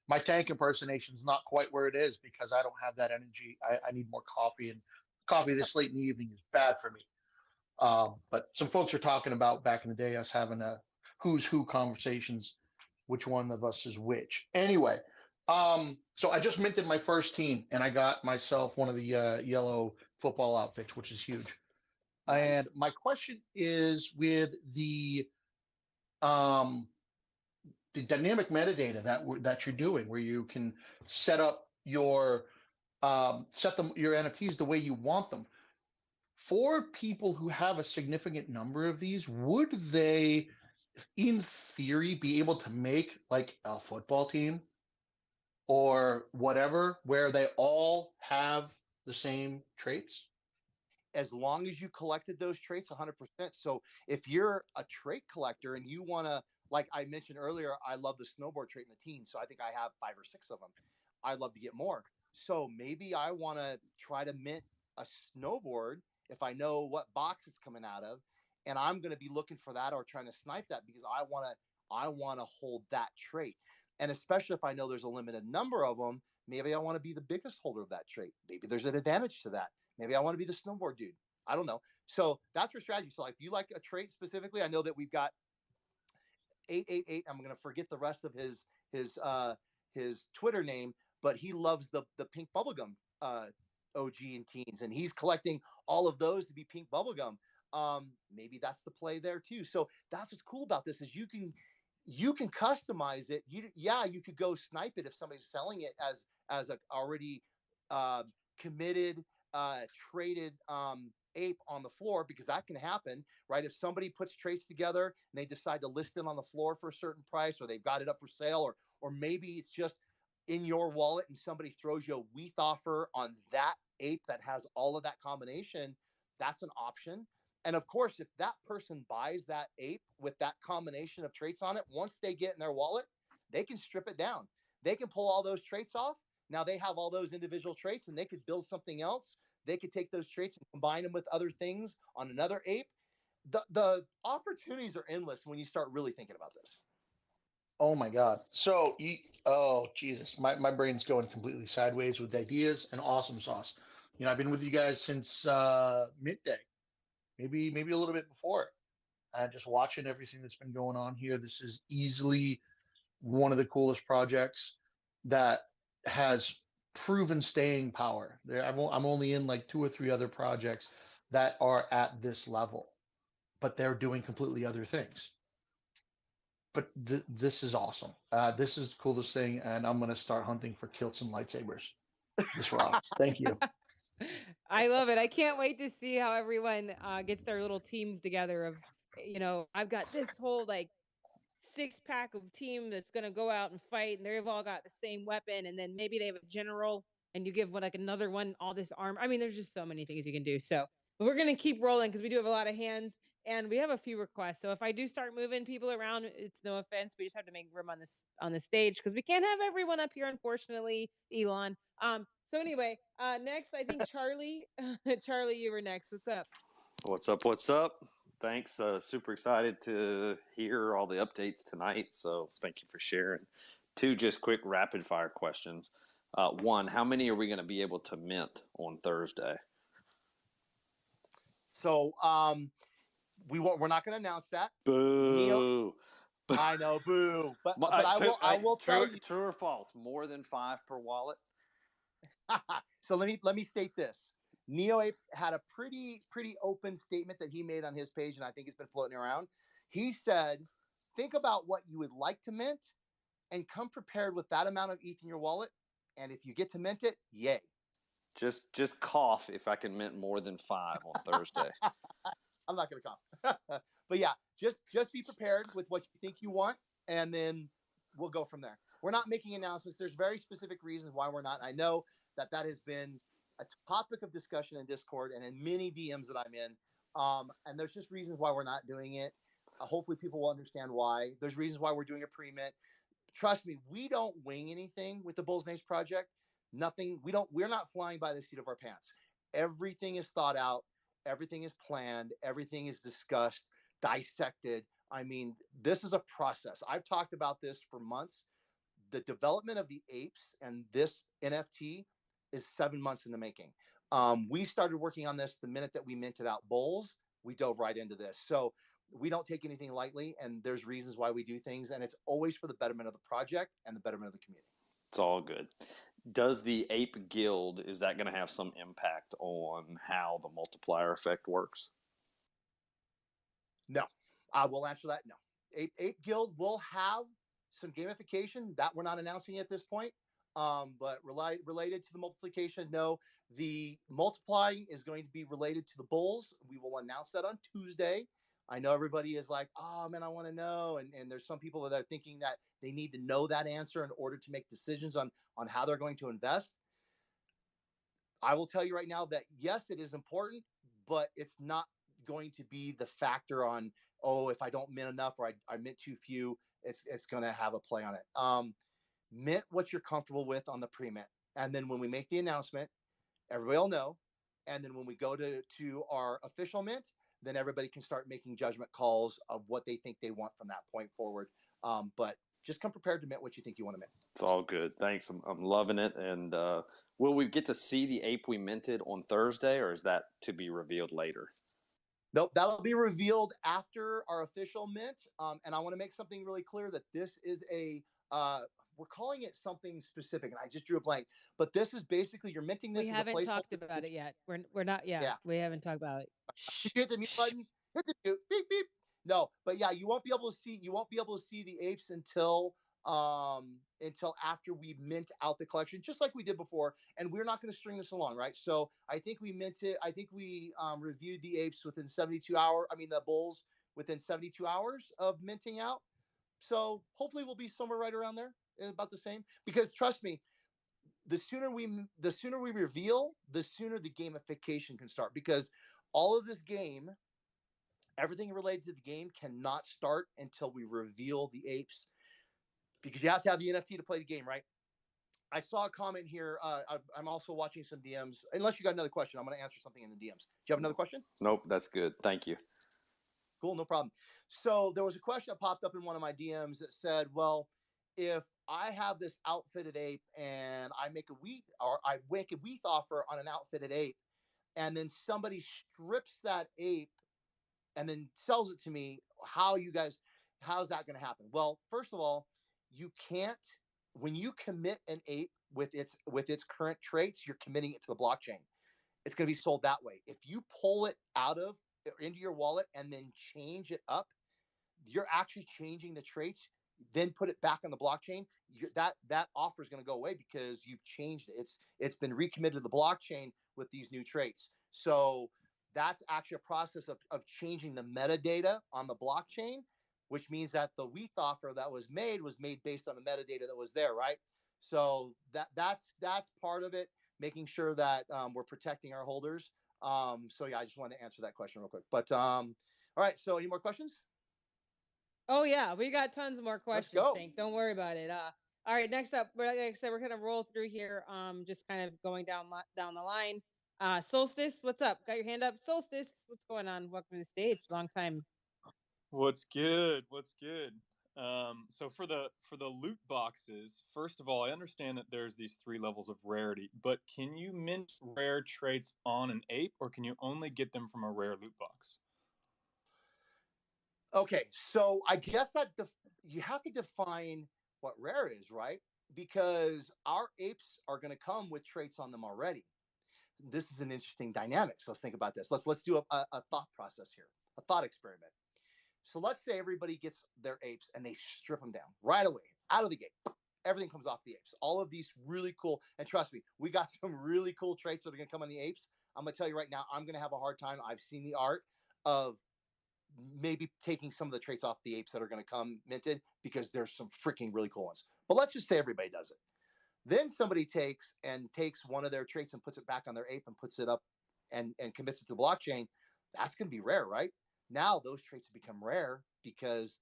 my tank impersonation is not quite where it is because I don't have that energy. I need more coffee, and coffee this late in the evening is bad for me. But some folks are talking about back in the day us having a who's who conversations, which one of us is which. Anyway, so I just minted my first team, and I got myself one of the yellow football outfits, which is huge. Nice. And my question is with um, the dynamic metadata that you're doing, where you can set up your your NFTs the way you want them. For people who have a significant number of these, would they, in theory, be able to make like a football team or whatever, where they all have the same traits? As long as you collected those traits 100%. So if you're a trait collector and you want to, like I mentioned earlier, I love the snowboard trait in the teens. So I think I have 5 or 6 of them. I'd love to get more. So maybe I want to try to mint a snowboard if I know what box it's coming out of, and I'm going to be looking for that or trying to snipe that because I want to hold that trait. And especially if I know there's a limited number of them, maybe I want to be the biggest holder of that trait. Maybe there's an advantage to that. Maybe I want to be the snowboard dude. I don't know. So that's your strategy. So like, if you like a trait specifically, I know that we've got 888. I'm going to forget the rest of his Twitter name, but he loves the pink bubblegum OG and teens, and he's collecting all of those to be pink bubblegum. Maybe that's the play there too. So that's what's cool about this is you can customize it. You could go snipe it if somebody's selling it as a already committed traded ape on the floor, because that can happen, right? If somebody puts traits together and they decide to list it on the floor for a certain price, or they've got it up for sale, or maybe it's just in your wallet and somebody throws you a WEATH offer on that ape that has all of that combination, that's an option. And of course, if that person buys that ape with that combination of traits on it, once they get in their wallet, they can strip it down. They can pull all those traits off. Now they have all those individual traits and they could build something else. They could take those traits and combine them with other things on another ape. The opportunities are endless when you start really thinking about this. Oh my God. So Jesus, my brain's going completely sideways with ideas and awesome sauce. I've been with you guys since midday, maybe a little bit before. Just watching everything that's been going on here. This is easily one of the coolest projects that has proven staying power. I'm only in like 2 or 3 other projects that are at this level, but they're doing completely other things. But this is awesome. This is the coolest thing, and I'm going to start hunting for kilts and lightsabers. This rocks. Thank you. I love it. I can't wait to see how everyone gets their little teams together of I've got this whole like 6-pack of team that's going to go out and fight, and they've all got the same weapon, and then maybe they have a general, and you give one like another one all this armor. I mean, there's just so many things you can do. So, but we're going to keep rolling because we do have a lot of hands, and we have a few requests. So if I do start moving people around, it's no offense. We just have to make room on the stage because we can't have everyone up here, unfortunately, Elon. So anyway, next I think Charlie, Charlie, you were next. What's up? What's up? What's up? Thanks. Super excited to hear all the updates tonight. So thank you for sharing. 2 just quick rapid fire questions. 1, how many are we going to be able to mint on Thursday? So we're not going to announce that. Boo. I know, boo. But I will tell you. True or false? More than 5 per wallet? So let me state this. NeoApe had a pretty open statement that he made on his page, and I think it's been floating around. He said, think about what you would like to mint and come prepared with that amount of ETH in your wallet. And if you get to mint it, yay. Just cough if I can mint more than 5 on Thursday. I'm not going to cough. But yeah, just be prepared with what you think you want, and then we'll go from there. We're not making announcements. There's very specific reasons why we're not. I know that has been a topic of discussion in Discord and in many DMs that I'm in. And there's just reasons why we're not doing it. Hopefully people will understand why. There's reasons why we're doing a pre-mint. Trust me, we don't wing anything with the Bulls Names project. Nothing. We're not flying by the seat of our pants. Everything is thought out. Everything is planned. Everything is discussed, dissected. I mean, this is a process. I've talked about this for months. The development of the apes and this NFT is 7 months in the making. We started working on this the minute that we minted out Bulls. We dove right into this. So we don't take anything lightly, and there's reasons why we do things, and it's always for the betterment of the project and the betterment of the community. It's all good. Does the Ape Guild, is that going to have some impact on how the multiplier effect works? No. I will answer that. No. Ape Guild will have some gamification that we're not announcing at this point. But related to the multiplication, no. The multiplying is going to be related to the Bulls. We will announce that on Tuesday. I know everybody is like, oh man, I want to know. And there's some people that are thinking that they need to know that answer in order to make decisions on how they're going to invest. I will tell you right now that yes, it is important, but it's not going to be the factor on, oh, if I don't mint enough or I mint too few, it's going to have a play on it. Mint what you're comfortable with on the pre-mint. And then when we make the announcement, everybody will know. And then when we go to our official mint, then everybody can start making judgment calls of what they think they want from that point forward. But just come prepared to mint what you think you want to mint. It's all good. Thanks. I'm loving it. And will we get to see the ape we minted on Thursday, or is that to be revealed later? Nope, that'll be revealed after our official mint. And I want to make something really clear that this is we're calling it something specific, and I just drew a blank. But this is basically you're minting this. We haven't talked about it yet. We're not. Yeah, we haven't talked about it. Hit the mute button. Hit the mute. Beep beep. No, but yeah, you won't be able to see the apes until after we mint out the collection, just like we did before. And we're not going to string this along, right? So I think we reviewed the apes within 72 hours. I mean, the bulls within 72 hours of minting out. So hopefully we'll be somewhere right around there, about the same. Because trust me, the sooner we reveal, the sooner the gamification can start. Because all of this game, everything related to the game, cannot start until we reveal the apes. Because you have to have the NFT to play the game, right? I saw a comment here. I'm also watching some DMs. Unless you got another question, I'm going to answer something in the DMs. Do you have another question? Nope, that's good. Thank you. Cool, no problem. So there was a question that popped up in one of my DMs that said, well, if I have this outfitted ape and I make a WETH offer on an outfitted ape, and then somebody strips that ape and then sells it to me, how's that going to happen? Well, first of all, you can't, when you commit an ape with its current traits, you're committing it to the blockchain. It's going to be sold that way. If you pull it into your wallet and then change it up, you're actually changing the traits, then put it back on the blockchain. That offer is going to go away because you've changed it. It's been recommitted to the blockchain with these new traits. So That's actually a process of changing the metadata on the blockchain, which means that the WETH offer that was made based on the metadata that was there, right? So that's part of it, making sure that we're protecting our holders. So yeah, I just wanted to answer that question real quick. But all right, so any more questions? Oh yeah, we got tons more Let's questions, go. Tank. Don't worry about it. All right, next up, like I said, we're gonna roll through here. Just kind of going down the line. Solstice, what's up? Got your hand up, Solstice. What's going on? Welcome to the stage. Long time. What's good? What's good? So for the loot boxes, first of all, I understand that there's these 3 levels of rarity, but can you mint rare traits on an ape, or can you only get them from a rare loot box? Okay, so I guess that you have to define what rare is, right? Because our apes are going to come with traits on them already. This is an interesting dynamic. So let's think about this. Let's do a thought process here, a thought experiment. So let's say everybody gets their apes and they strip them down right away, out of the gate. Everything comes off the apes. All of these really cool, and trust me, we got some really cool traits that are going to come on the apes. I'm going to tell you right now, I'm going to have a hard time. I've seen the art of maybe taking some of the traits off the apes that are going to come minted, because there's some freaking really cool ones. But let's just say everybody does it. Then somebody takes one of their traits and puts it back on their ape and puts it up and commits it to the blockchain. That's going to be rare, right? Now those traits have become rare because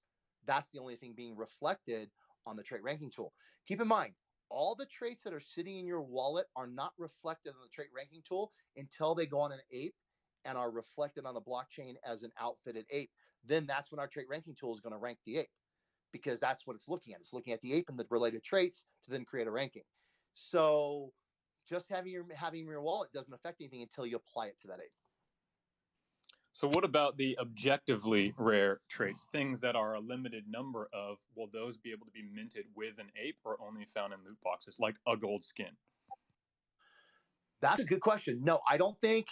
that's the only thing being reflected on the trait ranking tool. Keep in mind, all the traits that are sitting in your wallet are not reflected on the trait ranking tool until they go on an ape and are reflected on the blockchain as an outfitted ape. Then that's when our trait ranking tool is going to rank the ape, because that's what it's looking at. It's looking at the ape and the related traits to then create a ranking. So just having your wallet doesn't affect anything until you apply it to that ape. So what about the objectively rare traits, things that are a limited number of? Will those be able to be minted with an ape, or only found in loot boxes, like a gold skin? That's a good question. No, I don't think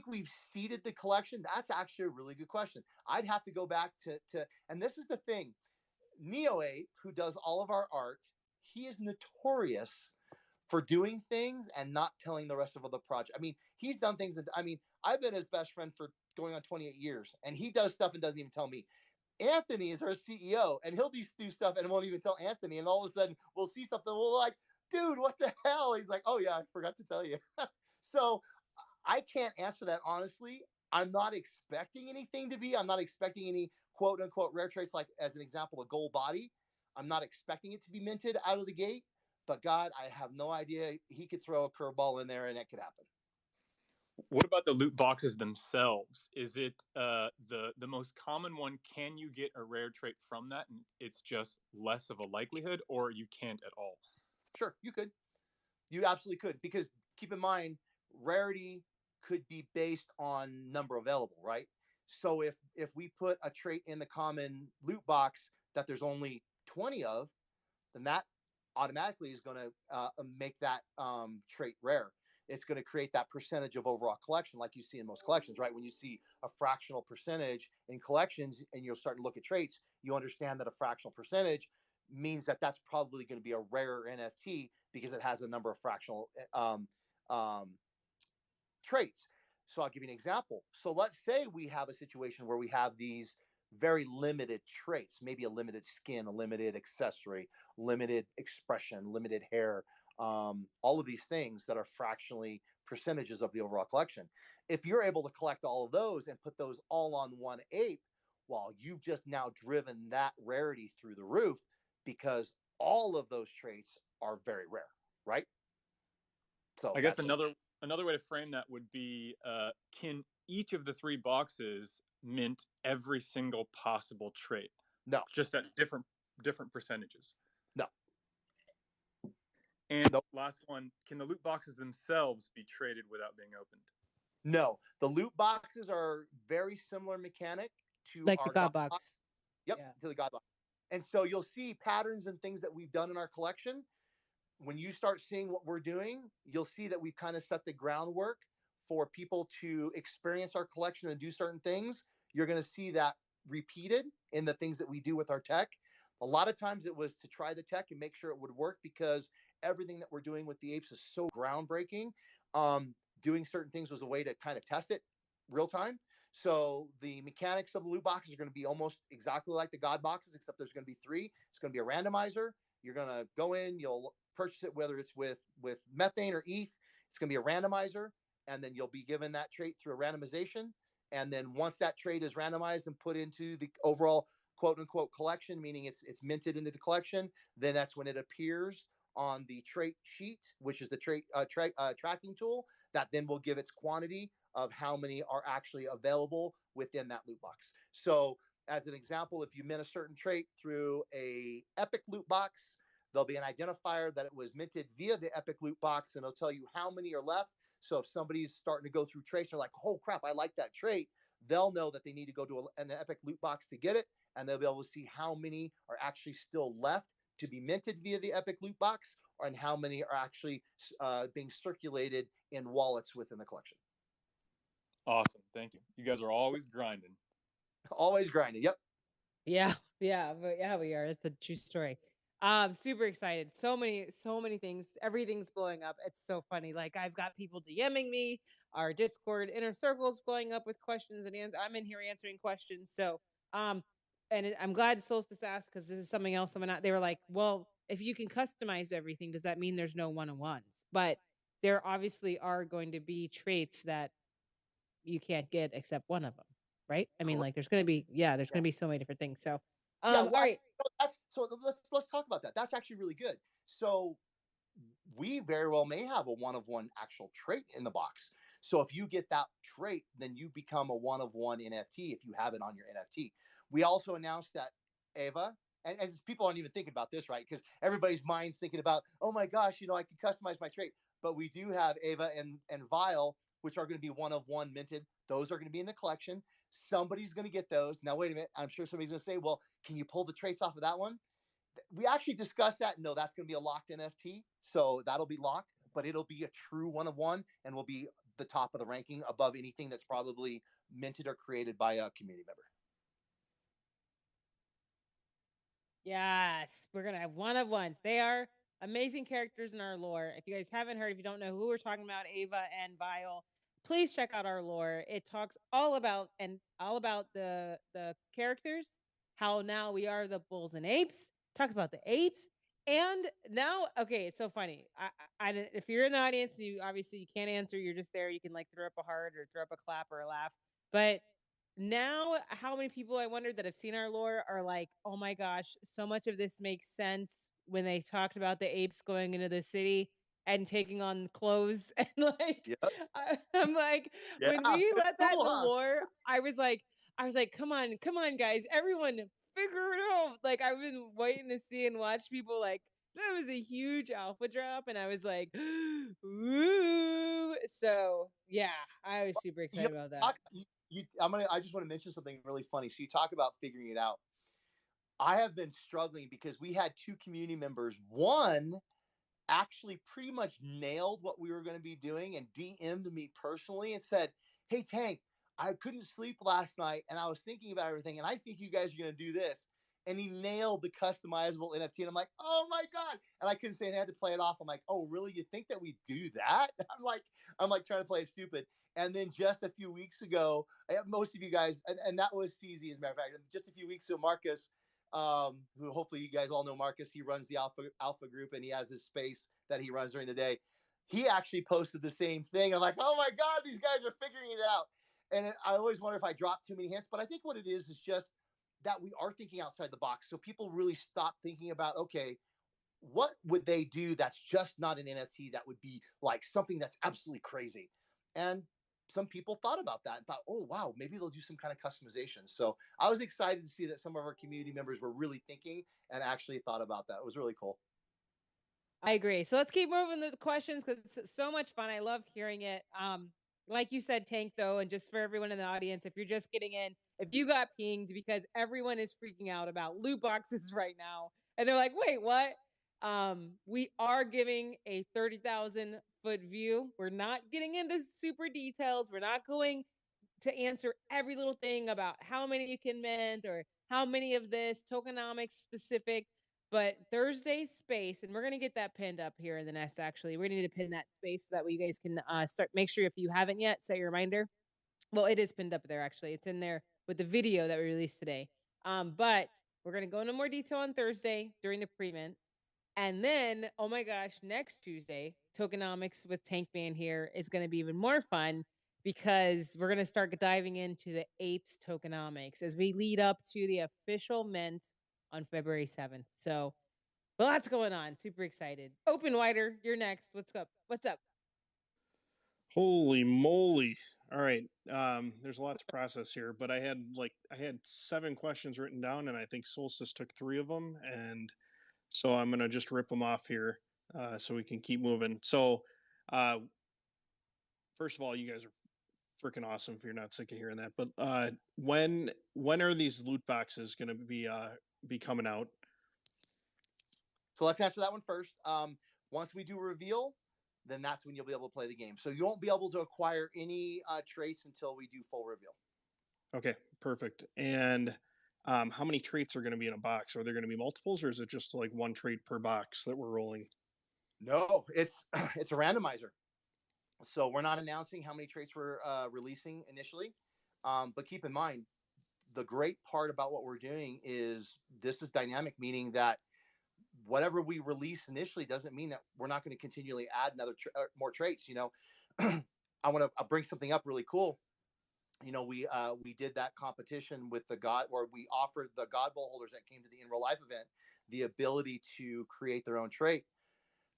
we've seeded the collection. That's actually a really good question. I'd have to go back to and this is the thing. NeoApe, who does all of our art, he is notorious for doing things and not telling the rest of the project. I mean, he's done things that, I mean, I've been his best friend for going on 28 years, and he does stuff and doesn't even tell me. Anthony is our CEO, and he'll do stuff and won't even tell Anthony. And all of a sudden, we'll see something. We'll like, dude, what the hell? He's like, oh yeah, I forgot to tell you. So I can't answer that honestly. I'm not expecting anything to be. I'm not expecting any quote unquote rare traits, like as an example, a gold body. I'm not expecting it to be minted out of the gate. But God, I have no idea. He could throw a curveball in there, and it could happen. What about the loot boxes themselves? Is it the most common one? Can you get a rare trait from that, and it's just less of a likelihood, or you can't at all? Sure, you could. You absolutely could, because keep in mind, rarity could be based on number available, right? So if we put a trait in the common loot box that there's only 20 of, then that automatically is going to make that trait rare. It's going to create that percentage of overall collection, like you see in most collections, right? When you see a fractional percentage in collections and you're starting to look at traits, you understand that a fractional percentage means that that's probably going to be a rarer NFT because it has a number of fractional um, traits. So I'll give you an example. So let's say we have a situation where we have these very limited traits, maybe a limited skin, a limited accessory, limited expression, limited hair, all of these things that are fractionally percentages of the overall collection. If you're able to collect all of those and put those all on one ape, well, you've just now driven that rarity through the roof, because all of those traits are very rare, right? So I guess another way to frame that would be: can each of the 3 boxes mint every single possible trait? No, just at different percentages. no, And no, last one: can the loot boxes themselves be traded without being opened? no. The loot boxes are very similar mechanic to Like the our God God. box. Yep, Yeah. to the God box. And so you'll see patterns and things that we've done in our collection. When you start seeing what we're doing, you'll see that we've kind of set the groundwork for people to experience our collection and do certain things. You're going to see that repeated in the things that we do with our tech. A lot of times it was to try the tech and make sure it would work, because everything that we're doing with the apes is so groundbreaking. Doing certain things was a way to kind of test it. real time. So the mechanics of the loot boxes are going to be almost exactly like the God boxes, except there's going to be three. It's going to be a randomizer. You're going to go in, you'll purchase it, whether it's with methane or ETH. It's going to be a randomizer, and then you'll be given that trait through a randomization. And then once that trait is randomized and put into the overall quote unquote collection, meaning it's minted into the collection, then that's when it appears on the trait sheet, which is the tracking tool that then will give its quantity of how many are actually available within that loot box. So, as an example, if you mint a certain trait through a Epic loot box, there'll be an identifier that it was minted via the Epic loot box, and it'll tell you how many are left. So, if somebody's starting to go through traits, they're like, "Oh crap, I like that trait," they'll know that they need to go to an Epic loot box to get it, and they'll be able to see how many are actually still left to be minted via the Epic loot box, and how many are actually being circulated in wallets within the collection. Awesome. Thank you. You guys are always grinding. Always grinding. Yep. Yeah, but yeah, we are. It's a true story. Super excited. So many things. Everything's blowing up. It's so funny. Like I've got people DMing me. Our Discord inner circles blowing up with questions and I'm in here answering questions. So, I'm glad Solstice asked because this is something else. Someone out they were like, well, if you can customize everything, does that mean there's no one-on-ones? But there obviously are going to be traits that you can't get except one of them, right? I mean, Correct. like there's going to be Yeah. there's going to be so many different things. So, Yeah. all Well, right. that's so. Let's talk about that. That's actually really good. So we very well may have a one of one actual trait in the box. So if you get that trait, then you become a one of one NFT if you have it on your NFT. We also announced that Ava, and people aren't even thinking about this, right? Because everybody's mind's thinking about, oh my gosh, I can customize my trait. But we do have Ava and Vile, which are going to be one of one minted. Those are going to be in the collection. Somebody's going to get those. Now, wait a minute. I'm sure somebody's going to say, well, can you pull the traits off of that one? We actually discussed that. No, that's going to be a locked NFT. So that'll be locked, but it'll be a true one of one and will be the top of the ranking above anything that's probably minted or created by a community member. Yes, we're gonna have one of ones. They are amazing characters in our lore. If you guys haven't heard, if you don't know who we're talking about, Ava and Vile, please check out our lore. It talks all about the characters, how now we are the bulls and apes. Talks about the apes, and now okay, it's so funny. If you're in the audience, you obviously you can't answer. You're just there. You can like throw up a heart or throw up a clap or a laugh, but now how many people I wondered that have seen our lore are like, oh my gosh, so much of this makes sense when they talked about the apes going into the city and taking on clothes and like Yep. I'm like Yeah. when we It's let that in cool, the huh? lore I was like come on guys, everyone figure it out. Like I've been waiting to see and watch people like that was a huge alpha drop and I was like ooh. So yeah, I was super You know, excited about that. I just want to mention something really funny. So you talk about figuring it out. I have been struggling because we had two community members. One actually pretty much nailed what we were going to be doing and DM'd me personally and said, "Hey Tank, I couldn't sleep last night and I was thinking about everything and I think you guys are going to do this." And he nailed the customizable NFT. And I'm like, "Oh my God." And I couldn't say it. I had to play it off. I'm like, "Oh, really? You think that we do that?" I'm like trying to play it stupid. And then just a few weeks ago, most of you guys, and that was CZ as a matter of fact, just a few weeks ago, Marcus, who hopefully you guys all know Marcus. He runs the Alpha group and he has his space that he runs during the day. He actually posted the same thing. I'm like, oh my God, these guys are figuring it out. And I always wonder if I drop too many hints, but I think what it is just that we are thinking outside the box. So people really stop thinking about, okay, what would they do that's just not an NFT that would be like something that's absolutely crazy? And some people thought about that and thought, oh, wow, maybe they'll do some kind of customization. So I was excited to see that some of our community members were really thinking and actually thought about that. It was really cool. I agree. So let's keep moving the questions because it's so much fun. I love hearing it. Like you said, Tank, though, and just for everyone in the audience, if you're just getting in, if you got pinged because everyone is freaking out about loot boxes right now, and they're like, wait, what? We are giving a 30,000 foot view. We're not getting into super details. We're not going to answer every little thing about how many you can mint or how many of this tokenomics specific. But Thursday space, and we're gonna get that pinned up here in the nest. Actually, we're gonna need to pin that space so that way you guys can start. Make sure if you haven't yet, set your reminder. Well, it is pinned up there actually. It's in there with the video that we released today. But we're gonna go into more detail on Thursday during the pre-mint. And then, oh my gosh, next Tuesday, tokenomics with Tank Man here is going to be even more fun because we're going to start diving into the apes tokenomics as we lead up to the official mint on February 7th. So, lots going on. Super excited. Open wider, you're next. What's up? What's up? Holy moly. All right. There's a lot to process here, but I had 7 questions written down, and I think Solstice took 3 of them, and so I'm gonna just rip them off here, so we can keep moving. So, first of all, you guys are freaking awesome. If you're not sick of hearing that, but when are these loot boxes gonna be coming out? So let's answer that one first. Once we do reveal, then that's when you'll be able to play the game. So you won't be able to acquire any traits until we do full reveal. Okay, perfect. And how many traits are going to be in a box? Are there going to be multiples, or is it just like 1 trait per box that we're rolling? No, it's it's a randomizer. So we're not announcing how many traits we're releasing initially. But keep in mind, the great part about what we're doing is this is dynamic, meaning that whatever we release initially doesn't mean that we're not going to continually add more traits. I want to bring something up really cool. We did that competition with the God, where we offered the God Bowl holders that came to the In Real Life event the ability to create their own trait.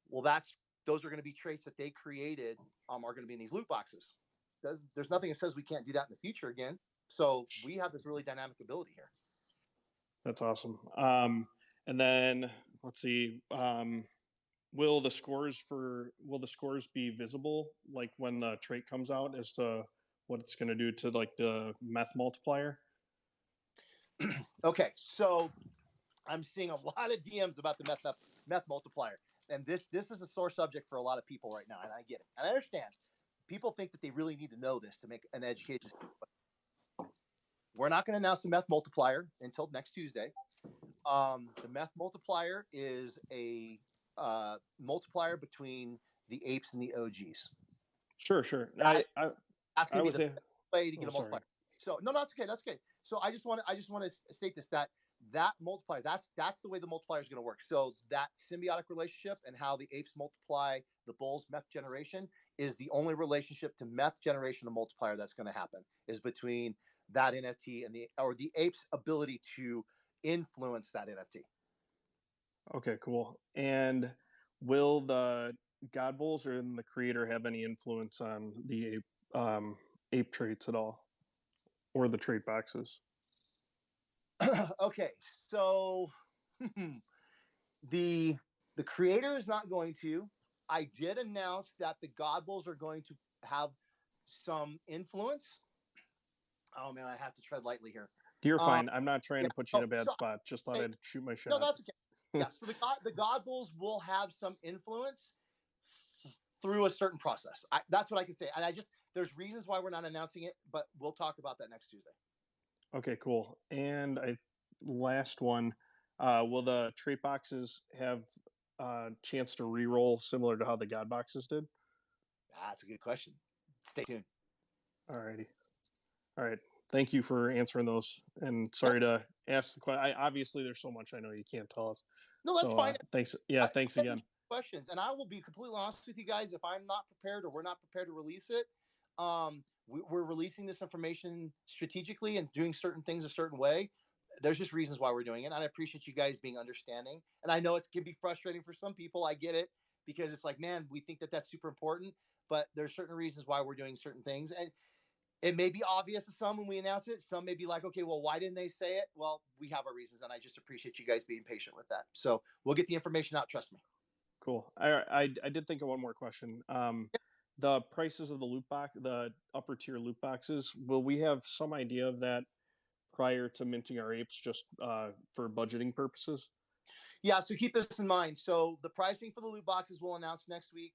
Well, those are going to be traits that they created, are going to be in these loot boxes. There's nothing that says we can't do that in the future again. So we have this really dynamic ability here. That's awesome. And then let's see. Will the scores be visible like when the trait comes out as to what it's going to do to like the meth multiplier? Okay, so I'm seeing a lot of DMs about the meth multiplier, and this is a sore subject for a lot of people right now, and I get it, and I understand. People think that they really need to know this to make an educated decision. We're not going to announce the meth multiplier until next Tuesday. The meth multiplier is a multiplier between the apes and the OGs. Sure. That's going to be the best way to get a multiplier. So no, that's okay. That's okay. So I just want to state this, that multiplier, that's the way the multiplier is going to work. So that symbiotic relationship and how the apes multiply the bulls meth generation is the only relationship to meth generation of multiplier that's going to happen, is between that NFT and the ape's ability to influence that NFT. Okay, cool. And will the God Bulls or the creator have any influence on the ape traits at all, or the trait boxes? Okay, so the creator is not going to. I did announce that the God Bulls are going to have some influence. Oh man, I have to tread lightly here. You're fine. I'm not trying to put you in a bad spot. Just thought I'd shoot my shot. No, that's okay. Yeah, so the God Bulls will have some influence through a certain process. That's what I can say. And there's reasons why we're not announcing it, but we'll talk about that next Tuesday. Okay, cool. And last one, will the trait boxes have a chance to re-roll similar to how the God boxes did? That's a good question. Stay tuned. All righty. All right. Thank you for answering those. And sorry to ask the question. Obviously, there's so much I know you can't tell us. No, that's fine. Thanks. Yeah, thanks again. Questions, and I will be completely honest with you guys. If I'm not prepared or we're not prepared to release it, we're releasing this information strategically and doing certain things a certain way. There's just reasons why we're doing it. And I appreciate you guys being understanding. And I know it can be frustrating for some people. I get it, because it's like, man, we think that that's super important, but there's certain reasons why we're doing certain things. And it may be obvious to some when we announce it. Some may be like, okay, well, why didn't they say it? Well, we have our reasons, and I just appreciate you guys being patient with that. So we'll get the information out. Trust me. Cool. I did think of one more question. The prices of the loot box, the upper tier loot boxes, will we have some idea of that prior to minting our apes, just for budgeting purposes? Yeah, so keep this in mind. So the pricing for the loot boxes we'll announce next week.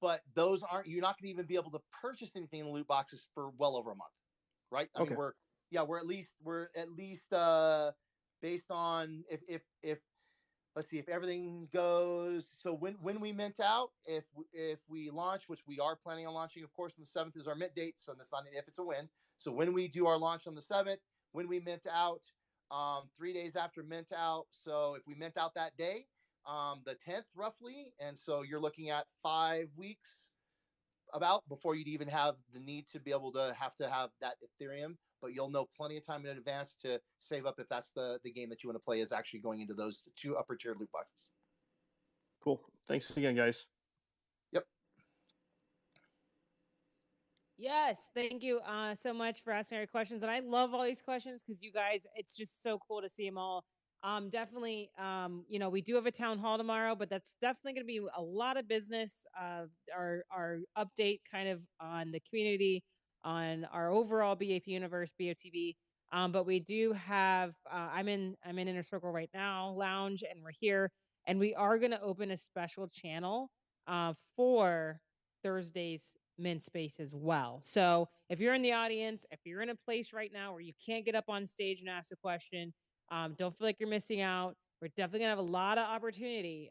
But those you're not going to even be able to purchase anything in the loot boxes for well over a month, right? I mean, we're at least based on if let's see if everything goes. So when we mint out, if we launch, which we are planning on launching, of course, on the 7th is our mint date. So that's not an if, it's a when. So when we do our launch on the 7th, when we mint out, 3 days after mint out. So if we mint out that day, the 10th roughly, and so you're looking at 5 weeks about before you'd even have the need to be able to have that Ethereum. But you'll know plenty of time in advance to save up if that's the game that you want to play is actually going into those 2 upper tier loot boxes. Cool. Thanks again, guys. Yep. Yes, thank you so much for asking our questions, and I love all these questions because you guys, it's just so cool to see them all. Definitely, we do have a town hall tomorrow, but that's definitely going to be a lot of business. Our update kind of on the community, on our overall BAP universe, BOTB. But we do have. I'm in Inner Circle right now, lounge, and we're here, and we are going to open a special channel for Thursday's mint space as well. So if you're in the audience, if you're in a place right now where you can't get up on stage and ask a question, don't feel like you're missing out. We're definitely gonna have a lot of opportunity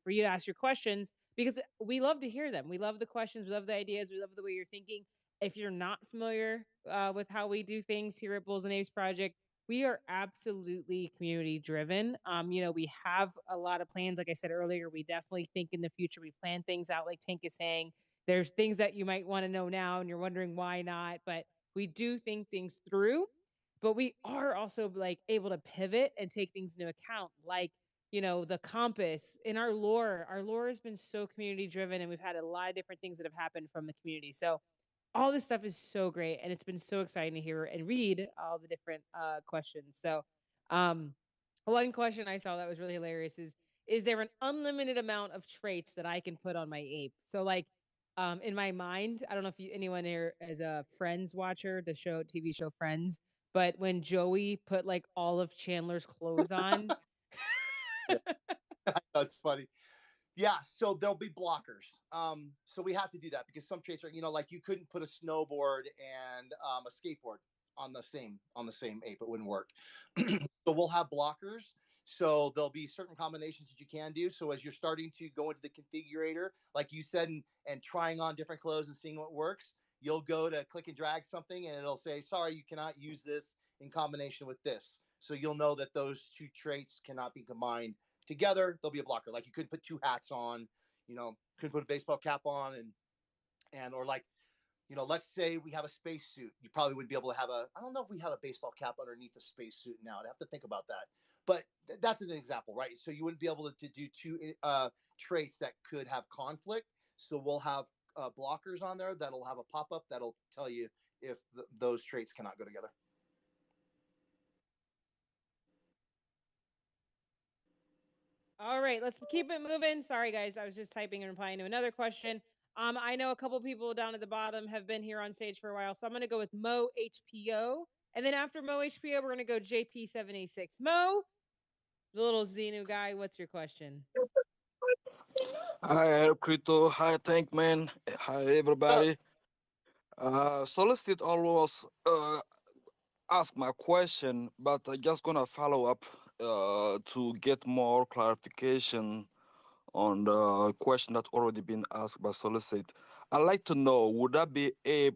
for you to ask your questions because we love to hear them. We love the questions. We love the ideas. We love the way you're thinking. If you're not familiar with how we do things here at Bulls and Apes Project, we are absolutely community driven. We have a lot of plans. Like I said earlier, we definitely think in the future. We plan things out, like Tank is saying. There's things that you might want to know now and you're wondering why not, but we do think things through. But we are also like able to pivot and take things into account, like the compass in our lore. Our lore has been so community driven, and we've had a lot of different things that have happened from the community. So all this stuff is so great, and it's been so exciting to hear and read all the different questions. So um one question I saw that was really hilarious is there an unlimited amount of traits that I can put on my ape? So like in my mind, I don't know if anyone here is a Friends watcher, the TV show Friends, but when Joey put like all of Chandler's clothes on. That's funny. Yeah, so there'll be blockers. So we have to do that because some traits are, like you couldn't put a snowboard and a skateboard on the same ape. It wouldn't work. So we'll have blockers. So there'll be certain combinations that you can do. So as you're starting to go into the configurator, like you said, and trying on different clothes and seeing what works, you'll go to click and drag something, and it'll say, "Sorry, you cannot use this in combination with this." So you'll know that those two traits cannot be combined together. There'll be a blocker. Like you couldn't put two hats on, couldn't put a baseball cap on, and or like, let's say we have a spacesuit. You probably wouldn't be able to have I don't know if we have a baseball cap underneath a spacesuit now. I'd have to think about that. But that's an example, right? So you wouldn't be able to do two traits that could have conflict. So we'll have blockers on there that'll have a pop up that'll tell you if those traits cannot go together. All right, let's keep it moving. Sorry, guys, I was just typing and replying to another question. I know a couple people down at the bottom have been here on stage for a while, so I'm going to go with Mo HPO, and then after Mo HPO, we're going to go JP786. Mo, the little Xenu guy, what's your question? Hi, Crypto. Hi, Tank Man. Hi, everybody. Solicit always ask my question, but I just gonna follow up to get more clarification on the question that already been asked by Solicit. I'd like to know, would that be the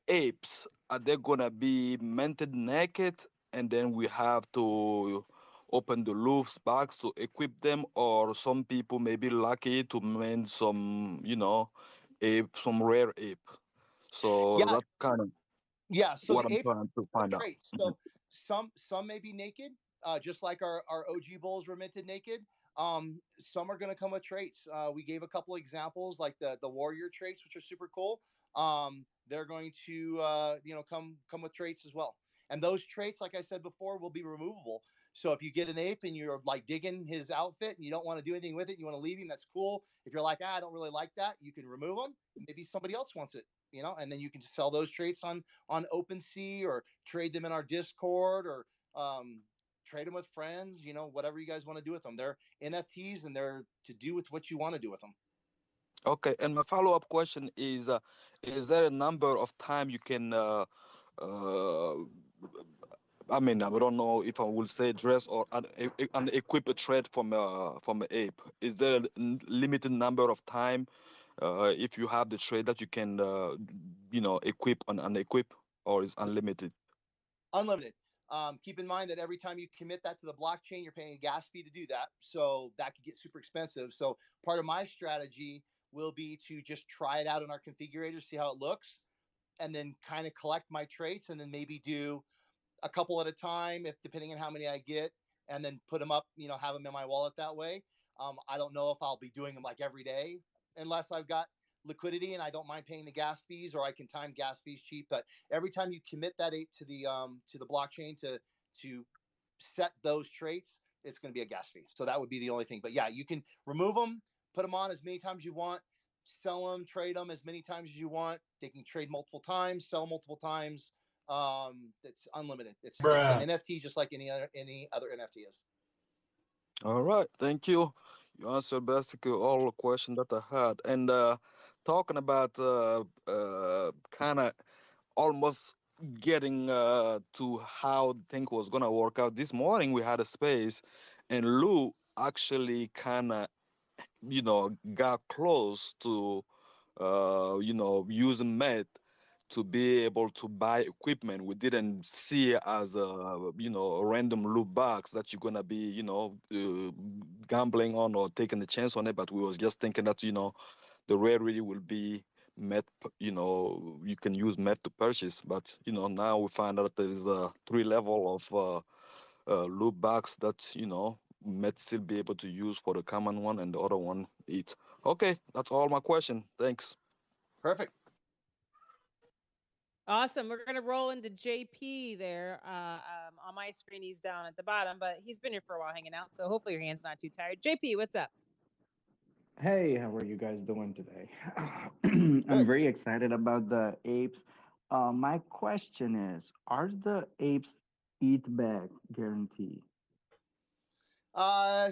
apes, are they gonna be minted naked and then we have to open the loops box to equip them, or some people may be lucky to mint some, ape, some rare ape. So Yeah, that's kind of yeah. So what the I'm apes trying to find out. traits. So some may be naked, just like our OG bulls were minted naked. Some are going to come with traits. We gave a couple examples, like the warrior traits, which are super cool. They're going to come with traits as well. And those traits, like I said before, will be removable. So if you get an ape and you're like digging his outfit and you don't want to do anything with it, you want to leave him, that's cool. If you're like, I don't really like that, you can remove him. Maybe somebody else wants it, and then you can just sell those traits on OpenSea or trade them in our Discord or trade them with friends, whatever you guys want to do with them. They're NFTs and they're to do with what you want to do with them. Okay, and my follow-up question is there a number of time you can uh, I mean, I don't know if I will say dress or an equipped trait from an ape. Is there a limited number of time if you have the trait that you can equip and unequip, or is unlimited? Unlimited. Keep in mind that every time you commit that to the blockchain, you're paying a gas fee to do that. So that could get super expensive. So part of my strategy will be to just try it out in our configurator, see how it looks, and then kind of collect my traits and then maybe do a couple at a time, if depending on how many I get, and then put them up, have them in my wallet that way. I don't know if I'll be doing them like every day unless I've got liquidity and I don't mind paying the gas fees, or I can time gas fees cheap. But every time you commit that ape to the blockchain to set those traits, it's going to be a gas fee. So that would be the only thing. But yeah, you can remove them, put them on as many times you want, sell them, trade them as many times as you want. They can trade multiple times, sell multiple times. It's unlimited. It's an NFT just like any other NFT is. All right, thank you. You answered basically all the questions that I had. And talking about kind of almost getting to how things was gonna work out. This morning we had a space, and Lou actually kind of got close to using Met to be able to buy equipment. We didn't see it as a random loot box that you're gonna be gambling on or taking a chance on it, but we was just thinking that the rarity will be Met. You can use Met to purchase, but now we find out there is a 3 level of loot box that Met still be able to use for the common one, and the other one eat. Okay, that's all my question. Thanks. Perfect. Awesome. We're gonna roll into JP there. On my screen, he's down at the bottom, but he's been here for a while hanging out. So hopefully your hand's not too tired. JP, what's up? Hey, how are you guys doing today? I'm very excited about the apes. My question is, are the apes eat back guarantee?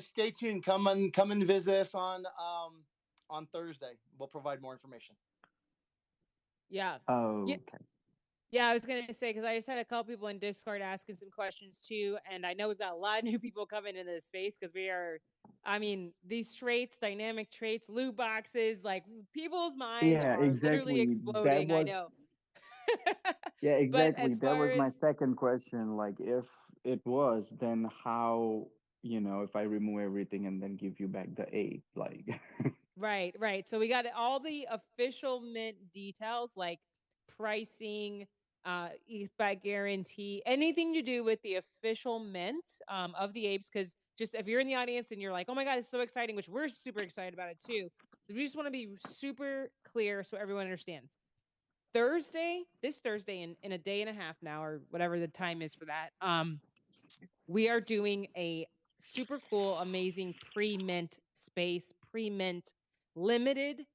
Stay tuned. Come and visit us on Thursday. We'll provide more information. Yeah. Oh, Yeah. Yeah, I was gonna say because I just had a couple people in Discord asking some questions too, and I know we've got a lot of new people coming into this space because we are. I mean, these traits, dynamic traits, loot boxes, like people's minds yeah, are literally exactly. That exploding. I was, know. yeah, But exactly. as That far was my as second question. Like, if it was, then how, if I remove everything and then give you back the ape, like, right, right. So we got all the official mint details like pricing, ETH by guarantee, anything to do with the official mint of the apes. Because just if you're in the audience and you're like, oh my God, it's so exciting, which we're super excited about it too. We just want to be super clear so everyone understands. This Thursday, in a day and a half now, or whatever the time is for that, we are doing a super cool, amazing pre-mint space, pre-mint limited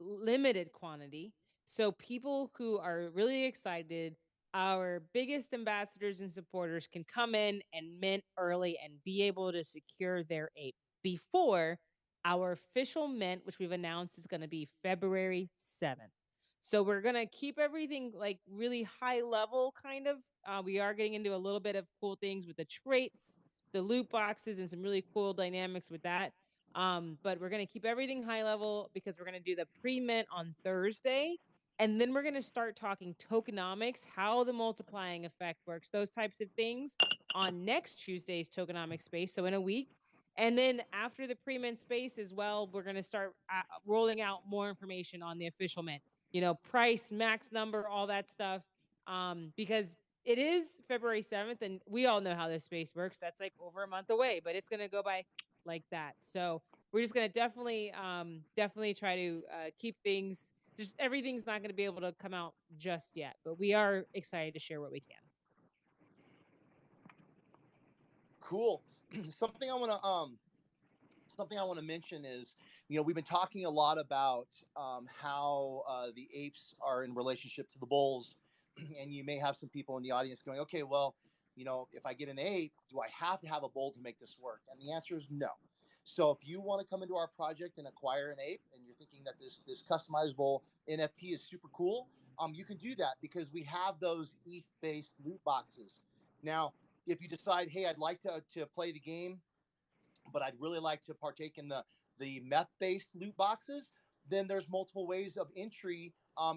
limited quantity. So people who are really excited, our biggest ambassadors and supporters can come in and mint early and be able to secure their ape before our official mint, which we've announced is going to be February 7th. So we're going to keep everything like really high level kind of. We are getting into a little bit of cool things with the traits, the loot boxes, and some really cool dynamics with that. But we're going to keep everything high level because we're going to do the pre-mint on Thursday. And then we're going to start talking tokenomics, how the multiplying effect works, those types of things on next Tuesday's tokenomics space. So in a week. And then after the pre-mint space as well, we're going to start rolling out more information on the official mint, price, max number, all that stuff. Because it is February 7th and we all know how this space works. That's like over a month away, but it's going to go by like that. So we're just going to definitely try to keep things, just everything's not going to be able to come out just yet, but we are excited to share what we can. Cool. Something I want to mention is, we've been talking a lot about how the apes are in relationship to the bulls, and you may have some people in the audience going, okay, well, if I get an ape, do I have to have a bull to make this work? And the answer is no. So if you want to come into our project and acquire an ape, and you're thinking that this customizable NFT is super cool, you can do that because we have those ETH-based loot boxes. Now, if you decide, hey, I'd like to play the game, but I'd really like to partake in the meth-based loot boxes, then there's multiple ways of entry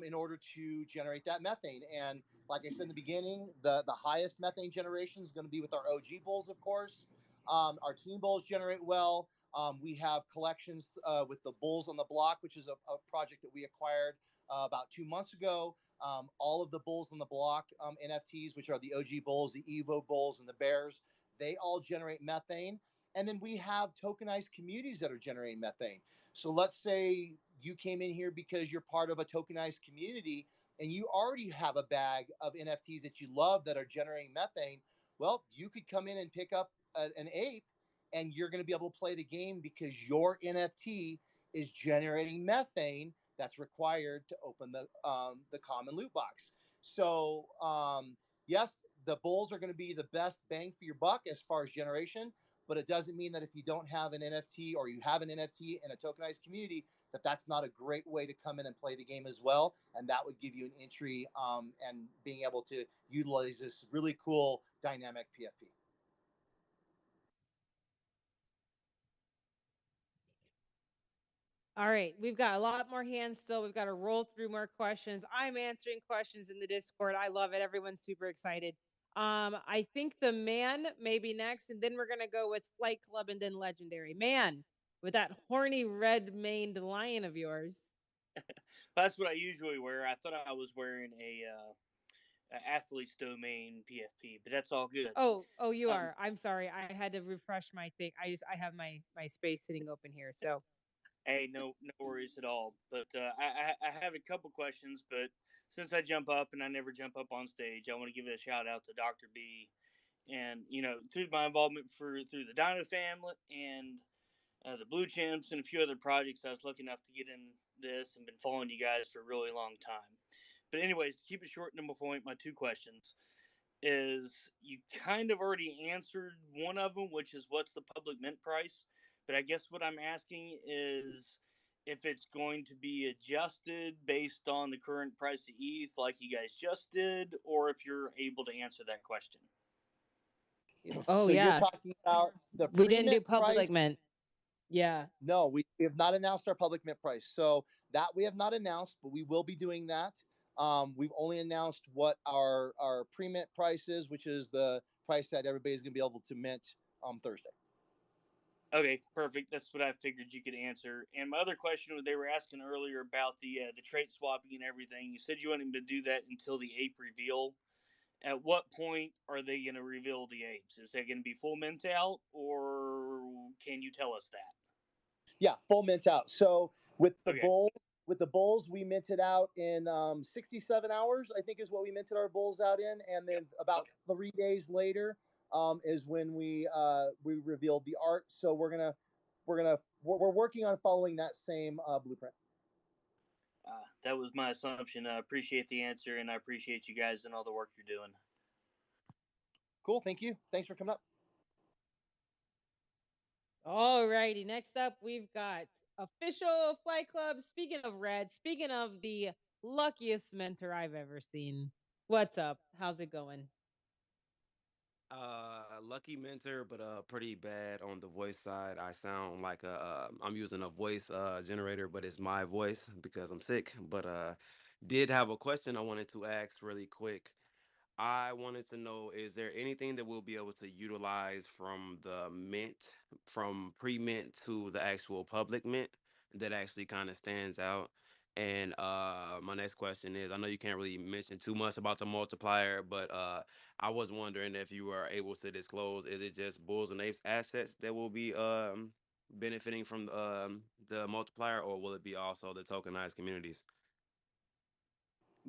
in order to generate that methane. And like I said in the beginning, the highest methane generation is going to be with our OG bulls, of course. Our team bulls generate well. We have collections with the bulls on the block, which is a project that we acquired about 2 months ago. All of the bulls on the block NFTs, which are the OG bulls, the Evo bulls, and the bears, they all generate methane. And then we have tokenized communities that are generating methane. So let's say you came in here because you're part of a tokenized community and you already have a bag of NFTs that you love that are generating methane. Well, you could come in and pick up an ape and you're going to be able to play the game because your NFT is generating methane that's required to open the common loot box. So yes, the bulls are going to be the best bang for your buck as far as generation, but it doesn't mean that if you don't have an NFT or you have an NFT in a tokenized community, that's not a great way to come in and play the game as well. And that would give you an entry and being able to utilize this really cool dynamic PFP. All right, we've got a lot more hands still. We've got to roll through more questions. I'm answering questions in the Discord. I love it. Everyone's super excited. I think the man may be next, and then we're gonna go with Flight Club and then Legendary. Man, with that horny red-maned lion of yours. That's what I usually wear. I thought I was wearing a athlete's domain PFP, but that's all good. Oh, you are. I'm sorry. I had to refresh my thing. I have my space sitting open here. So hey, no worries at all. But I have a couple questions, but since I jump up and I never jump up on stage, I want to give a shout out to Dr. B, and through my involvement through the Dino family and the Blue Chimps and a few other projects, I was lucky enough to get in this and been following you guys for a really long time. But anyways, to keep it short, number point, my two questions is you kind of already answered one of them, which is what's the public mint price. But I guess what I'm asking is if it's going to be adjusted based on the current price of ETH like you guys just did, or if you're able to answer that question. Oh, so yeah. You're talking about the We didn't do pre-mint public price? mint. Yeah. No, we have not announced our public mint price. So that we have not announced, but we will be doing that. We've only announced what our pre-mint price is, which is the price that everybody's going to be able to mint Thursday. Okay, perfect. That's what I figured you could answer. And my other question, they were asking earlier about the trait swapping and everything. You said you wanted to do that until the ape reveal. At what point are they going to reveal the apes? Is that going to be full mint out, or can you tell us that? Yeah, full mint out. So with the Okay. bulls, we minted out in 67 hours, I think is what we minted our bulls out in, and then about 3 days later is when we revealed the art. So we're working on following that same blueprint. That was my assumption. I appreciate the answer, and I appreciate you guys and all the work you're doing. Cool. Thank you. Thanks for coming up. All righty. Next up, we've got official Flight Club. Speaking of red, speaking of the luckiest mentor I've ever seen. What's up? How's it going? Lucky mentor, but pretty bad on the voice side. I sound like I'm using a voice generator, but it's my voice because I'm sick. But did have a question I wanted to ask really quick. I wanted to know, is there anything that we'll be able to utilize from the mint, from pre-mint to the actual public mint that actually kind of stands out? And my next question is, I know you can't really mention too much about the multiplier, but I was wondering if you were able to disclose, is it just Bulls and Apes assets that will be benefiting from the multiplier, or will it be also the tokenized communities?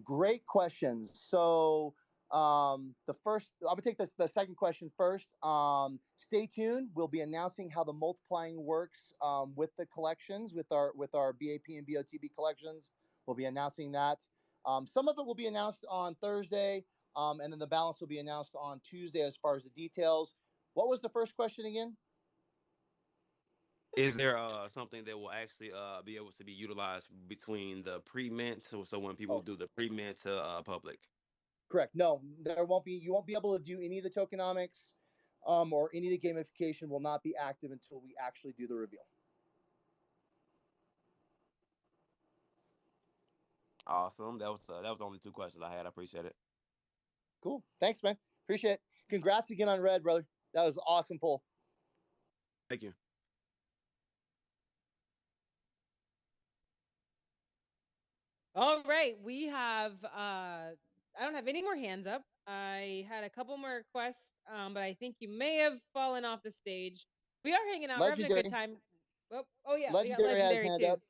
Great questions. So the first, I'm gonna take the second question first. Stay tuned. We'll be announcing how the multiplying works with the collections, with our BAP and BOTB collections. We'll be announcing that. Some of it will be announced on Thursday, and then the balance will be announced on Tuesday as far as the details. What was the first question again? Is there something that will actually be able to be utilized between the pre-mint, so when people do the pre-mint to public? Correct. No, there won't be. You won't be able to do any of the tokenomics, or any of the gamification will not be active until we actually do the reveal. Awesome. That was the only two questions I had. I appreciate it. Cool. Thanks, man. Appreciate it. Congrats again on Red, brother. That was an awesome pull. Thank you. All right, we have I don't have any more hands up. I had a couple more requests, but I think you may have fallen off the stage. We are hanging out, we're having a good Legendary. time. Oh yeah, we got Legendary has legendary hand too. up.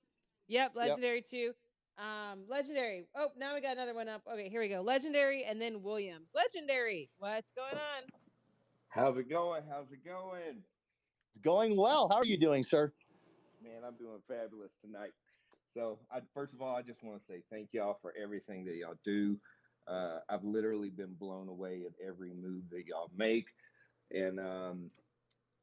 Yep, legendary too. Legendary. Oh, now we got another one up. Okay, here we go. Legendary and then Williams. Legendary, what's going on? How's it going? How's it going? It's going well. How are you doing, sir? Man, I'm doing fabulous tonight. So, first of all, I just want to say thank y'all for everything that y'all do. I've literally been blown away at every move that y'all make. And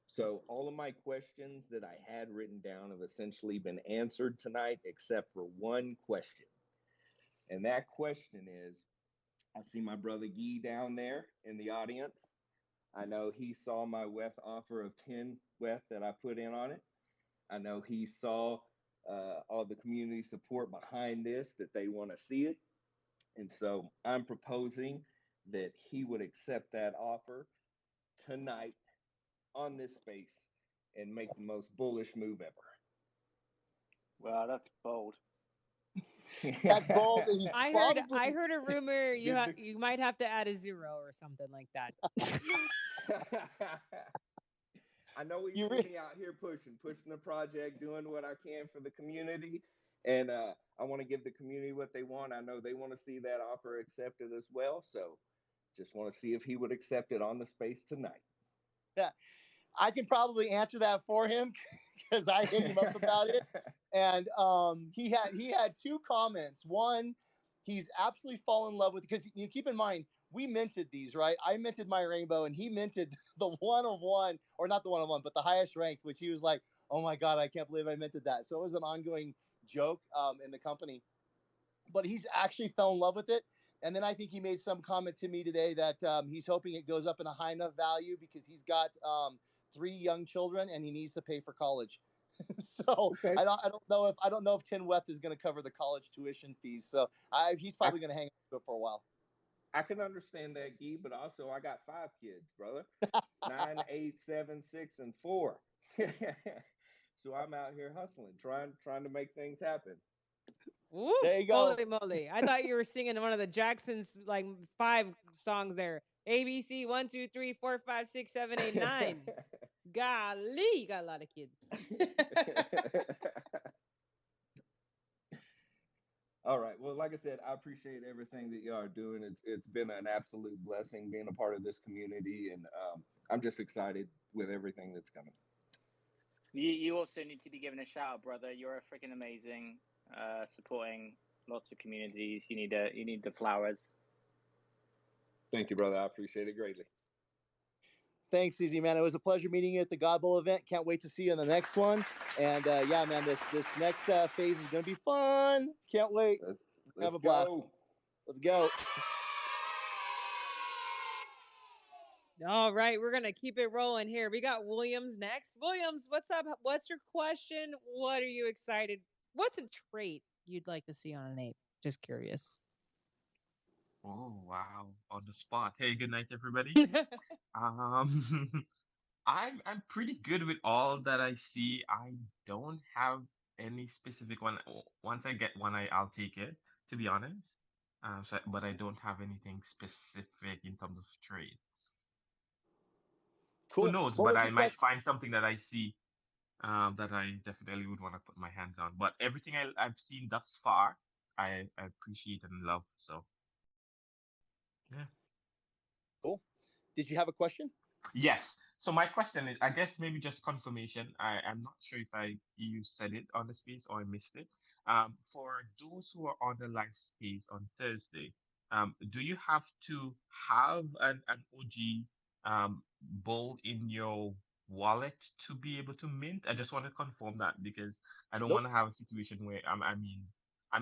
so, all of my questions that I had written down have essentially been answered tonight, except for one question. And that question is, I see my brother Guy down there in the audience. I know he saw my WETH offer of 10 WETH that I put in on it. I know he saw all the community support behind this, that they want to see it. And so I'm proposing that he would accept that offer tonight on this space and make the most bullish move ever. Wow, that's bold. That's bold. I heard a rumor you might have to add a 0 or something like that. I know he's really out here pushing the project, doing what I can for the community. And I want to give the community what they want. I know they want to see that offer accepted as well. So just want to see if he would accept it on the space tonight. Yeah, I can probably answer that for him because I hit him up about it. And he had two comments. One, he's absolutely fallen in love with, because you keep in mind, we minted these, right? I minted my rainbow and he minted the 1 of 1, or not the 1 of 1, but the highest ranked, which he was like, oh my God, I can't believe I minted that. So it was an ongoing joke in the company. But he's actually fell in love with it. And then I think he made some comment to me today that he's hoping it goes up in a high enough value because he's got 3 young children and he needs to pay for college. So okay. I don't know if 10 WETH is going to cover the college tuition fees. So he's probably going to hang on to it for a while. I can understand that, Guy, but also I got 5 kids, brother. 9, 8, 7, 6, and 4. So I'm out here hustling, trying to make things happen. Oof, there you go. Holy moly! I thought you were singing one of the Jacksons, like 5 songs there. ABC 1, 2, 3, 4, 5, 6, 7, 8, 9. Golly, you got a lot of kids. All right. Well, like I said, I appreciate everything that y'all are doing. It's been an absolute blessing being a part of this community, and I'm just excited with everything that's coming. You also need to be given a shout out, brother. You're freaking amazing. Supporting lots of communities. You need the flowers. Thank you, brother. I appreciate it greatly. Thanks, Susie, man. It was a pleasure meeting you at the God Bowl event. Can't wait to see you on the next one. And yeah, man, this next phase is going to be fun. Can't wait. Let's have a blast. Go. Let's go. All right, we're going to keep it rolling here. We got Williams next. Williams, what's up? What's your question? What are you excited? What's a trait you'd like to see on an ape? Just curious. Oh, wow. On the spot. Hey, good night, everybody. I'm pretty good with all that I see. I don't have any specific one. Once I get one, I'll take it, to be honest. But I don't have anything specific in terms of traits. Cool. Who knows? But I might find something that I see that I definitely would want to put my hands on. But everything I've seen thus far, I appreciate and love. So, yeah. Cool. Did you have a question? Yes. So my question is, I guess maybe just confirmation. I'm not sure if you said it on the space or I missed it. For those who are on the live space on Thursday, do you have to have an OG bull in your wallet to be able to mint? I just want to confirm that because I don't want to have a situation where I'm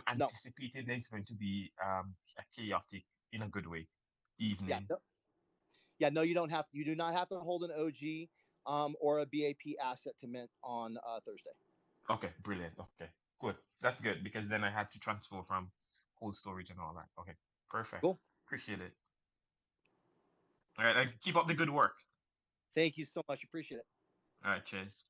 anticipating there's going to be a chaotic in a good way. evening. No, you don't have. You do not have to hold an OG or a BAP asset to mint on Thursday. Okay, brilliant. Okay, good. That's good because then I had to transfer from cold storage and all that. Okay, perfect. Cool. Appreciate it. All right, and keep up the good work. Thank you so much. Appreciate it. All right, cheers.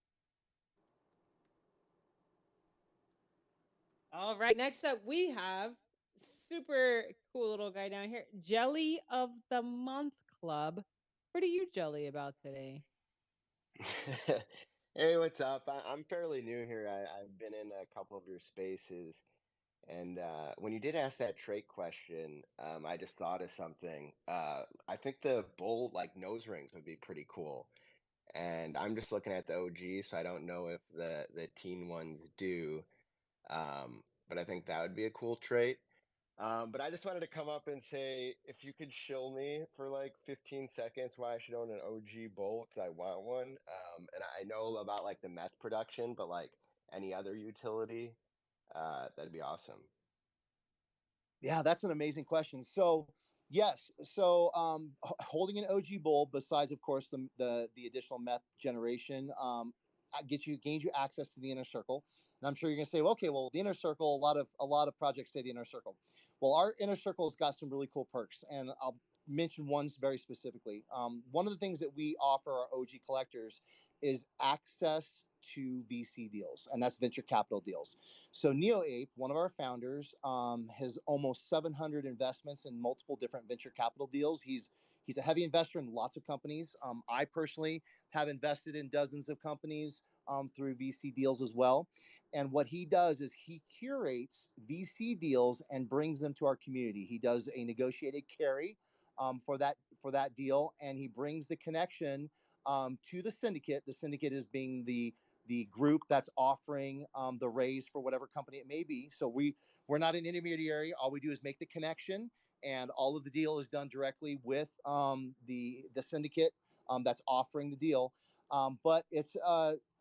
All right. Next up, we have super cool little guy down here, Jelly of the Month Club. What are you jelly about today? Hey, what's up? I'm fairly new here. I've been in a couple of your spaces, and when you did ask that trait question, I just thought of something. I think the bull like nose rings would be pretty cool, and I'm just looking at the OG, so I don't know if the teen ones do, but I think that would be a cool trait. But I just wanted to come up and say if you could shill me for like 15 seconds why I should own an OG bolt, I want one. And I know about like the meth production, but like any other utility, that'd be awesome. Yeah, that's an amazing question. So, yes, so holding an OG bull, besides of course the additional meth generation, gains you access to the inner circle. And I'm sure you're gonna say, well, okay, well, the inner circle, a lot of projects say the inner circle. Well, our inner circle's got some really cool perks, and I'll mention ones very specifically. One of the things that we offer our OG collectors is access to VC deals, and that's venture capital deals. So NeoApe, one of our founders, has almost 700 investments in multiple different venture capital deals. He's a heavy investor in lots of companies. I personally have invested in dozens of companies through VC deals as well. And what he does is he curates VC deals and brings them to our community. He does a negotiated carry for that deal, and he brings the connection to the syndicate. The syndicate is being the group that's offering the raise for whatever company it may be. So we're not an intermediary. All we do is make the connection, and all of the deal is done directly with the syndicate that's offering the deal. But it's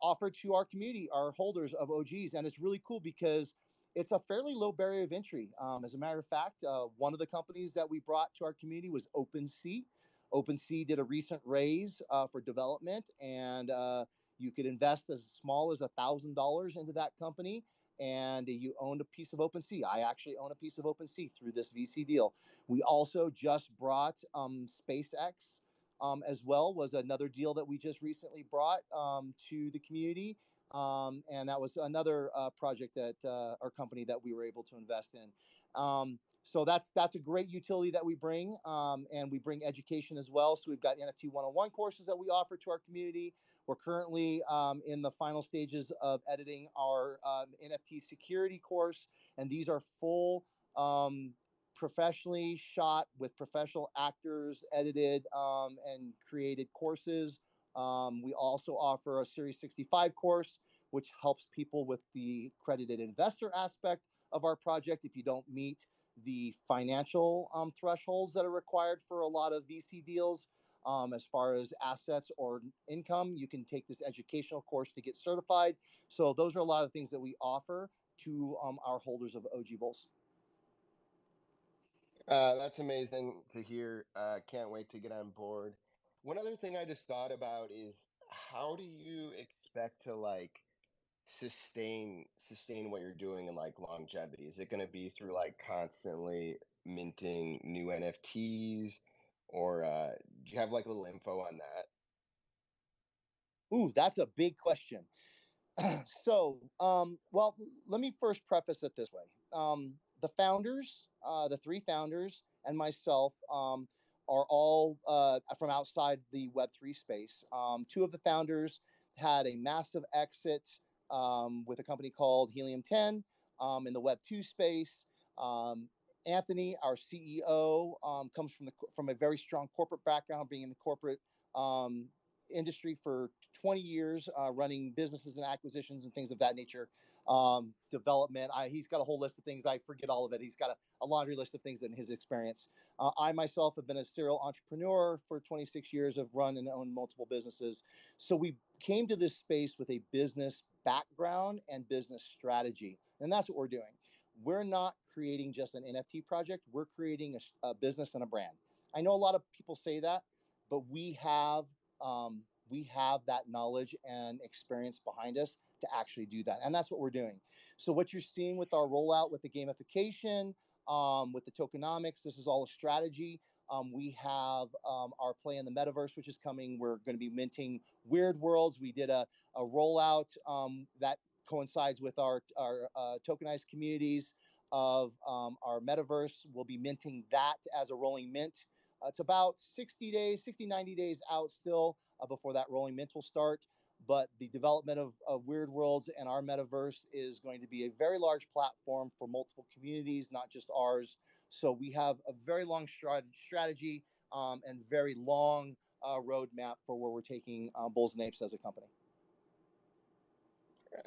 offered to our community, our holders of OGs, and it's really cool because it's a fairly low barrier of entry. As a matter of fact, one of the companies that we brought to our community was OpenSea. OpenSea did a recent raise for development, and you could invest as small as $1,000 into that company, and you owned a piece of OpenSea. I actually own a piece of OpenSea through this VC deal. We also just brought SpaceX as well, was another deal that we just recently brought to the community. And that was another project that our company that we were able to invest in. So that's a great utility that we bring, and we bring education as well. So we've got NFT 101 courses that we offer to our community. We're currently in the final stages of editing our NFT security course, and these are full professionally shot with professional actors, edited and created courses. We also offer a Series 65 course, which helps people with the accredited investor aspect of our project if you don't meet the financial thresholds that are required for a lot of VC deals. As far as assets or income, you can take this educational course to get certified. So those are a lot of things that we offer to our holders of OG Bulls. That's amazing to hear. Can't wait to get on board. One other thing I just thought about is how do you expect to like sustain what you're doing in like longevity? Is it going to be through like constantly minting new NFTs, or do you have like a little info on that? Ooh, that's a big question. So, well, let me first preface it this way. The founders, the three founders, and myself are all from outside the Web3 space. Two of the founders had a massive exit with a company called Helium 10 in the Web2 space. Um, Anthony, our CEO, comes from a very strong corporate background, being in the corporate um, industry for 20 years, running businesses and acquisitions and things of that nature. Development. He's got a whole list of things. I forget all of it. He's got a laundry list of things in his experience. I myself have been a serial entrepreneur for 26 years. I've run and owned multiple businesses. So we came to this space with a business background and business strategy. And that's what we're doing. We're not creating just an NFT project. We're creating a business and a brand. I know a lot of people say that, but we have that knowledge and experience behind us to actually do that, and that's what we're doing. So what you're seeing with our rollout, with the gamification, with the tokenomics, this is all a strategy. We have our play in the metaverse, which is coming. We're going to be minting Weird Worlds. We did a rollout that coincides with our tokenized communities of our metaverse. We'll be minting that as a rolling mint. It's about 60 days, 60, 90 days out still before that rolling mint will start. But the development of Weird Worlds and our metaverse is going to be a very large platform for multiple communities, not just ours. So we have a very long strategy and very long roadmap for where we're taking Bulls and Apes as a company.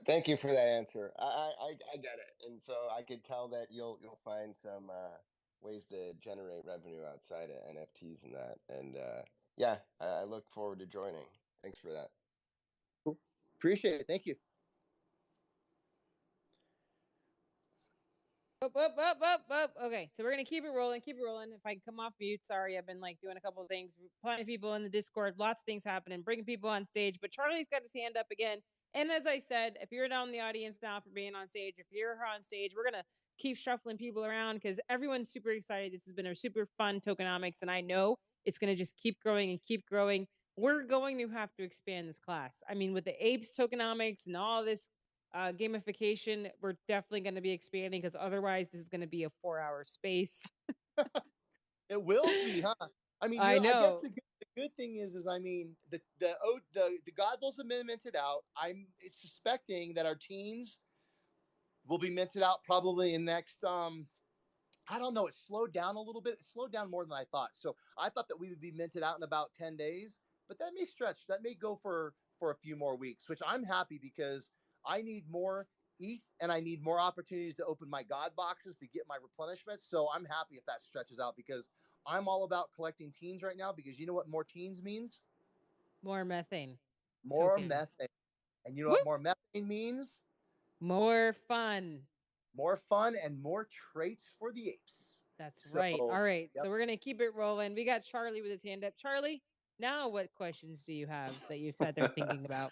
Thank you for that answer. I get it, and so I could tell that you'll find some ways to generate revenue outside of NFTs and that. And yeah, I look forward to joining. Thanks for that. Cool. Appreciate it. Thank you. Okay, so we're gonna keep it rolling, keep it rolling. If I can come off mute, sorry, I've been like doing a couple of things, plenty of people in the Discord, lots of things happening, bringing people on stage. But Charlie's got his hand up again, and as I said, if you're down in the audience now for being on stage, if you're on stage, we're gonna keep shuffling people around because everyone's super excited. This has been a super fun tokenomics, and I know it's gonna just keep growing and keep growing. We're going to have to expand this class. I mean, with the apes tokenomics and all this gamification, we're definitely going to be expanding because otherwise this is going to be a 4-hour space. It will be, huh? I mean, I I guess know. the good thing is I mean, the God Bulls have been minted out. I'm suspecting that our teens will be minted out probably in next I don't know. It slowed down a little bit. It slowed down more than I thought. So I thought that we would be minted out in about 10 days, but that may stretch. That may go for a few more weeks, which I'm happy because I need more ETH and I need more opportunities to open my God boxes to get my replenishment. So I'm happy if that stretches out because I'm all about collecting teens right now because you know what more teens means? More methane. More Tokens. methane. And you know Woo! what more methane means? More fun. More fun and more traits for the apes. That's So, right. All right. yep. So we're going to keep it rolling. We got Charlie with his hand up. Charlie, now what questions do you have that you've sat there thinking about?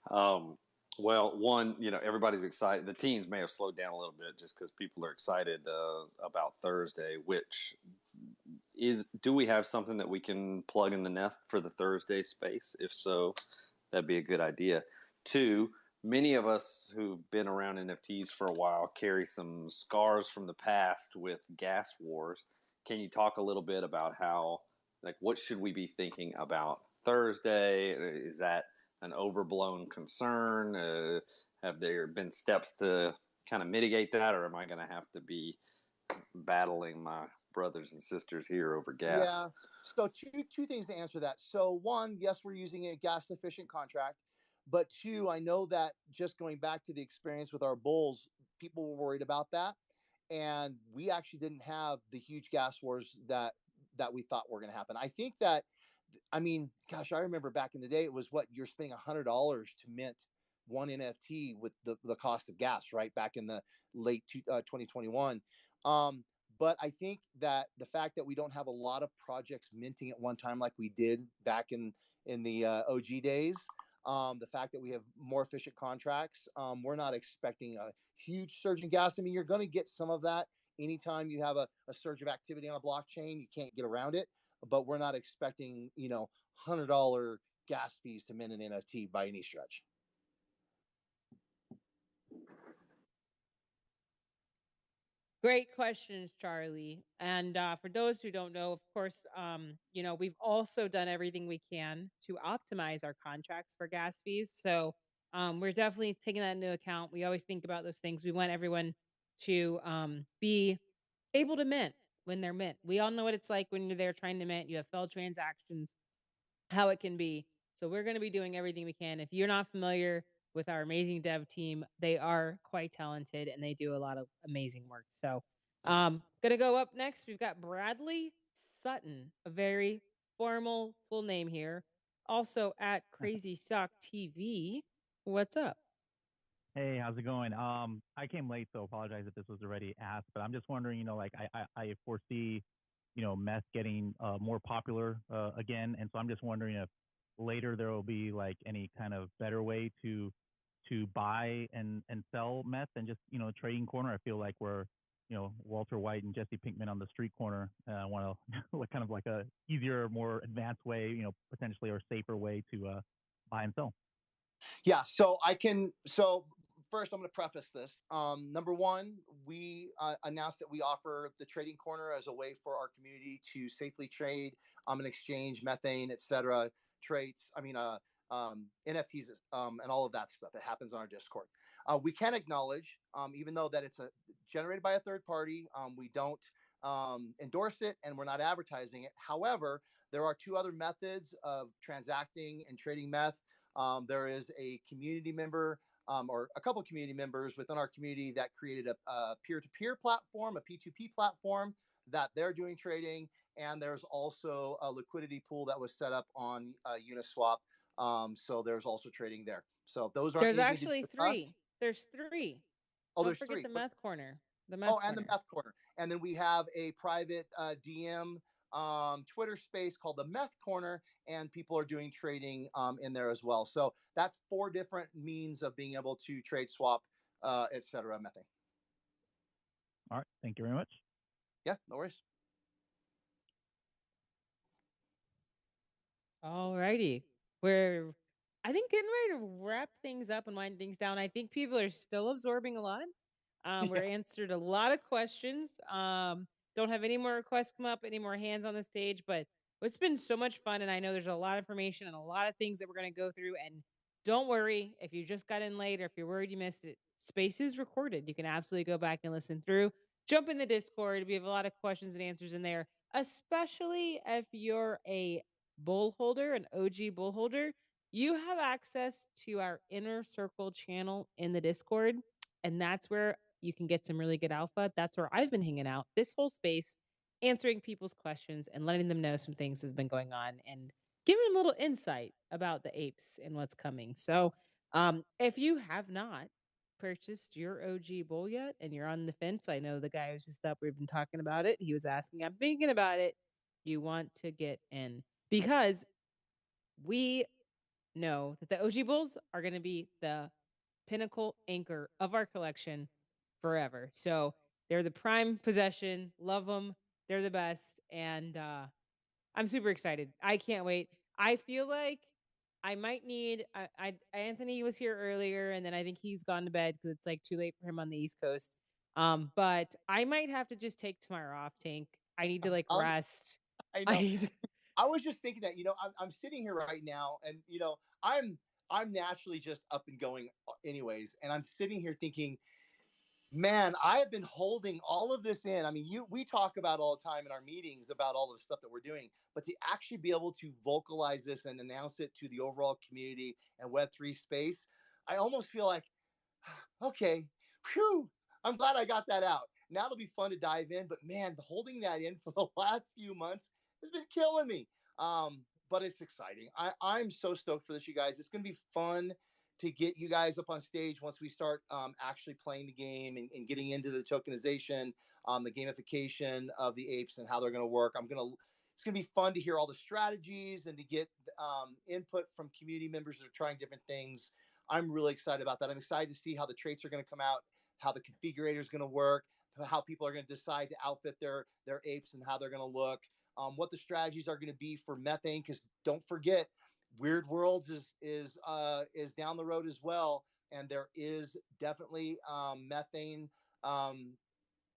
um, well, one, everybody's excited. The teams may have slowed down a little bit just because people are excited about Thursday. Which do we have something that we can plug in the nest for the Thursday space? If so, that'd be a good idea. Two, many of us who've been around NFTs for a while carry some scars from the past with gas wars. Can you talk a little bit about what should we be thinking about Thursday? Is that an overblown concern? Have there been steps to kind of mitigate that, or am I going to have to be battling my brothers and sisters here over gas? Yeah. So two things to answer that. So one, yes, we're using a gas efficient contract, but two, I know that just going back to the experience with our bulls, people were worried about that, and we actually didn't have the huge gas wars that we thought were going to happen. I think that, I mean, gosh, I remember back in the day, it was what you're spending $100 to mint one NFT with the cost of gas, right? Back in the late 2021. Um, but I think that the fact that we don't have a lot of projects minting at one time like we did back in the OG days, the fact that we have more efficient contracts, we're not expecting a huge surge in gas. I mean, you're going to get some of that anytime you have a surge of activity on a blockchain. You can't get around it, but we're not expecting $100 gas fees to mint an NFT by any stretch. Great questions, Charlie. And for those who don't know, of course, we've also done everything we can to optimize our contracts for gas fees. So we're definitely taking that into account. We always think about those things. We want everyone to be able to mint when they're mint. We all know what it's like when you're there trying to mint. You have failed transactions, how it can be. So we're going to be doing everything we can. If you're not familiar with our amazing dev team, they are quite talented and they do a lot of amazing work. So going to go up next. We've got Bradley Sutton, a very formal full name here. Also at Crazy Sock TV. What's up? Hey, how's it going? I came late, so apologize if this was already asked, but I'm just wondering, like I foresee, meth getting more popular again, and so I'm just wondering if later there will be like any kind of better way to buy and sell meth than just, trading corner. I feel like we're, Walter White and Jesse Pinkman on the street corner. I want to like kind of like a easier, more advanced way, potentially or safer way to buy and sell. Yeah, so I can. So first, I'm going to preface this. Number one, we announced that we offer the trading corner as a way for our community to safely trade and exchange methane, et cetera, traits. NFTs and all of that stuff that happens on our Discord. We can acknowledge, even though that it's generated by a third party, we don't endorse it and we're not advertising it. However, there are two other methods of transacting and trading meth. There is a community member or a couple of community members within our community that created a peer-to-peer platform, a P2P platform that they're doing trading. And there's also a liquidity pool that was set up on Uniswap. So there's also trading there. So those aren't There's anything to do actually with us. three. There's three. Oh, Don't there's forget three. the meth corner. The meth Oh, and the corner. meth corner. And then we have a private DM Twitter space called the Meth Corner, and people are doing trading in there as well. So that's four different means of being able to trade, swap, et cetera, methane. All right. Thank you very much. Yeah, no worries. All righty. We're, I think, getting ready to wrap things up and wind things down. I think people are still absorbing a lot. We're answered a lot of questions. Don't have any more requests come up, any more hands on the stage, but it's been so much fun. And I know there's a lot of information and a lot of things that we're going to go through. And don't worry if you just got in late or if you're worried you missed it. Space is recorded. You can absolutely go back and listen through. Jump in the Discord. We have a lot of questions and answers in there, especially if you're a bull holder, an OG bull holder. You have access to our inner circle channel in the Discord. And that's where you can get some really good alpha. That's where I've been hanging out this whole space, answering people's questions and letting them know some things that have been going on and giving them a little insight about the apes and what's coming. So, if you have not purchased your OG bull yet and you're on the fence, I know the guy was just up, we've been talking about it. He was asking, I'm thinking about it. You want to get in because we know that the OG bulls are going to be the pinnacle anchor of our collection forever. So they're the prime possession. Love them. They're the best. And I'm super excited. I can't wait. I feel like I might need. Anthony was here earlier, and then I think he's gone to bed because it's like too late for him on the East Coast. But I might have to just take tomorrow off, Tank. I need to like rest. I know. I was just thinking that, I'm sitting here right now and, I'm naturally just up and going anyways. And I'm sitting here thinking, man, I have been holding all of this in. I mean, we talk about all the time in our meetings about all the stuff that we're doing, but to actually be able to vocalize this and announce it to the overall community and Web3 space, I almost feel like, okay, phew, I'm glad I got that out. Now it'll be fun to dive in, but man, holding that in for the last few months has been killing me. But it's exciting. I'm so stoked for this, you guys. It's going to be fun to get you guys up on stage once we start actually playing the game and getting into the tokenization, the gamification of the apes and how they're going to work. It's going to be fun to hear all the strategies and to get input from community members that are trying different things. I'm really excited about that. I'm excited to see how the traits are going to come out, how the configurator is going to work, how people are going to decide to outfit their apes and how they're going to look, what the strategies are going to be for methane. Because don't forget, Weird Worlds is down the road as well, and there is definitely methane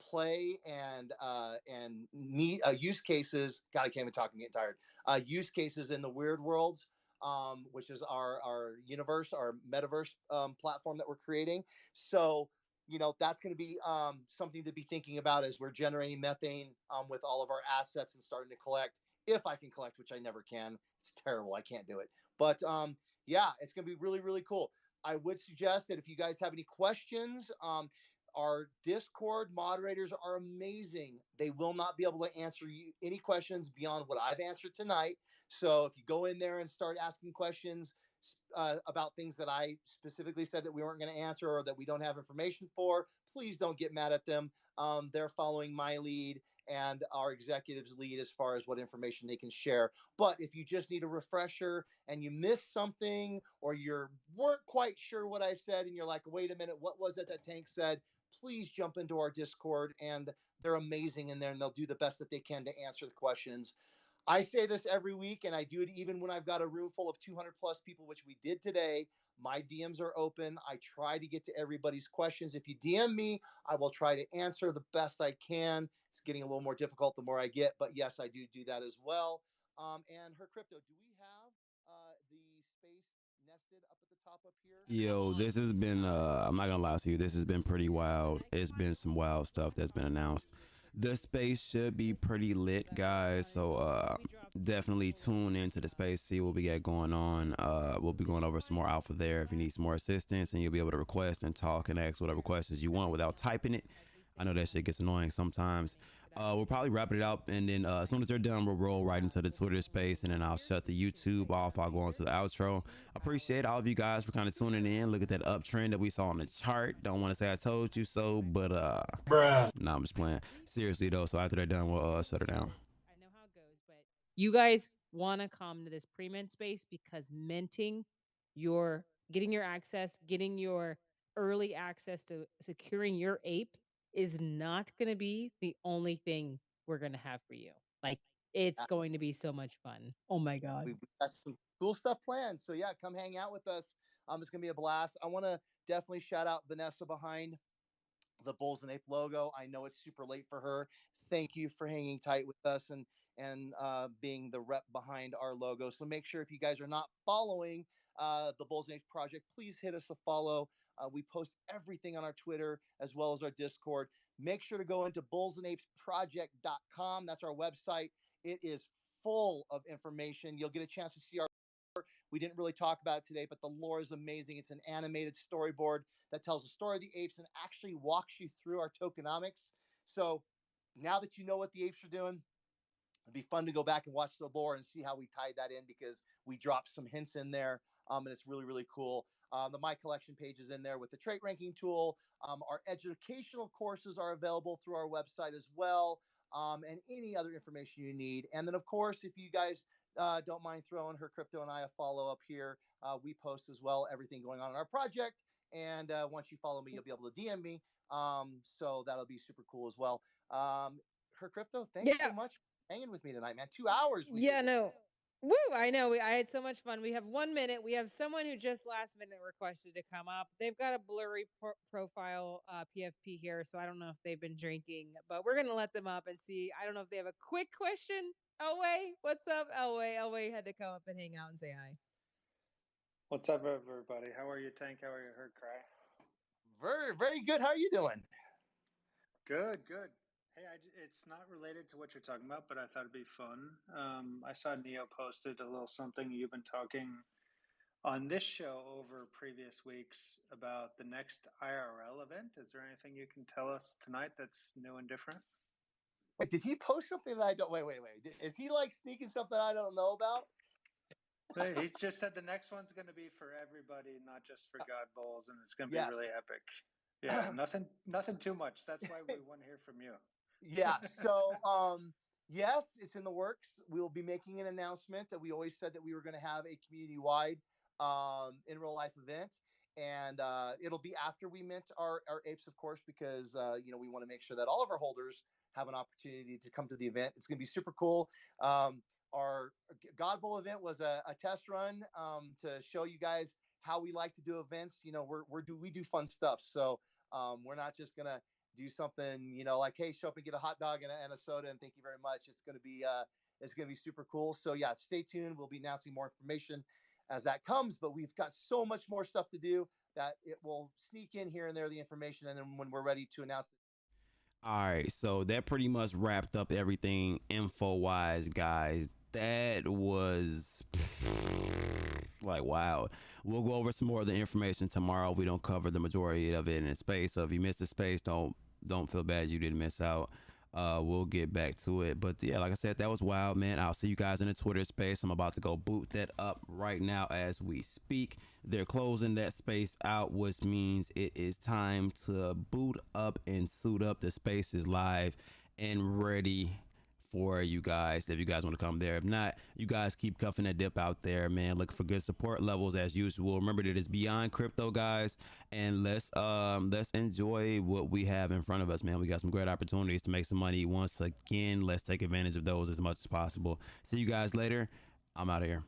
play and need use cases. God, I can't even talk. I'm getting tired. Use cases in the Weird Worlds, which is our universe, our metaverse platform that we're creating. So that's going to be something to be thinking about as we're generating methane with all of our assets and starting to collect. If I can collect, which I never can, it's terrible. I can't do it. But yeah, it's going to be really, really cool. I would suggest that if you guys have any questions, our Discord moderators are amazing. They will not be able to answer you any questions beyond what I've answered tonight. So if you go in there and start asking questions, about things that I specifically said that we weren't going to answer or that we don't have information for, please don't get mad at them. They're following my lead and our executives lead as far as what information they can share. But if you just need a refresher and you missed something or you weren't quite sure what I said and you're like, wait a minute, what was it that Tank said? Please jump into our Discord, and they're amazing in there and they'll do the best that they can to answer the questions. I say this every week, and I do it even when I've got a room full of 200 plus people, which we did today. My DMs are open. I try to get to everybody's questions. If you DM me, I will try to answer the best I can. It's getting a little more difficult the more I get, but yes, I do that as well. And her crypto, do we have the space nested up at the top up here? Yo, this has been I'm not gonna lie to you, this has been pretty wild. It's been some wild stuff that's been announced. The space should be pretty lit, guys, so definitely tune into the space, see what we got going on. We'll be going over some more alpha there if you need some more assistance, and you'll be able to request and talk and ask whatever questions you want without typing it. I know that shit gets annoying sometimes. We'll probably wrap it up, and then as soon as they're done, we'll roll right into the Twitter space, and then I'll shut the YouTube off. I'll go on to the outro. Appreciate all of you guys for kind of tuning in. Look at that uptrend that we saw on the chart. Don't want to say I told you so, but nah, I'm just playing. Seriously though, so after they're done, we'll shut her down. I know how it goes, but you guys want to come to this pre-mint space because minting your getting your access, getting your early access to securing your ape is not going to be the only thing we're going to have for you. Like it's going to be so much fun. Oh my god. We've got some cool stuff planned. So yeah, come hang out with us. It's gonna be a blast. I want to definitely shout out Vanessa behind the Bulls and Ape logo. I know it's super late for her. Thank you for hanging tight with us and being the rep behind our logo. So make sure if you guys are not following the Bulls and Apes project, please hit us a follow. We post everything on our Twitter as well as our Discord. Make sure to go into bullsandapesproject.com. That's our website. It is full of information. You'll get a chance to see our. We didn't really talk about it today, but the lore is amazing. It's an animated storyboard that tells the story of the apes and actually walks you through our tokenomics. So now that you know what the apes are doing, it'd be fun to go back and watch the lore and see how we tied that in because we dropped some hints in there, and it's really, really cool. The My Collection page is in there with the trait ranking tool. Our educational courses are available through our website as well, and any other information you need. And then, of course, if you guys don't mind throwing her crypto and I a follow up here, we post as well everything going on in our project. And once you follow me, you'll be able to DM me. So that'll be super cool as well. Her crypto, thanks so much for hanging with me tonight, man. 2 hours. No. Woo! I know. I had so much fun. We have 1 minute. We have someone who just last minute requested to come up. They've got a blurry profile PFP here, so I don't know if they've been drinking, but we're gonna let them up and see. I don't know if they have a quick question. Elway, what's up, Elway? Elway had to come up and hang out and say hi. What's up, everybody? How are you, Tank? How are you, Herd Cry? Very, very good. How are you doing? Good, good. Hey, it's not related to what you're talking about, but I thought it'd be fun. I saw Neo posted a little something. You've been talking on this show over previous weeks about the next IRL event. Is there anything you can tell us tonight that's new and different? Wait, did he post something that I don't? Wait. Is he like sneaking something I don't know about? He just said the next one's going to be for everybody, not just for God Bowls, and it's going to be really epic. Yeah, nothing too much. That's why we want to hear from you. Yeah. So, yes, it's in the works. We will be making an announcement that we always said that we were going to have a community-wide in real life event, and it'll be after we mint our apes, of course, because we want to make sure that all of our holders have an opportunity to come to the event. It's going to be super cool. Our God Bowl event was a test run to show you guys how we like to do events. We do fun stuff, so we're not just gonna do something, like, hey, show up and get a hot dog and a soda and thank you very much. It's going to be super cool. So yeah, stay tuned. We'll be announcing more information as that comes, but we've got so much more stuff to do that it will sneak in here and there, the information. And then when we're ready to announce it. All right, so that pretty much wrapped up everything info wise, guys. That was like, wow. We'll go over some more of the information tomorrow if we don't cover the majority of it in space. So if you missed the space, don't feel bad, you didn't miss out. we'll get back to it. But yeah, like I said, that was wild, man. I'll see you guys in the Twitter space. I'm about to go boot that up right now as we speak. They're closing that space out, which means it is time to boot up and suit up. The space is live and ready for you guys if you guys want to come there. If not, you guys keep cuffing that dip out there, man. Look for good support levels as usual. Remember that it's beyond crypto, guys, and let's enjoy what we have in front of us, man. We got some great opportunities to make some money. Once again, let's take advantage of those as much as possible. See you guys later. I'm out of here.